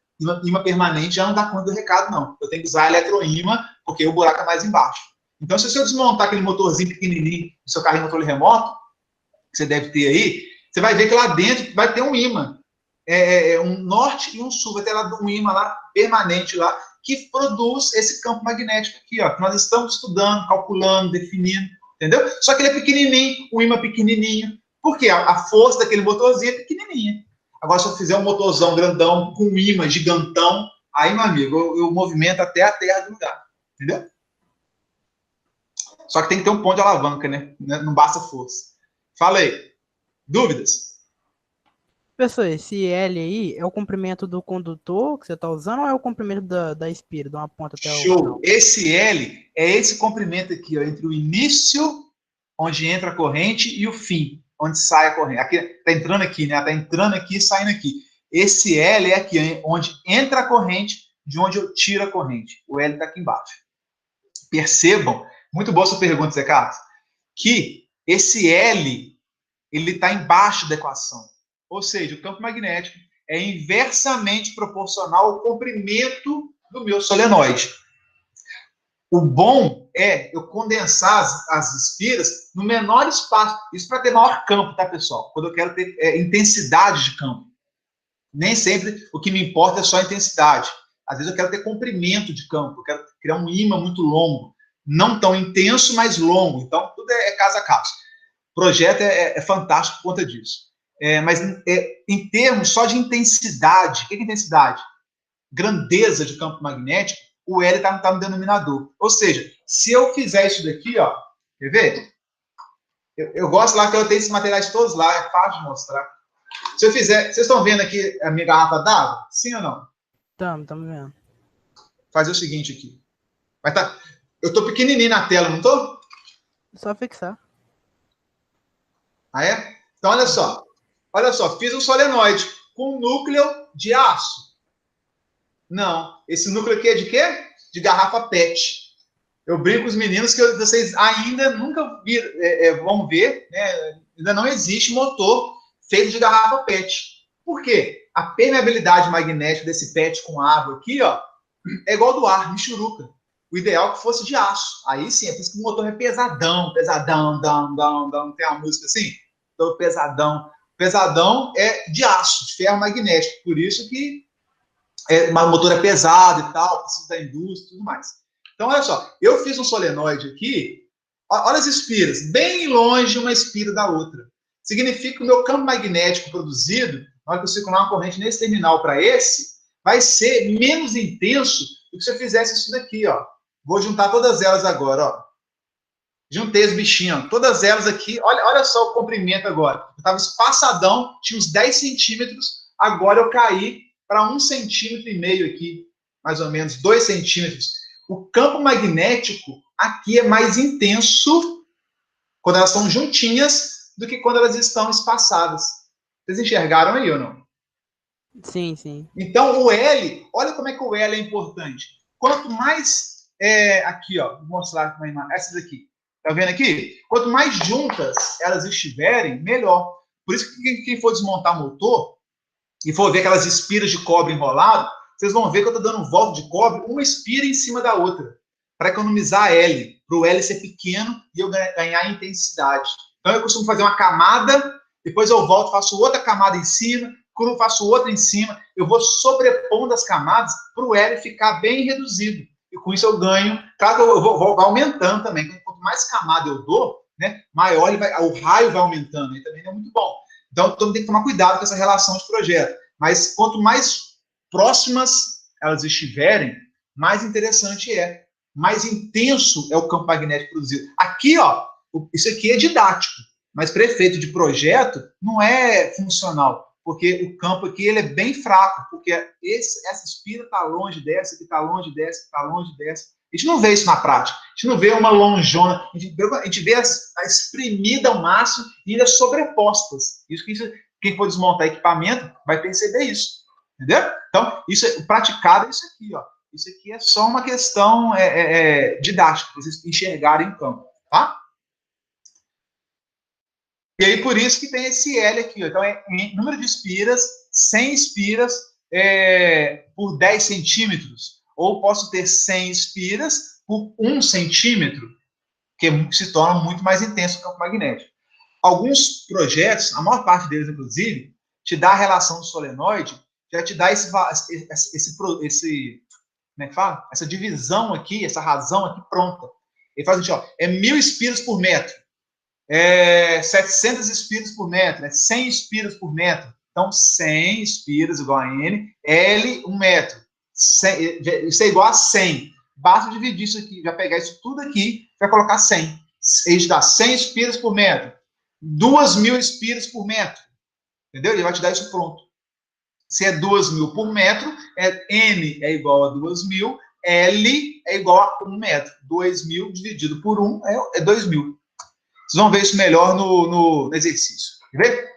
imã permanente já não dá conta do recado, não. Eu tenho que usar eletroímã, porque o buraco é mais embaixo. Então, se eu desmontar aquele motorzinho pequenininho do seu carro de controle remoto, que você deve ter aí, você vai ver que lá dentro vai ter um imã. Um norte e um sul, vai ter lá um imã lá, permanente lá, que produz esse campo magnético aqui, ó, que nós estamos estudando, calculando, definindo, entendeu? Só que ele é pequenininho, o imã pequenininho. Por quê? A força daquele motorzinho é pequenininha. Agora, se eu fizer um motorzão grandão, com um imã gigantão, aí, meu amigo, eu movimento até a terra do lugar, entendeu? Só que tem que ter um ponto de alavanca, né? Não basta força. Fala aí. Dúvidas? Pessoal, esse L aí é o comprimento do condutor que você está usando ou é o comprimento da espira, de uma ponta até a outra? Show! Esse L é esse comprimento aqui, ó, entre o início, onde entra a corrente, e o fim, onde sai a corrente. Aqui, tá entrando aqui, né? Tá entrando aqui e saindo aqui. Esse L é aqui, onde entra a corrente, de onde eu tiro a corrente. O L está aqui embaixo. Percebam, muito boa sua pergunta, Zé Carlos, que esse L, ele está embaixo da equação. Ou seja, o campo magnético é inversamente proporcional ao comprimento do meu solenoide. O bom é eu condensar as espiras no menor espaço. Isso para ter maior campo, tá, pessoal? Quando eu quero ter intensidade de campo. Nem sempre o que me importa é só a intensidade. Às vezes eu quero ter comprimento de campo. Eu quero criar um ímã muito longo. Não tão intenso, mas longo. Então, tudo é caso a caso. O projeto é fantástico por conta disso. Mas em termos só de intensidade, o que é intensidade? Grandeza de campo magnético, o L está no denominador. Ou seja, se eu fizer isso daqui, ó, quer ver? Eu gosto lá que eu tenho esses materiais todos lá, é fácil de mostrar. Se eu fizer, vocês estão vendo aqui a minha garrafa d'água? Sim ou não? Estamos vendo. Fazer o seguinte aqui. Eu estou pequenininho na tela, não estou? Só fixar. Ah, é? Então, olha só. Olha só, fiz um solenoide com núcleo de aço. Não, esse núcleo aqui é de quê? De garrafa PET. Eu brinco com os meninos que vocês ainda nunca viram, vão ver, né? Ainda não existe motor feito de garrafa PET. Por quê? A permeabilidade magnética desse PET com água aqui, ó, é igual do ar, michuruca. O ideal é que fosse de aço. Aí sim, é por isso que o motor é pesadão, tem uma música assim, todo pesadão. Pesadão é de aço, de ferro magnético. Por isso que o motor é pesado e tal, precisa da indústria e tudo mais. Então, olha só, eu fiz um solenoide aqui, olha as espiras, bem longe uma espira da outra. Significa que o meu campo magnético produzido, na hora que eu circular uma corrente nesse terminal para esse, vai ser menos intenso do que se eu fizesse isso daqui, ó. Vou juntar todas elas agora, ó. Juntei os bichinhos, todas elas aqui. Olha só o comprimento agora. Eu estava espaçadão, tinha uns 10 centímetros. Agora eu caí para 1,5 centímetro aqui, mais ou menos, 2 centímetros. O campo magnético aqui é mais intenso quando elas estão juntinhas do que quando elas estão espaçadas. Vocês enxergaram aí ou não? Sim, sim. Então, o L, olha como é que o L é importante. Quanto mais, aqui, ó, vou mostrar uma imagem, essas aqui. Tá vendo aqui? Quanto mais juntas elas estiverem, melhor. Por isso que quem for desmontar motor e for ver aquelas espiras de cobre enrolado, vocês vão ver que eu estou dando volta de cobre, uma espira em cima da outra, para economizar L, para o L ser pequeno e eu ganhar intensidade. Então eu costumo fazer uma camada, depois eu volto, faço outra camada em cima, quando faço outra em cima, eu vou sobrepondo as camadas para o L ficar bem reduzido. E com isso eu ganho. Claro que eu vou aumentando também. Quanto mais camada eu dou, né, maior o raio vai aumentando. Aí também é muito bom. Então, tem que tomar cuidado com essa relação de projeto. Mas quanto mais próximas elas estiverem, mais interessante é. Mais intenso é o campo magnético produzido. Aqui, ó, isso aqui é didático, mas para efeito de projeto não é funcional, porque o campo aqui ele é bem fraco, porque essa espira está longe dessa, que está longe dessa, que está longe dessa. A gente não vê isso na prática. A gente não vê uma lonjona. A gente vê a espremida ao máximo e ainda sobrepostas. Quem for desmontar equipamento vai perceber isso. Entendeu? Então, o praticado é isso aqui, ó. Isso aqui é só uma questão didática, para vocês enxergarem em campo, tá? E aí, por isso que tem esse L aqui, ó. Então, número de espiras, 100 espiras por 10 centímetros. Ou posso ter 100 espiras por 1 centímetro, que se torna muito mais intenso o campo magnético. Alguns projetos, a maior parte deles, inclusive, te dá a relação do solenoide, já te dá como é que fala? Essa divisão aqui, essa razão aqui pronta. Ele faz assim, ó, 1.000 espiras por metro, 700 espiras por metro, 100 espiras por metro. Então, 100 espiras igual a N, L, 1 metro. 100, isso é igual a 100. Basta dividir isso aqui, já pegar isso tudo aqui, vai colocar 100. A gente dá 100 espiras por metro, 2.000 espiras por metro. Entendeu? Ele vai te dar isso pronto. Se é 2.000 por metro, N é igual a 2.000, L é igual a 1 metro. 2.000 dividido por 1 é 2.000. Vocês vão ver isso melhor no exercício. Quer ver?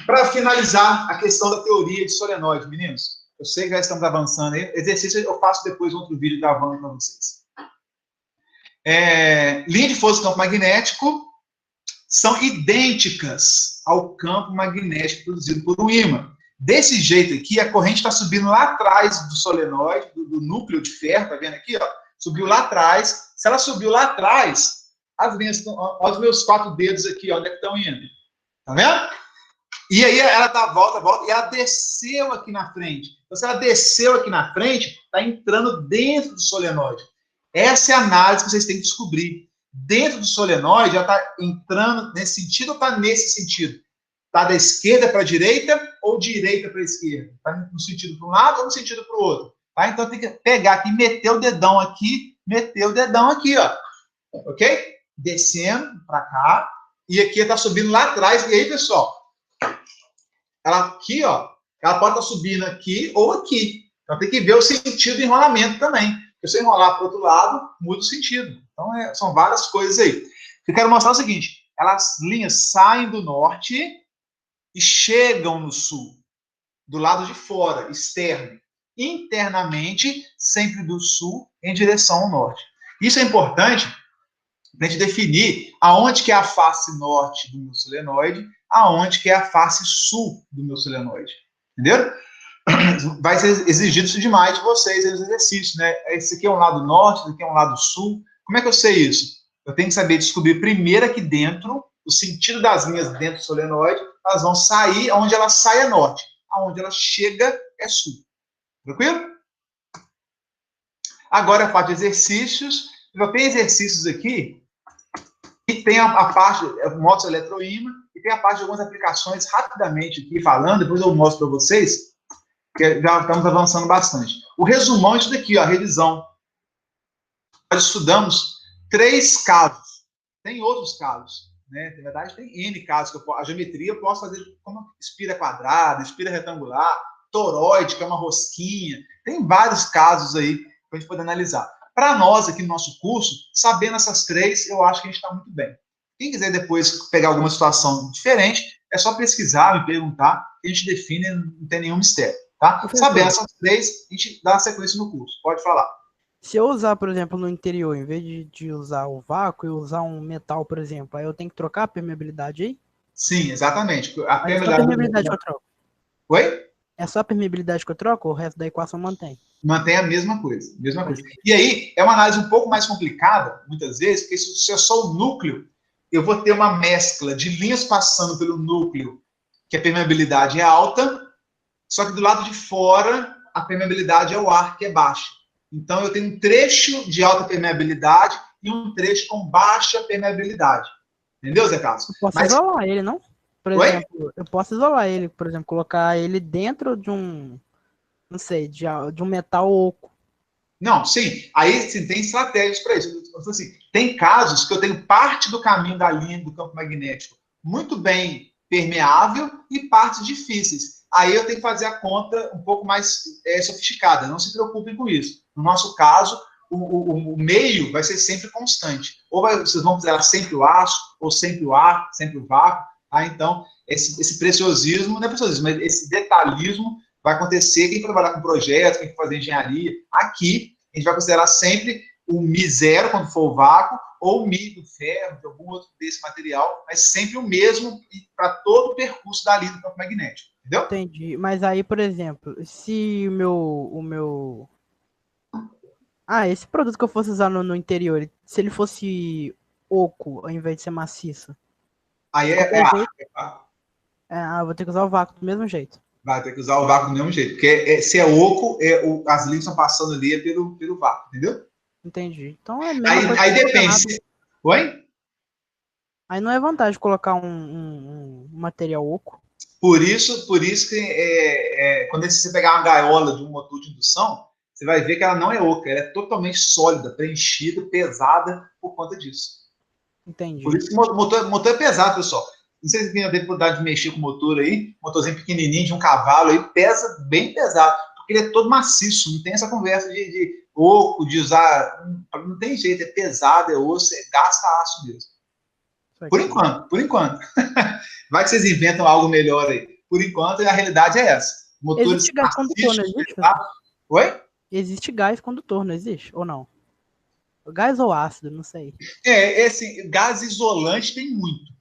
Para finalizar a questão da teoria de solenoide, meninos. Eu sei que já estamos avançando aí. Exercício eu faço depois outro vídeo gravando para vocês. Linha de força e campo magnético são idênticas ao campo magnético produzido por um ímã. Desse jeito aqui, a corrente está subindo lá atrás do solenoide, do núcleo de ferro, tá vendo aqui? Ó? Subiu lá atrás. Se ela subiu lá atrás, as linhas estão... Olha os meus 4 dedos aqui, ó, onde é que estão indo. Tá vendo? E aí ela dá volta, e ela desceu aqui na frente. Então, se ela desceu aqui na frente, está entrando dentro do solenoide. Essa é a análise que vocês têm que descobrir. Dentro do solenoide, ela está entrando nesse sentido ou está nesse sentido? Está da esquerda para a direita ou direita para a esquerda? Está no sentido para um lado ou no sentido para o outro? Tá? Então, tem que pegar aqui, meter o dedão aqui, ó. Ok? Descendo para cá. E aqui está subindo lá atrás. E aí, pessoal, ela aqui, ó, ela pode estar subindo aqui ou aqui. Então, tem que ver o sentido do enrolamento também. Porque se eu enrolar para o outro lado, muda o sentido. Então, são várias coisas aí. Eu quero mostrar o seguinte. As linhas saem do norte e chegam no sul. Do lado de fora, externo. Internamente, sempre do sul em direção ao norte. Isso é importante para a gente definir aonde que é a face norte do meu solenoide, aonde que é a face sul do meu solenoide. Entenderam? Vai ser exigido isso demais de vocês nos exercícios, né? Esse aqui é um lado norte, esse aqui é um lado sul. Como é que eu sei isso? Eu tenho que saber descobrir primeiro aqui dentro, o sentido das linhas dentro do solenoide, elas vão sair, onde ela sai é norte, aonde ela chega é sul. Tranquilo? Agora a parte de exercícios. Eu tenho exercícios aqui, e tem a parte, eu mostro o eletroímã, e tem a parte de algumas aplicações, rapidamente aqui falando, depois eu mostro para vocês, que já estamos avançando bastante. O resumão é isso daqui, ó, a revisão. Nós estudamos 3 casos. Tem outros casos, né? Na verdade, tem N casos. A geometria eu posso fazer como espira quadrada, espira retangular, toroide, que é uma rosquinha. Tem vários casos aí para a gente poder analisar. Para nós, aqui no nosso curso, sabendo essas 3, eu acho que a gente está muito bem. Quem quiser depois pegar alguma situação diferente, é só pesquisar, me perguntar, que a gente define, não tem nenhum mistério. Tá? Sabendo essas 3, a gente dá a sequência no curso. Pode falar. Se eu usar, por exemplo, no interior, em vez de usar o vácuo, eu usar um metal, por exemplo, aí eu tenho que trocar a permeabilidade aí? Sim, exatamente. A permeabilidade que eu troco. Oi? É só a permeabilidade que eu troco ou o resto da equação mantém? Mantém a mesma coisa. E aí, é uma análise um pouco mais complicada, muitas vezes, porque se é só o núcleo, eu vou ter uma mescla de linhas passando pelo núcleo, que a permeabilidade é alta, só que do lado de fora, a permeabilidade é o ar, que é baixa. Então, eu tenho um trecho de alta permeabilidade e um trecho com baixa permeabilidade. Entendeu, Zé Carlos? Eu posso isolar ele, não? Por Oi? exemplo, eu posso isolar ele, por exemplo, colocar ele dentro de um não sei, de um metal oco. Não, sim. Aí sim, tem estratégias para isso. Então, assim, tem casos que eu tenho parte do caminho da linha do campo magnético muito bem permeável e partes difíceis. Aí eu tenho que fazer a conta um pouco mais sofisticada. Não se preocupem com isso. No nosso caso, o meio vai ser sempre constante. Ou vocês vão considerar sempre o aço, ou sempre o ar, sempre o vácuo. Tá? Então, esse preciosismo, não é preciosismo, mas esse detalhismo vai acontecer quem trabalhar com projetos, quem fazer engenharia. Aqui, a gente vai considerar sempre o Mi0, quando for o vácuo, ou o Mi do ferro, de algum outro desse material, mas sempre o mesmo para todo o percurso da linha do campo magnético. Entendeu? Entendi. Mas aí, por exemplo, se o meu... Ah, esse produto que eu fosse usar no interior, se ele fosse oco ao invés de ser maciço. Aí vou ter que usar o vácuo do mesmo jeito. Vai ter que usar o vácuo do mesmo jeito. Porque se é oco, as linhas estão passando ali pelo vácuo, entendeu? Entendi. Então é mesmo. Aí depende. Oi? Aí não é vantagem colocar um material oco. Por isso que quando você pegar uma gaiola de um motor de indução, você vai ver que ela não é oca, ela é totalmente sólida, preenchida, pesada por conta disso. Entendi. Por isso que o motor é pesado, pessoal. Não sei se tem a dificuldade de mexer com o motor aí, motorzinho pequenininho de um cavalo aí, pesa bem pesado, porque ele é todo maciço, não tem essa conversa de oco, de usar, não tem jeito, é pesado, é osso, gasta aço mesmo. Por enquanto. Vai que vocês inventam algo melhor aí. Por enquanto, a realidade é essa. Motores existe gás condutor, não existe? Oi? Existe gás condutor, não existe? Ou não? Gás ou ácido, não sei. Esse gás isolante tem muito.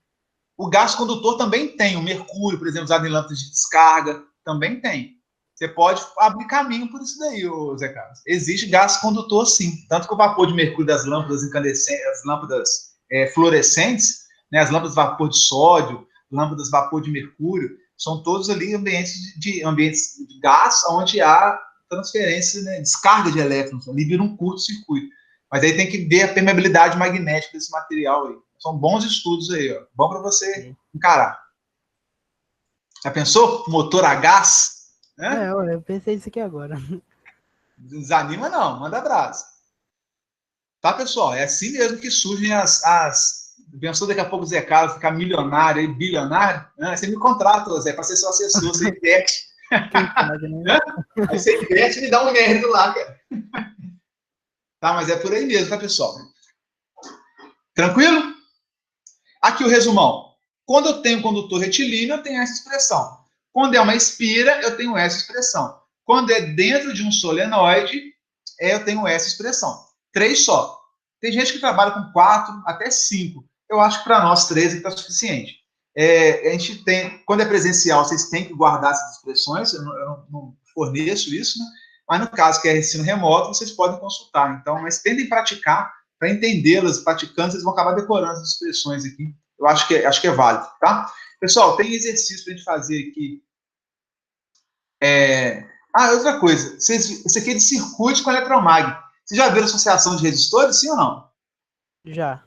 O gás condutor também tem. O mercúrio, por exemplo, usado em lâmpadas de descarga, também tem. Você pode abrir caminho por isso daí, Zé Carlos. Existe gás condutor, sim. Tanto que o vapor de mercúrio das lâmpadas incandescentes, as lâmpadas fluorescentes, né, as lâmpadas de vapor de sódio, lâmpadas de vapor de mercúrio, são todos ali ambientes de gás, onde há transferência, né, descarga de elétrons, ali vira um curto-circuito. Mas aí tem que ver a permeabilidade magnética desse material aí. São bons estudos aí, ó. Bom para você encarar. Já pensou? Motor a gás? Né? Eu pensei nisso aqui agora. Não desanima não, manda abraço. Tá, pessoal? É assim mesmo que surgem Pensou daqui a pouco o Zé Carlos ficar milionário e bilionário? Né? Você me contrata, Zé, para ser seu assessor, você investe. Né? Aí você investe e me dá um mérito lá, cara. Tá, mas é por aí mesmo, tá, pessoal? Tranquilo? Aqui o resumão. Quando eu tenho condutor retilíneo, eu tenho essa expressão. Quando é uma espira, eu tenho essa expressão. Quando é dentro de um solenoide, eu tenho essa expressão. 3 só. Tem gente que trabalha com 4 até 5. Eu acho que para nós 3 está suficiente. A gente tem, quando é presencial, vocês têm que guardar essas expressões. Eu não forneço isso, né? Mas no caso que é ensino remoto, vocês podem consultar. Então, mas tentem praticar para entendê-las. Praticando, vocês vão acabar decorando as expressões aqui. Eu acho que é válido, tá? Pessoal, tem exercício para a gente fazer aqui. Outra coisa. Isso aqui é de circuito com eletromag. Vocês já viram associação de resistores, sim ou não? Já.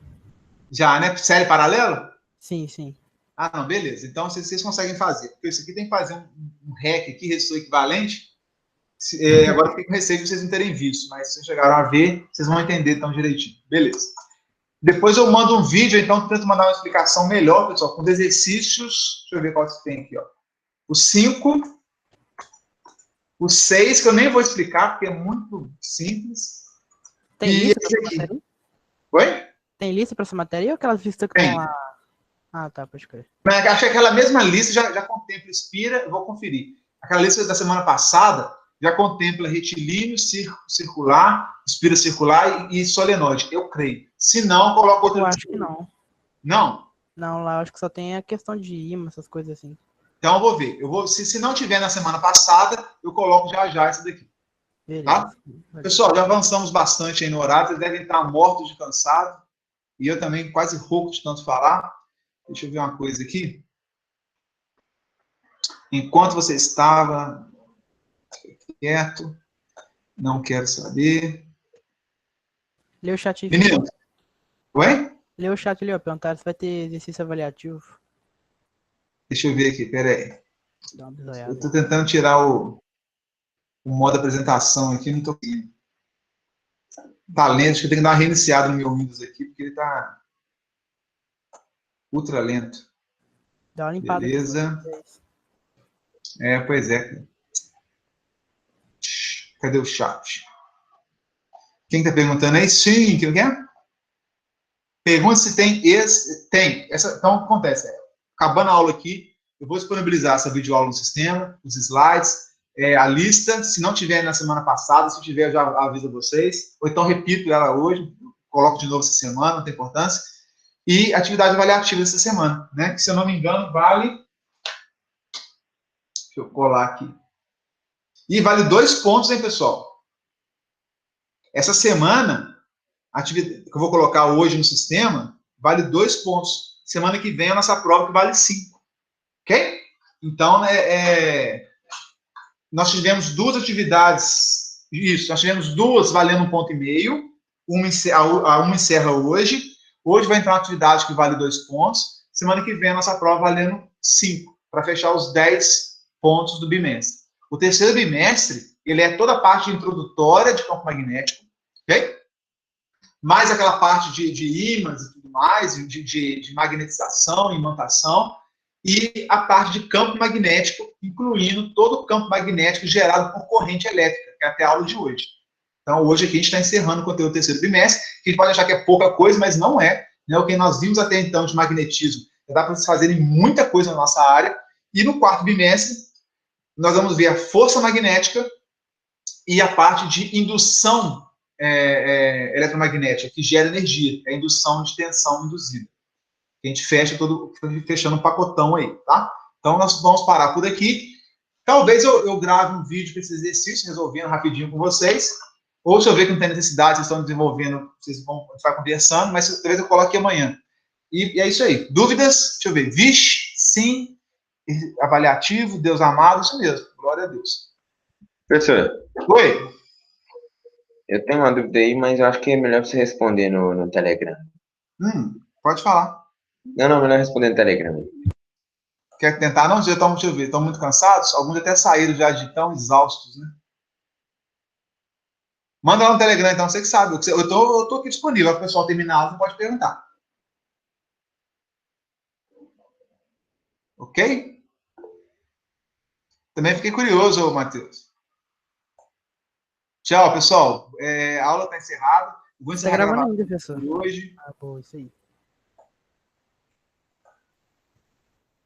Já, né? Série paralela? Sim, sim. Ah, não, beleza. Então, vocês conseguem fazer. Porque isso aqui tem que fazer um REC aqui, resistor equivalente. Agora fiquei com receio de vocês não terem visto, mas se vocês chegaram a ver, vocês vão entender tão direitinho. Beleza. Depois eu mando um vídeo, então tento mandar uma explicação melhor, pessoal, com os exercícios. Deixa eu ver qual que tem aqui, ó. O 5, o 6, que eu nem vou explicar, porque é muito simples. Tem lista para essa matéria? Oi? Tem lista para essa matéria ou aquelas listas que estão lá? Ah, tá, pode crer. Mas acho que aquela mesma lista já contempla espira, eu vou conferir. Aquela lista da semana passada já contempla retilíneo, circular, espira circular e solenoide, eu creio. Se não, coloca outro. Eu acho que não. Não? Não, lá eu acho que só tem a questão de imã, essas coisas assim. Então eu vou ver. Se não tiver na semana passada, eu coloco já essa daqui. Beleza. Tá? Pessoal, já avançamos bastante aí no horário, vocês devem estar mortos de cansado. E eu também quase rouco de tanto falar. Deixa eu ver uma coisa aqui. Enquanto você estava quieto, não quero saber. Lê o chat. Menino. Oi? Lê o chat ali, ó. Perguntaram se vai ter exercício avaliativo. Deixa eu ver aqui, peraí. Dá uma bisoiada. Eu estou tentando tirar o o modo apresentação aqui, não estou conseguindo. Tá lento, acho que eu tenho que dar uma reiniciada no meu Windows aqui, porque ele está ultra lento. Dá uma limpada. Beleza. Pois é. Cadê o chat? Quem está perguntando aí? Sim, quem quer? Pergunta se tem Tem. Então, o que acontece? Acabando a aula aqui, eu vou disponibilizar essa videoaula no sistema, os slides, a lista. Se não tiver na semana passada, se tiver, eu já aviso vocês. Ou então repito ela hoje, coloco de novo essa semana, não tem importância. E atividade avaliativa dessa semana, né? Que, se eu não me engano, vale... Deixa eu colar aqui. E vale 2 pontos, hein, pessoal? Essa semana, a atividade que eu vou colocar hoje no sistema, vale 2 pontos. Semana que vem, a nossa prova que vale 5. Ok? Então, nós tivemos 2 atividades. Isso, nós tivemos 2 valendo 1,5 ponto. Uma encerra hoje. Hoje vai entrar uma atividade que vale 2 pontos. Semana que vem, a nossa prova valendo 5, para fechar os 10 pontos do bimestre. O terceiro bimestre, ele é toda a parte introdutória de campo magnético, ok? Mais aquela parte de ímãs e tudo mais, de magnetização, imantação, e a parte de campo magnético, incluindo todo o campo magnético gerado por corrente elétrica, que é até a aula de hoje. Então, hoje aqui a gente está encerrando o conteúdo do terceiro bimestre, que a gente pode achar que é pouca coisa, mas não é. Né? O que nós vimos até então de magnetismo, dá para vocês fazerem muita coisa na nossa área. E no quarto bimestre, nós vamos ver a força magnética e a parte de indução eletromagnética, que gera energia, é a indução de tensão induzida. A gente fecha fechando um pacotão aí, tá? Então, nós vamos parar por aqui. Talvez eu grave um vídeo para esse exercício, resolvendo rapidinho com vocês. Ou se eu ver que não tem necessidade, vocês estão desenvolvendo, vocês vão estar conversando, mas talvez eu coloque amanhã. E é isso aí. Dúvidas? Deixa eu ver. Vixe, sim, avaliativo, Deus amado, isso mesmo. Glória a Deus. Professor. Oi. Eu tenho uma dúvida aí, mas eu acho que é melhor você responder no Telegram. Pode falar. Não, melhor responder no Telegram. Quer tentar? Não, deixa eu ver. Estão muito cansados? Alguns até saíram já de tão exaustos, né? Manda lá no Telegram, então, você que sabe. Eu tô aqui disponível. Se o pessoal terminar a aula, você pode perguntar. Ok? Também fiquei curioso, Matheus. Tchau, pessoal. A aula está encerrada. Você tá gravando ainda, professor? Hoje. Pô, isso aí.